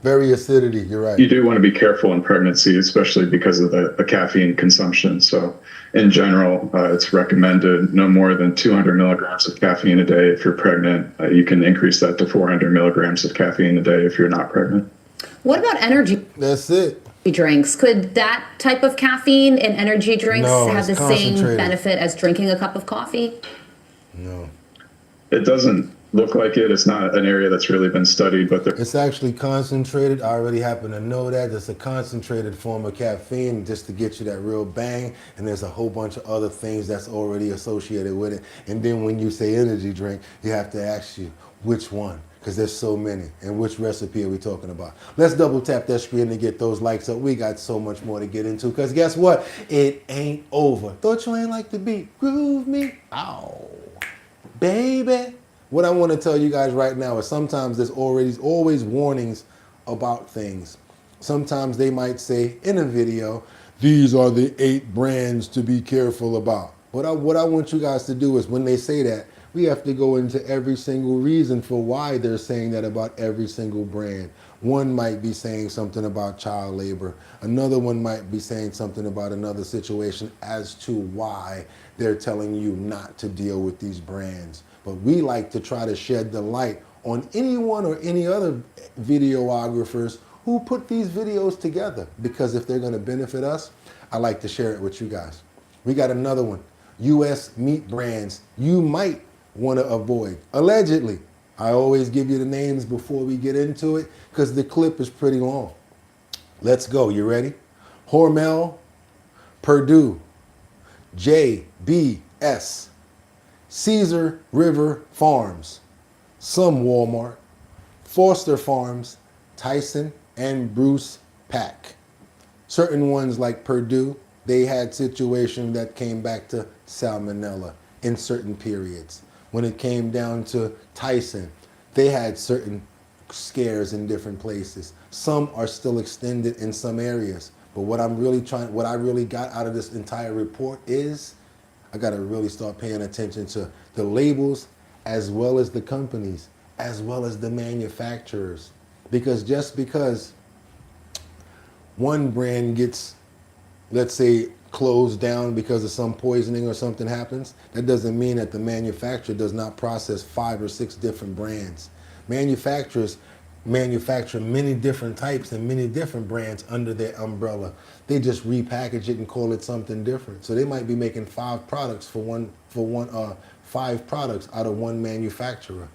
Very acidity, you're right. You do want to be careful in pregnancy, especially because of the caffeine consumption. So in general, it's recommended no more than 200 milligrams of caffeine a day if you're pregnant. You can increase that to 400 milligrams of caffeine a day if you're not pregnant. What about energy? That's it. Drinks. Could that type of caffeine in energy drinks have the same benefit as drinking a cup of coffee? No. It doesn't look like it. It's not an area that's really been studied, but it's actually concentrated. I already happen to know that. It's a concentrated form of caffeine just to get you that real bang, and there's a whole bunch of other things that's already associated with it. And then when you say energy drink, you have to ask you which one, because there's so many, and which recipe are we talking about. Let's double tap that screen to get those likes up. We got so much more to get into, because guess what? It ain't over. Thought you ain't like the beat. Groove me. Ow. Baby. What I want to tell you guys right now is sometimes there's always warnings about things. Sometimes they might say in a video, these are the 8 brands to be careful about. What I want you guys to do is when they say that, We have to go into every single reason for why they're saying that about every single brand. One might be saying something about child labor. Another one might be saying something about another situation as to why they're telling you not to deal with these brands. But we like to try to shed the light on anyone or any other videographers who put these videos together, because if they're going to benefit us, I like to share it with you guys. We got another one. U.S. meat brands you might want to avoid. Allegedly. I always give you the names before we get into it because the clip is pretty long. Let's go. You ready? Hormel, Purdue, JBS, Caesar River Farms, some Walmart, Foster Farms, Tyson, and Bruce Pack. Certain ones like Purdue, they had situations that came back to salmonella in certain periods. When it came down to Tyson, they had certain scares in different places. Some are still extended in some areas. But what I really got out of this entire report is I got to really start paying attention to the labels as well as the companies, as well as the manufacturers. Because just because one brand gets, let's say, closed down because of some poisoning or something happens, that doesn't mean that the manufacturer does not process 5 or 6 different brands. Manufacturers manufacture many different types and many different brands under their umbrella. They just repackage it and call it something different. So they might be making 5 products for 5 products out of one manufacturer.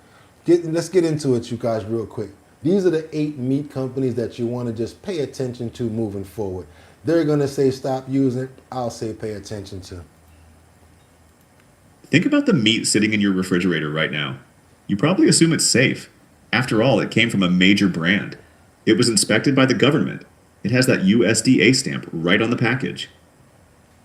Let's get into it, you guys, real quick. These are the 8 meat companies that you want to just pay attention to moving forward. They're going to say stop using, I'll say pay attention to. Think about the meat sitting in your refrigerator right now. You probably assume it's safe. After all, it came from a major brand. It was inspected by the government. It has that USDA stamp right on the package.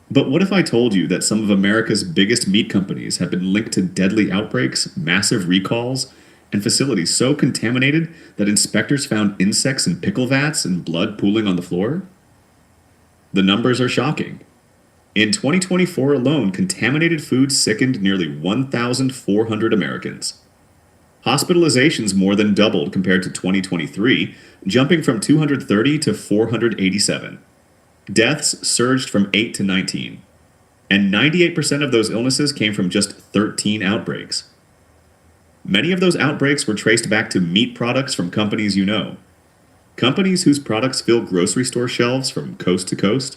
But what if I told you that some of America's biggest meat companies have been linked to deadly outbreaks, massive recalls, and facilities so contaminated that inspectors found insects in pickle vats and blood pooling on the floor? The numbers are shocking. In 2024 alone, contaminated food sickened nearly 1,400 Americans. Hospitalizations more than doubled compared to 2023, jumping from 230 to 487. Deaths surged from 8 to 19. And 98% of those illnesses came from just 13 outbreaks. Many of those outbreaks were traced back to meat products from companies you know. Companies whose products fill grocery store shelves from coast to coast.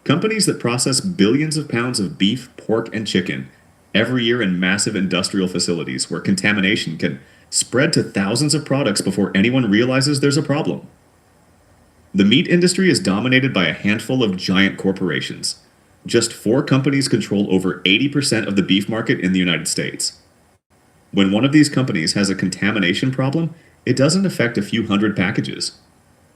Companies that process billions of pounds of beef, pork, and chicken every year in massive industrial facilities where contamination can spread to thousands of products before anyone realizes there's a problem. The meat industry is dominated by a handful of giant corporations. Just 4 companies control over 80% of the beef market in the United States. When one of these companies has a contamination problem, it doesn't affect a few hundred packages.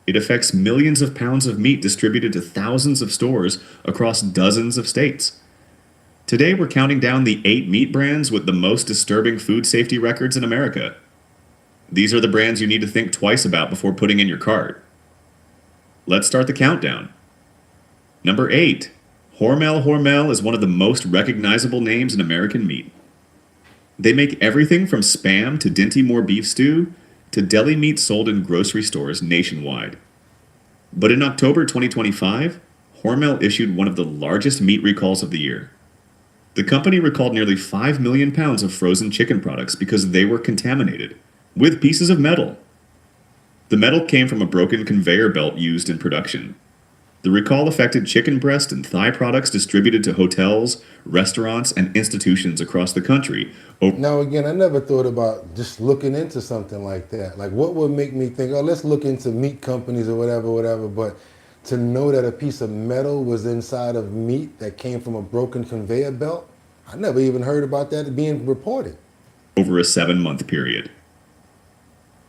It affects millions of pounds of meat distributed to thousands of stores across dozens of states. Today, we're counting down the 8 meat brands with the most disturbing food safety records in America. These are the brands you need to think twice about before putting in your cart. Let's start the countdown. Number 8. Hormel. Hormel is one of the most recognizable names in American meat. They make everything from Spam to Dinty Moore beef stew to deli meat sold in grocery stores nationwide. But in October 2025, Hormel issued one of the largest meat recalls of the year. The company recalled nearly 5 million pounds of frozen chicken products because they were contaminated with pieces of metal. The metal came from a broken conveyor belt used in production. The recall affected chicken breast and thigh products distributed to hotels, restaurants, and institutions across the country. Now, again, I never thought about just looking into something like that. Like, what would make me think, oh, let's look into meat companies or whatever, but to know that a piece of metal was inside of meat that came from a broken conveyor belt, I never even heard about that being reported. Over a 7-month period.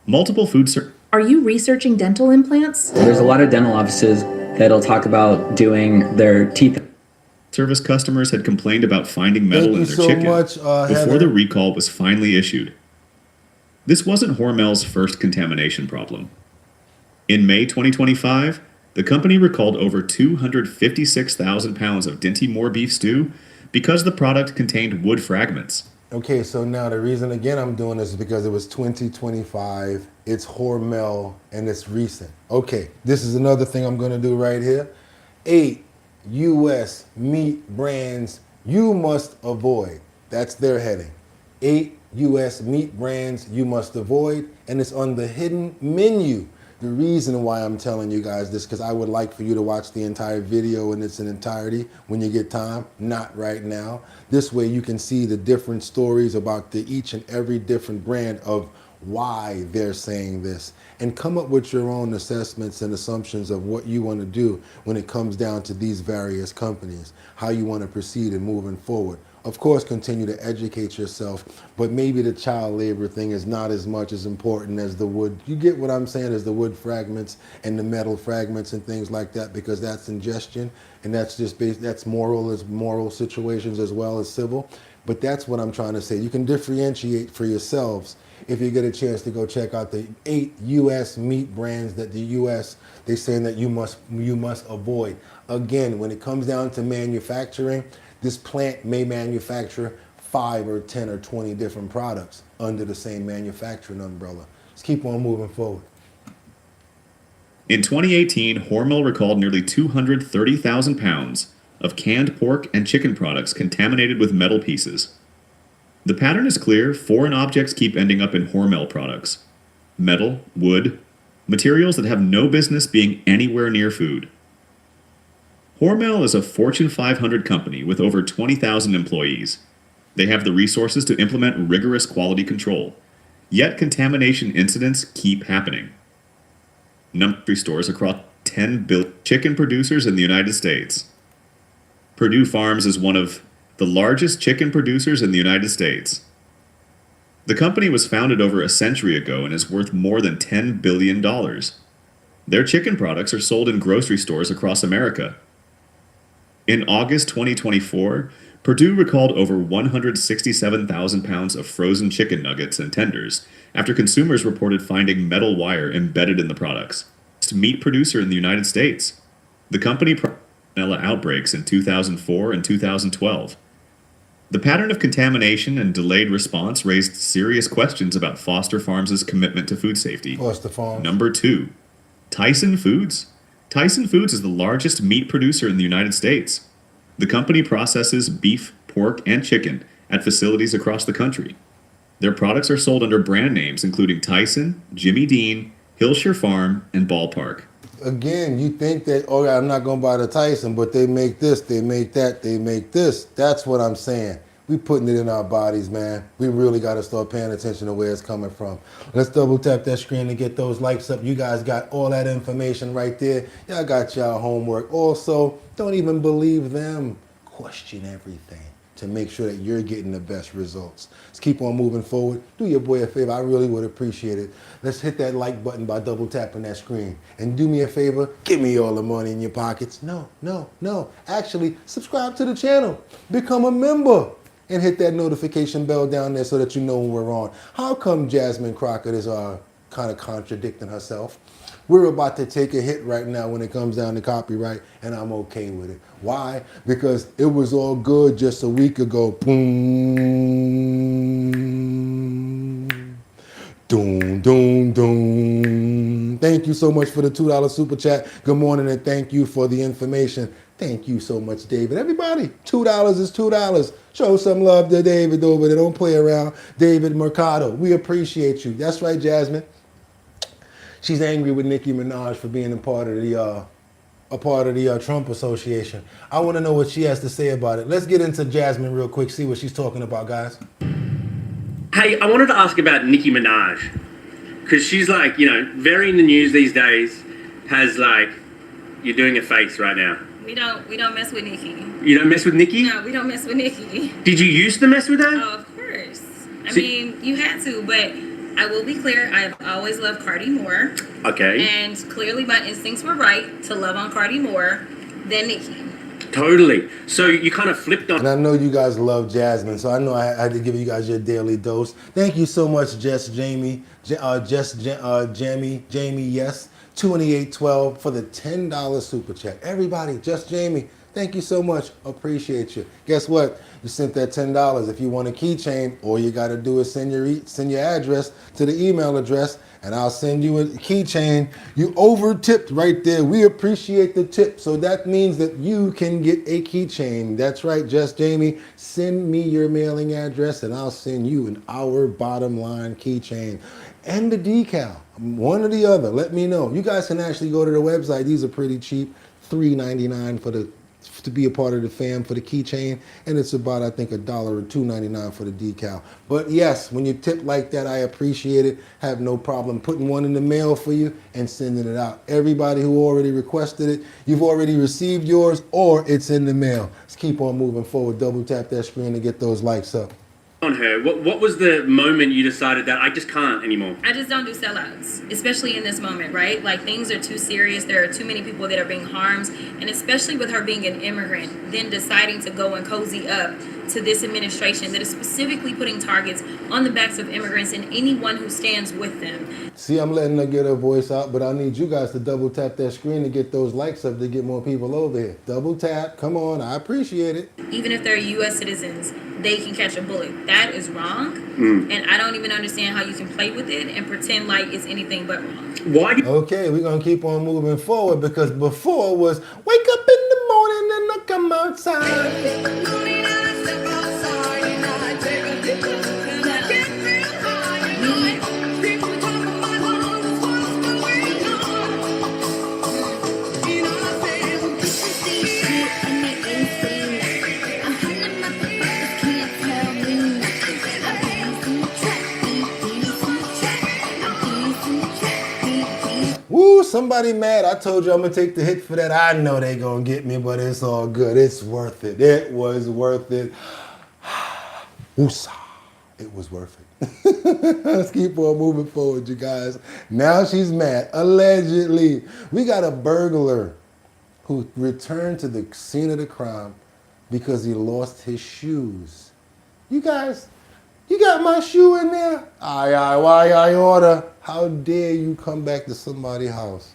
Multiple food Are you researching dental implants? There's a lot of dental offices that'll talk about doing their teeth. Service customers had complained about finding metal in their chicken before the recall was finally issued. This wasn't Hormel's first contamination problem. In May 2025, the company recalled over 256,000 pounds of Dinty Moore beef stew because the product contained wood fragments, Okay, so now the reason again I'm doing this is because it was 2025, it's Hormel, and it's recent. Okay, this is another thing I'm gonna do right here. 8 U.S. meat brands you must avoid. That's their heading. 8 U.S. meat brands you must avoid, and it's on the hidden menu. The reason why I'm telling you guys this, because I would like for you to watch the entire video in its entirety when you get time, not right now. This way you can see the different stories about each and every different brand of why they're saying this, and come up with your own assessments and assumptions of what you want to do when it comes down to these various companies, how you want to proceed in moving forward. Of course, continue to educate yourself, but maybe the child labor thing is not as much as important as the wood. You get what I'm saying, as the wood fragments and the metal fragments and things like that, because that's ingestion, and that's just that's moral situations as well as civil. But that's what I'm trying to say. You can differentiate for yourselves if you get a chance to go check out the 8 U.S. meat brands that the U.S. they're saying that you must avoid. Again, when it comes down to manufacturing, this plant may manufacture 5 or 10 or 20 different products under the same manufacturing umbrella. Let's keep on moving forward. In 2018, Hormel recalled nearly 230,000 pounds of canned pork and chicken products contaminated with metal pieces. The pattern is clear. Foreign objects keep ending up in Hormel products. Metal, wood, materials that have no business being anywhere near food. Hormel is a Fortune 500 company with over 20,000 employees. They have the resources to implement rigorous quality control. Yet contamination incidents keep happening. Number stores across 10 billion chicken producers in the United States. Purdue Farms is one of the largest chicken producers in the United States. The company was founded over a century ago and is worth more than $10 billion. Their chicken products are sold in grocery stores across America. In August 2024, Purdue recalled over 167,000 pounds of frozen chicken nuggets and tenders after consumers reported finding metal wire embedded in the products. It's a meat producer in the United States. The company salmonella outbreaks in 2004 and 2012. The pattern of contamination and delayed response raised serious questions about Foster Farms' commitment to food safety. Foster Farms. Number 2, Tyson Foods. Tyson Foods is the largest meat producer in the United States. The company processes beef, pork, and chicken at facilities across the country. Their products are sold under brand names including Tyson, Jimmy Dean, H+OUR Farm, and Ballpark. Again, you think that, oh, I'm not going to buy the Tyson, but they make this, they make that, they make this. That's what I'm saying. We putting it in our bodies, man. We really got to start paying attention to where it's coming from. Let's double tap that screen and get those likes up. You guys got all that information right there. Y'all got y'all homework. Also, don't even believe them. Question everything to make sure that you're getting the best results. Let's keep on moving forward. Do your boy a favor. I really would appreciate it. Let's hit that like button by double tapping that screen. And do me a favor, give me all the money in your pockets. No. Actually, subscribe to the channel. Become a member. And hit that notification bell down there so that you know when we're on. How come Jasmine Crockett is kind of contradicting herself? We're about to take a hit right now when it comes down to copyright, and I'm okay with it. Why? Because it was all good just a week ago. Boom. Doom, doom, doom. Thank you so much for the $2 super chat. Good morning, and thank you for the information. Thank you so much, David. Everybody, $2 is $2. Show some love to David over there. Don't play around. David Mercado, we appreciate you. That's right, Jasmine. She's angry with Nicki Minaj for being a part of the Trump Association. I want to know what she has to say about it. Let's get into Jasmine real quick, see what she's talking about, guys. Hey, I wanted to ask about Nicki Minaj, because she's like, very in the news these days, has like, you're doing a face right now. We don't mess with Nicki. You don't mess with Nicki? No, we don't mess with Nicki. Did you used to mess with her? Oh, of course. I mean, you had to, but I will be clear, I've always loved Cardi more. Okay. And clearly my instincts were right to love on Cardi more than Nicki. Totally. So you kind of flipped on. And I know you guys love Jasmine, so I know I had to give you guys your daily dose. Thank you so much, Jamie, yes, 2812 for the $10 super chat. Everybody, Jamie, Thank you so much. Appreciate you. Guess what? You sent that $10. If you want a keychain, all you got to do is send your address to the email address, and I'll send you a keychain. You over tipped right there. We appreciate the tip. So that means that you can get a keychain. That's right, Just Jamie. Send me your mailing address, and I'll send you an Our Bottom Line keychain and the decal. One or the other. Let me know. You guys can actually go to the website. These are pretty cheap. $3.99 to be a part of the fam for the keychain, and it's about, I think, $1 or $2.99 for the decal. But yes, when you tip like that, I appreciate it. Have no problem putting one in the mail for you and sending it out. Everybody who already requested it, you've already received yours, or it's in the mail. Let's keep on moving forward. Double tap that screen to get those likes up. On her, what was the moment you decided that I just can't anymore? I just don't do sellouts, especially in this moment, right? Like, things are too serious. There are too many people that are being harmed, and especially with her being an immigrant, then deciding to go and cozy up to this administration that is specifically putting targets on the backs of immigrants and anyone who stands with them. See, I'm letting her get her voice out, but I need you guys to double tap that screen to get those likes up to get more people over here. Double tap, come on, I appreciate it. Even if they're U.S. citizens, they can catch a bullet. That is wrong, and I don't even understand how you can play with it and pretend like it's anything but wrong. Why? Okay, we're gonna keep on moving forward, because before was wake up in the morning and I come outside. Woo, somebody mad. I told you I'm gonna take the hit for that. I know they gonna get me, but it's all good. It's worth it. It was worth it. Woosah. It was worth it. Let's keep on moving forward, you guys. Now she's mad. Allegedly. We got a burglar who returned to the scene of the crime because he lost his shoes. You guys, you got my shoe in there? Aye, why I order? How dare you come back to somebody's house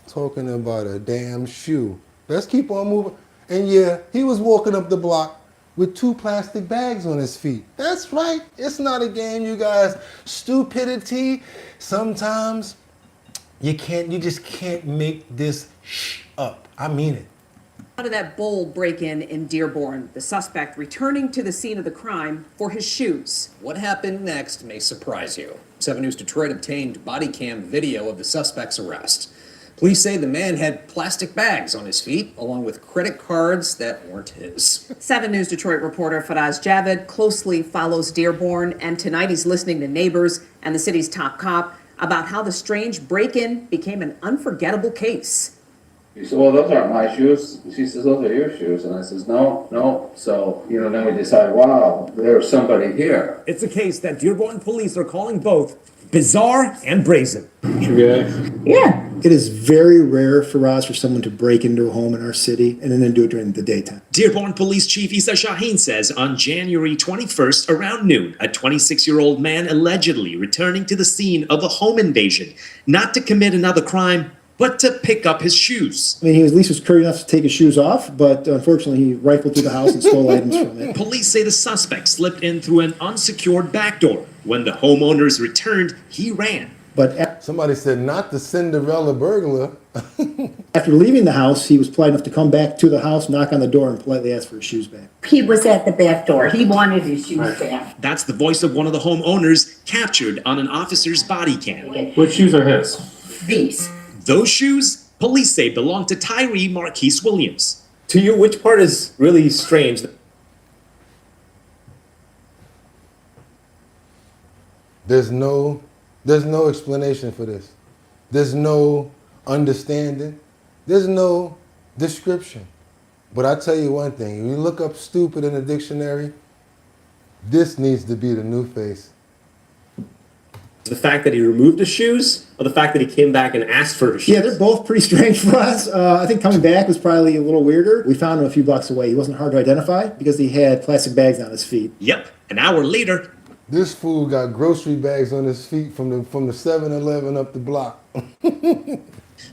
talking about a damn shoe? Let's keep on moving. And yeah, he was walking up the block with 2 plastic bags on his feet. That's right. It's not a game, you guys. Stupidity. Sometimes you just can't make this up. I mean it. Out of that bold break-in in Dearborn, the suspect returning to the scene of the crime for his shoes. What happened next may surprise you. 7 News Detroit obtained body cam video of the suspect's arrest. Police say the man had plastic bags on his feet, along with credit cards that weren't his. 7 News Detroit reporter Faraz Javed closely follows Dearborn, and tonight he's listening to neighbors and the city's top cop about how the strange break-in became an unforgettable case. He said, well, those aren't my shoes. She says, those are your shoes. And I says, no. So, then we decide, wow, there's somebody here. It's a case that Dearborn police are calling both bizarre and brazen. Yeah. It is very rare for us for someone to break into a home in our city and then do it during the daytime. Dearborn Police Chief Issa Shaheen says on January 21st around noon, a 26-year-old man allegedly returning to the scene of a home invasion, not to commit another crime, but to pick up his shoes. I mean, he at least was courteous enough to take his shoes off, but unfortunately he rifled through the house and stole items from it. Police say the suspect slipped in through an unsecured back door. When the homeowners returned, he ran. But somebody said not the Cinderella burglar. After leaving the house, he was polite enough to come back to the house, knock on the door, and politely ask for his shoes back. He was at the back door. He wanted his shoes back. That's the voice of one of the homeowners captured on an officer's body cam. Which shoes are his? These. Those shoes, police say, belong to Tyree Marquise Williams. To you, which part is really strange? There's no explanation for this. There's no understanding. There's no description. But I tell you one thing, when you look up stupid in a dictionary, this needs to be the new face. The fact that he removed his shoes, or the fact that he came back and asked for his shoes? Yeah, they're both pretty strange for us. I think coming back was probably a little weirder. We found him a few blocks away. He wasn't hard to identify because he had plastic bags on his feet. Yep, an hour later. This fool got grocery bags on his feet from the 7-Eleven up the block.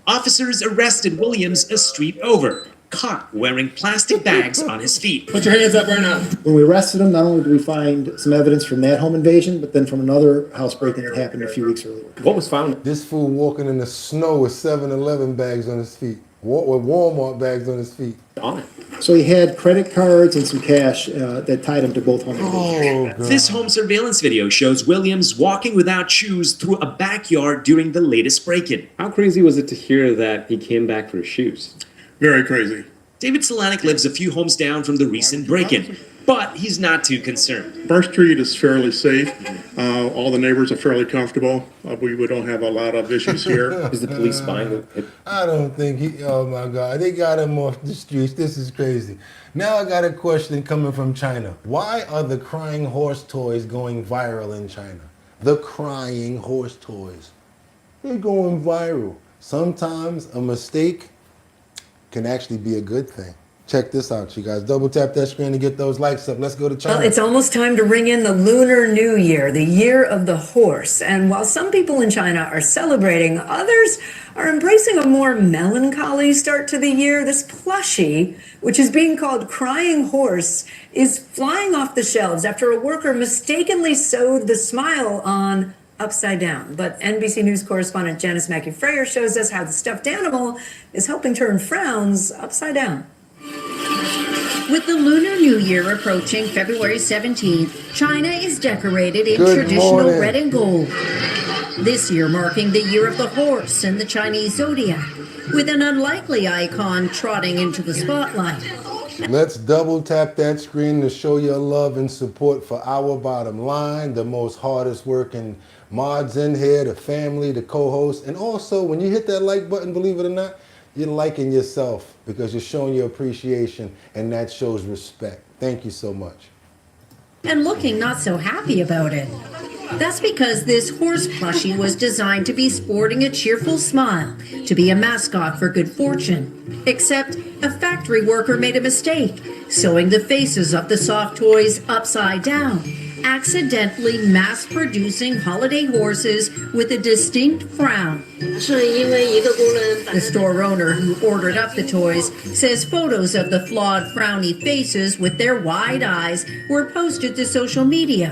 Officers arrested Williams a street over. caught wearing plastic bags on his feet. Put your hands up right now. When we arrested him, not only did we find some evidence from that home invasion, but then from another house break-in that happened a few weeks earlier. What was found? This fool walking in the snow with 7-Eleven bags on his feet, with Walmart bags on his feet. On it. So he had credit cards and some cash that tied him to both home invasions. Oh, This home surveillance video shows Williams walking without shoes through a backyard during the latest break-in. How crazy was it to hear that he came back for his shoes? Very crazy. David Solanic lives a few homes down from the recent break-in, but he's not too concerned. First Street is fairly safe. All the neighbors are fairly comfortable. We don't have a lot of issues here. Is the police spying? I don't think he, oh my God, they got him off the streets. This is crazy. Now I got a question coming from China. Why are the crying horse toys going viral in China? The crying horse toys. They're going viral. Sometimes a mistake can actually be a good thing. Check this out, you guys. Double tap that screen to get those likes up. Let's go to China. Well, it's almost time to ring in the Lunar New Year, the year of the horse. And while some people in China are celebrating, others are embracing a more melancholy start to the year. This plushie, which is being called Crying Horse, is flying off the shelves after a worker mistakenly sewed the smile on upside down. But NBC News correspondent Janice Mackey-Freyer shows us how the stuffed animal is helping turn frowns upside down. With the Lunar New Year approaching February 17th, China is decorated in Good traditional morning. red and gold. This year marking the year of the horse in the Chinese zodiac, with an unlikely icon trotting into the spotlight. Let's double tap that screen to show your love and support for Our Bottom Line, the most hardest working mods in here, the family, the co-host. And also, when you hit that like button, believe it or not, you're liking yourself because you're showing your appreciation, and that shows respect. Thank you so much. And looking not so happy about it. That's because this horse plushie was designed to be sporting a cheerful smile, to be a mascot for good fortune. Except a factory worker made a mistake, sewing the faces of the soft toys upside down, accidentally mass-producing holiday horses with a distinct frown. The store owner who ordered up the toys says photos of the flawed, frowny faces with their wide eyes were posted to social media.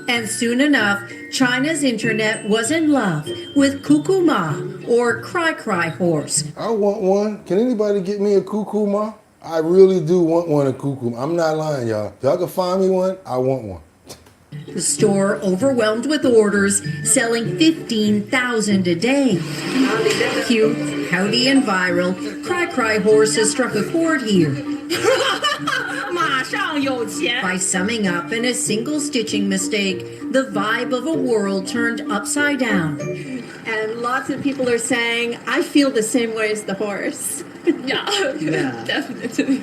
And soon enough, China's internet was in love with Cuckoo Ma, or Cry Horse. I want one. Can anybody get me a Cuckoo Ma? I really do want one, a Cuckoo Ma. I'm not lying, y'all. If y'all can find me one, I want one. The store overwhelmed with orders, selling 15,000 a day. Cute, pouty, and viral, Cry Horse has struck a chord here. By summing up in a single stitching mistake, the vibe of a world turned upside down. And lots of people are saying, I feel the same way as the horse. Yeah. Definitely.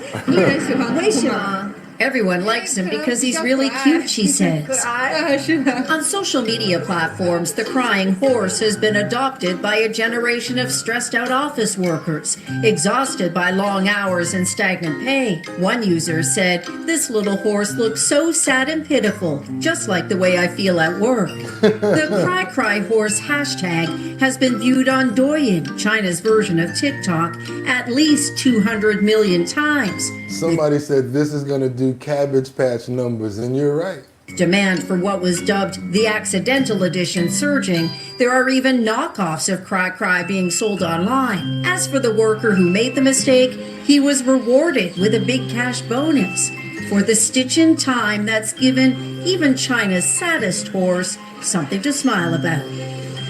Everyone likes him because he's really cute, she says. On social media platforms, the crying horse has been adopted by a generation of stressed out office workers, exhausted by long hours and stagnant pay. One user said, "This little horse looks so sad and pitiful, just like the way I feel at work." The Cry Horse hashtag has been viewed on Douyin, China's version of TikTok, at least 200 million times. Somebody said this is going to do Cabbage Patch numbers, and you're right. Demand for what was dubbed the accidental edition surging. There are even knockoffs of Cry being sold online. As for the worker who made the mistake, he was rewarded with a big cash bonus for the stitch in time that's given even China's saddest horse something to smile about.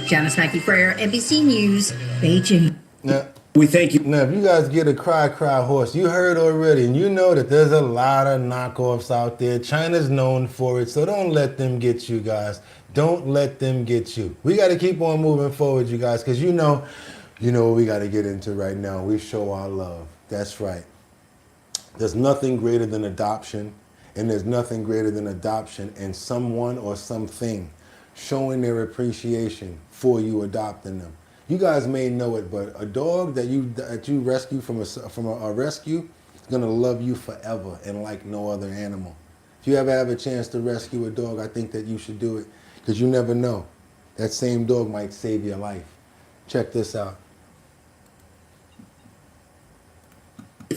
Janice Mackey-Freyer, NBC News, Beijing. Now, we thank you. Now, if you guys get a Cry horse, you heard already, and you know that there's a lot of knockoffs out there. China's known for it, so don't let them get you guys. Don't let them get you. We got to keep on moving forward, you guys, because you know what we got to get into right now. We show our love. That's right. There's nothing greater than adoption, and there's nothing greater than adoption and someone or something showing their appreciation for you adopting them. You guys may know it, but a dog that you rescue from a rescue is gonna love you forever and like no other animal. If you ever have a chance to rescue a dog, I think that you should do it, because you never know. That same dog might save your life. Check this out.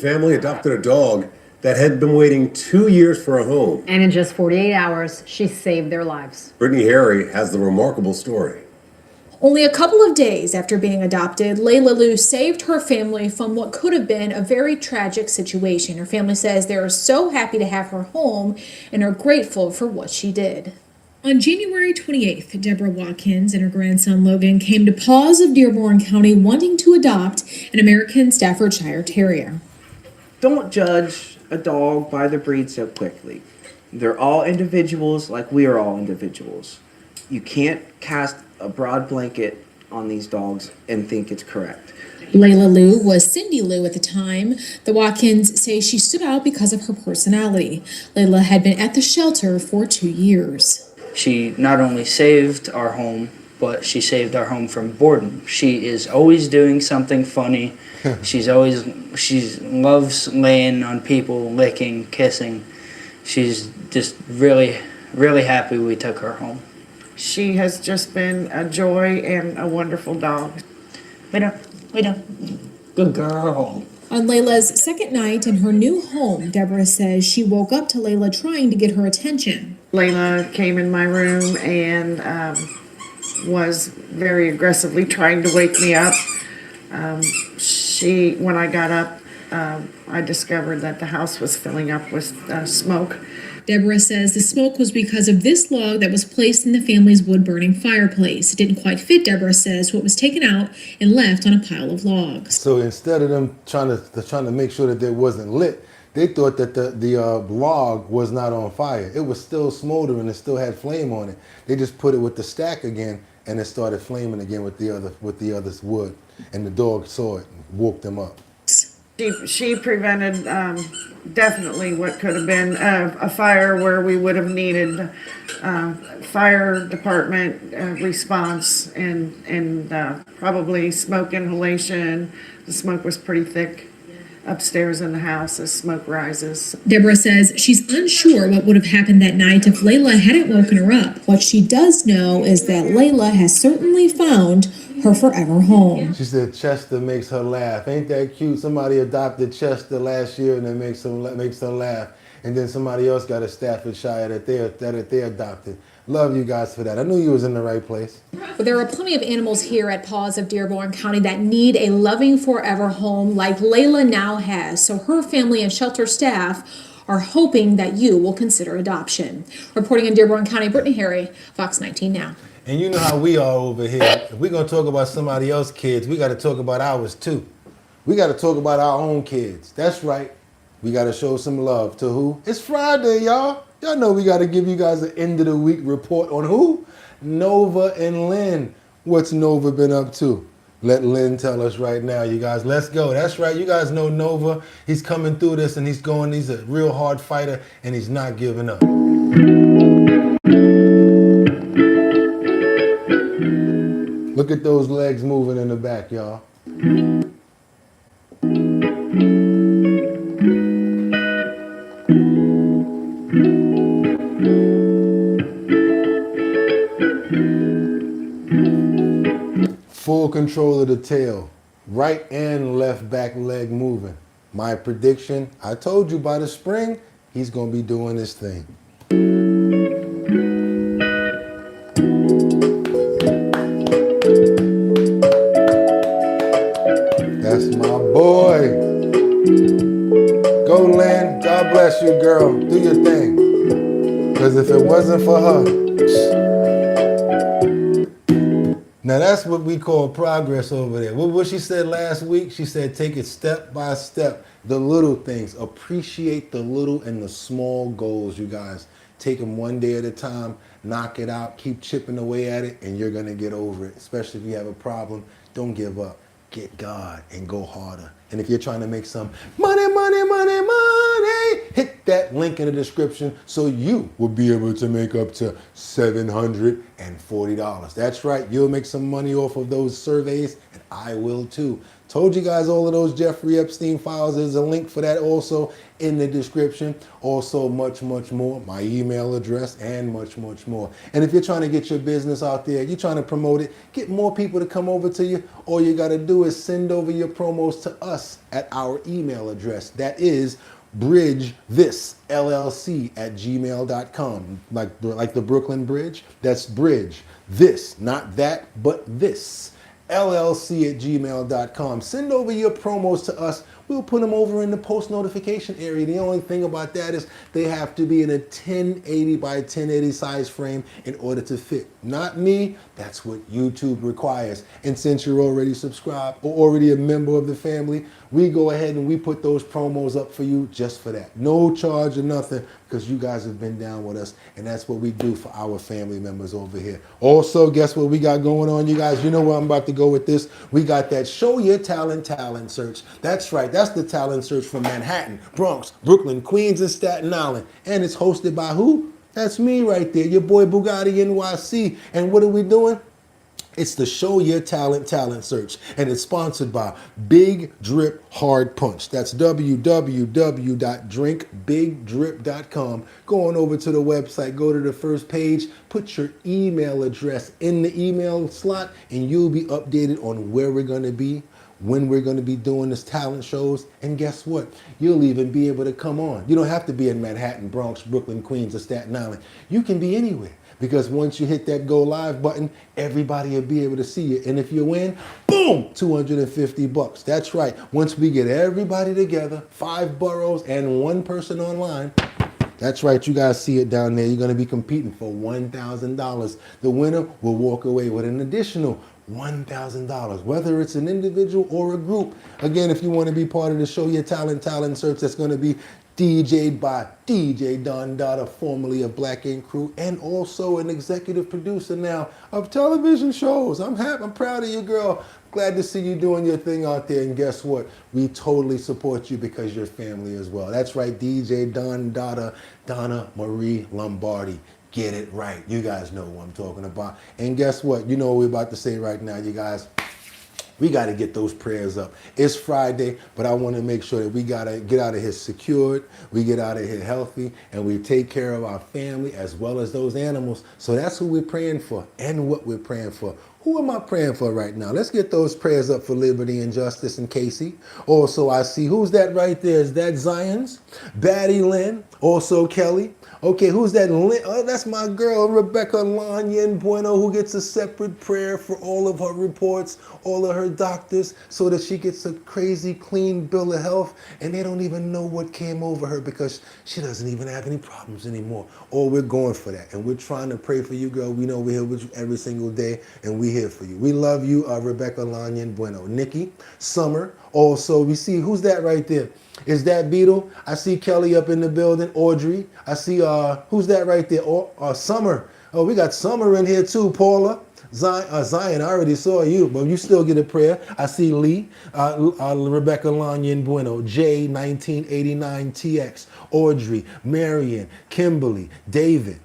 family adopted a dog that had been waiting 2 years for a home. And in just 48 hours, she saved their lives. Brittany Harry has the remarkable story. Only a couple of days after being adopted, Layla Lou saved her family from what could have been a very tragic situation. Her family says they are so happy to have her home and are grateful for what she did. On January 28th, Deborah Watkins and her grandson Logan came to Paws of Dearborn County wanting to adopt an American Staffordshire Terrier. Don't judge a dog by the breed so quickly. They're all individuals like we are all individuals. You can't cast a broad blanket on these dogs and think it's correct. Layla Lou was Cindy Lou at the time. The Watkins say she stood out because of her personality. Layla had been at the shelter for 2 years. She not only saved our home, but she saved our home from boredom. She is always doing something funny. She loves laying on people, licking, kissing. She's just really, really happy we took her home. She has just been a joy and a wonderful dog. Wait up. Good girl. On Layla's second night in her new home, Deborah says she woke up to Layla trying to get her attention. Layla came in my room and was very aggressively trying to wake me up. When I got up, I discovered that the house was filling up with smoke. Deborah says the smoke was because of this log that was placed in the family's wood-burning fireplace. It didn't quite fit, Deborah says, what was taken out and left on a pile of logs. So instead of them trying to make sure that it wasn't lit, they thought that the log was not on fire. It was still smoldering. It still had flame on it. They just put it with the stack again, and it started flaming again with the other wood. And the dog saw it and woke them up. She prevented definitely what could have been a fire where we would have needed fire department response and probably smoke inhalation. The smoke was pretty thick upstairs in the house as smoke rises. Deborah says she's unsure what would have happened that night if Layla hadn't woken her up. What she does know is that Layla has certainly found her forever home. She said Chester makes her laugh. Ain't that cute? Somebody adopted Chester last year and it makes her laugh. And then somebody else got a Staffordshire that they adopted. Love you guys for that. I knew you was in the right place. But there are plenty of animals here at Paws of Dearborn County that need a loving forever home like Layla now has. So her family and shelter staff are hoping that you will consider adoption. Reporting in Dearborn County, Brittany Harry, Fox 19 Now. And you know how we are over here. If we're going to talk about somebody else's kids, we got to talk about ours too. We got to talk about our own kids. That's right. We got to show some love to who? It's Friday, y'all. Y'all know we got to give you guys an end of the week report on who? Nova and Lynn. What's Nova been up to? Let Lynn tell us right now, you guys. Let's go. That's right. You guys know Nova. He's coming through this and he's a real hard fighter and he's not giving up. Look at those legs moving in the back, y'all. Full control of the tail. Right and left back leg moving. My prediction, I told you by the spring, he's going to be doing his thing. That's my boy. Go, Lynn. God bless you, girl. Do your thing. Because if it wasn't for her. Now, that's what we call progress over there. What she said last week, she said take it step by step. The little things. Appreciate the little and the small goals, you guys. Take them one day at a time. Knock it out. Keep chipping away at it, and you're going to get over it. Especially if you have a problem. Don't give up. Get God and go harder. And if you're trying to make some money, hit that link in the description so you will be able to make up to $740. That's right, you'll make some money off of those surveys, and I will too. Told you guys all of those Jeffrey Epstein files. There's a link for that also in the description. Also much, much more. My email address and much, much more. And if you're trying to get your business out there, you're trying to promote it, get more people to come over to you, all you got to do is send over your promos to us at our email address. That is bridgethisllc@gmail.com. Like the Brooklyn Bridge. That's bridge. This, not that, but this. llc@gmail.com. Send over your promos to us. We'll put them over in the post notification area. The only thing about that is they have to be in a 1080 by 1080 size frame in order to fit. Not me, that's what YouTube requires. And since you're already subscribed or already a member of the family, we go ahead and we put those promos up for you just for that. No charge or nothing, because you guys have been down with us, and that's what we do for our family members over here. Also, guess what we got going on, you guys? You know where I'm about to go with this. We got that Show Your Talent search. That's right, that's the talent search from Manhattan, Bronx, Brooklyn, Queens, and Staten Island. And it's hosted by who? That's me right there, your boy BOOGOTTINYC. And what are we doing? It's the Show Your Talent search, and it's sponsored by Big Drip Hard Punch. That's www.drinkbigdrip.com. Go on over to the website, go to the first page, put your email address in the email slot, and you'll be updated on where we're going to be, when we're going to be doing this talent shows, and guess what? You'll even be able to come on. You don't have to be in Manhattan, Bronx, Brooklyn, Queens, or Staten Island. You can be anywhere. Because once you hit that go live button, everybody will be able to see you. And if you win, boom, $250. That's right. Once we get everybody together, 5 boroughs and 1 person online, that's right, you guys see it down there. You're going to be competing for $1,000. The winner will walk away with an additional $1,000, whether it's an individual or a group. Again, if you want to be part of the Show Your Talent search, that's going to be DJ'd by DJ Don Dada, formerly of Black Ink Crew, and also an executive producer now of television shows. I'm happy, I'm proud of you, girl. Glad to see you doing your thing out there. And guess what? We totally support you because you're family as well. That's right, DJ Don Dada, Donna Marie Lombardi. Get it right. You guys know what I'm talking about. And guess what? You know what we're about to say right now, you guys. We got to get those prayers up. It's Friday, but I want to make sure that we got to get out of here secured, we get out of here healthy, and we take care of our family as well as those animals. So that's who we're praying for and what we're praying for. Who am I praying for right now? Let's get those prayers up for liberty and justice and Casey. Also, I see, who's that right there? Is that Zion's? Batty Lynn, also Kelly. Okay, who's that? Oh, that's my girl, Rebecca Lanyan Bueno, who gets a separate prayer for all of her reports, all of her doctors, so that she gets a crazy clean bill of health, and they don't even know what came over her because she doesn't even have any problems anymore. Or we're going for that, and we're trying to pray for you, girl. We know we're here with you every single day, and we're here for you. We love you, Rebecca Lanyan Bueno. Nikki, Summer, also, we see, who's that right there? Is that Beetle? I see Kelly up in the building. Audrey. I see, who's that right there? Summer. Oh, we got Summer in here too. Paula. Zion, I already saw you, but you still get a prayer. I see Lee, Rebecca Lanyan Bueno, J 1989 TX, Audrey, Marion, Kimberly, David,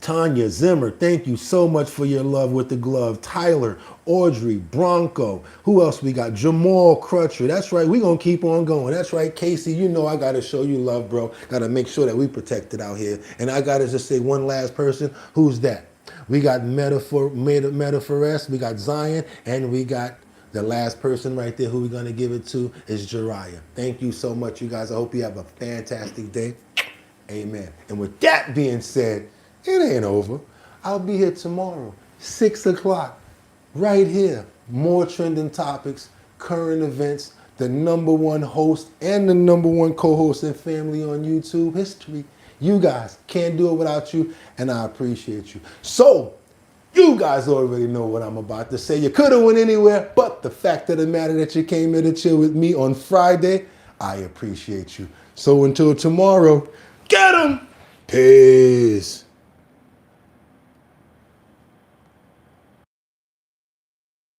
Tanya, Zimmer, thank you so much for your love with the glove. Tyler, Audrey, Bronco, who else we got? Jamal Crutcher, that's right, we're going to keep on going. That's right, Casey, you know I got to show you love, bro. Got to make sure that we protect it out here. And I got to just say one last person, who's that? We got Metaphorest, we got Zion, and we got the last person right there who we're going to give it to is Jariah. Thank you so much, you guys. I hope you have a fantastic day. Amen. And with that being said, it ain't over. I'll be here tomorrow, 6 o'clock, right here. More trending topics, current events, the #1 host and the #1 co-host and family on YouTube history. You guys, can't do it without you, and I appreciate you. So, you guys already know what I'm about to say. You could have went anywhere, but the fact of the matter that you came here to chill with me on Friday, I appreciate you. So until tomorrow, get 'em! Peace.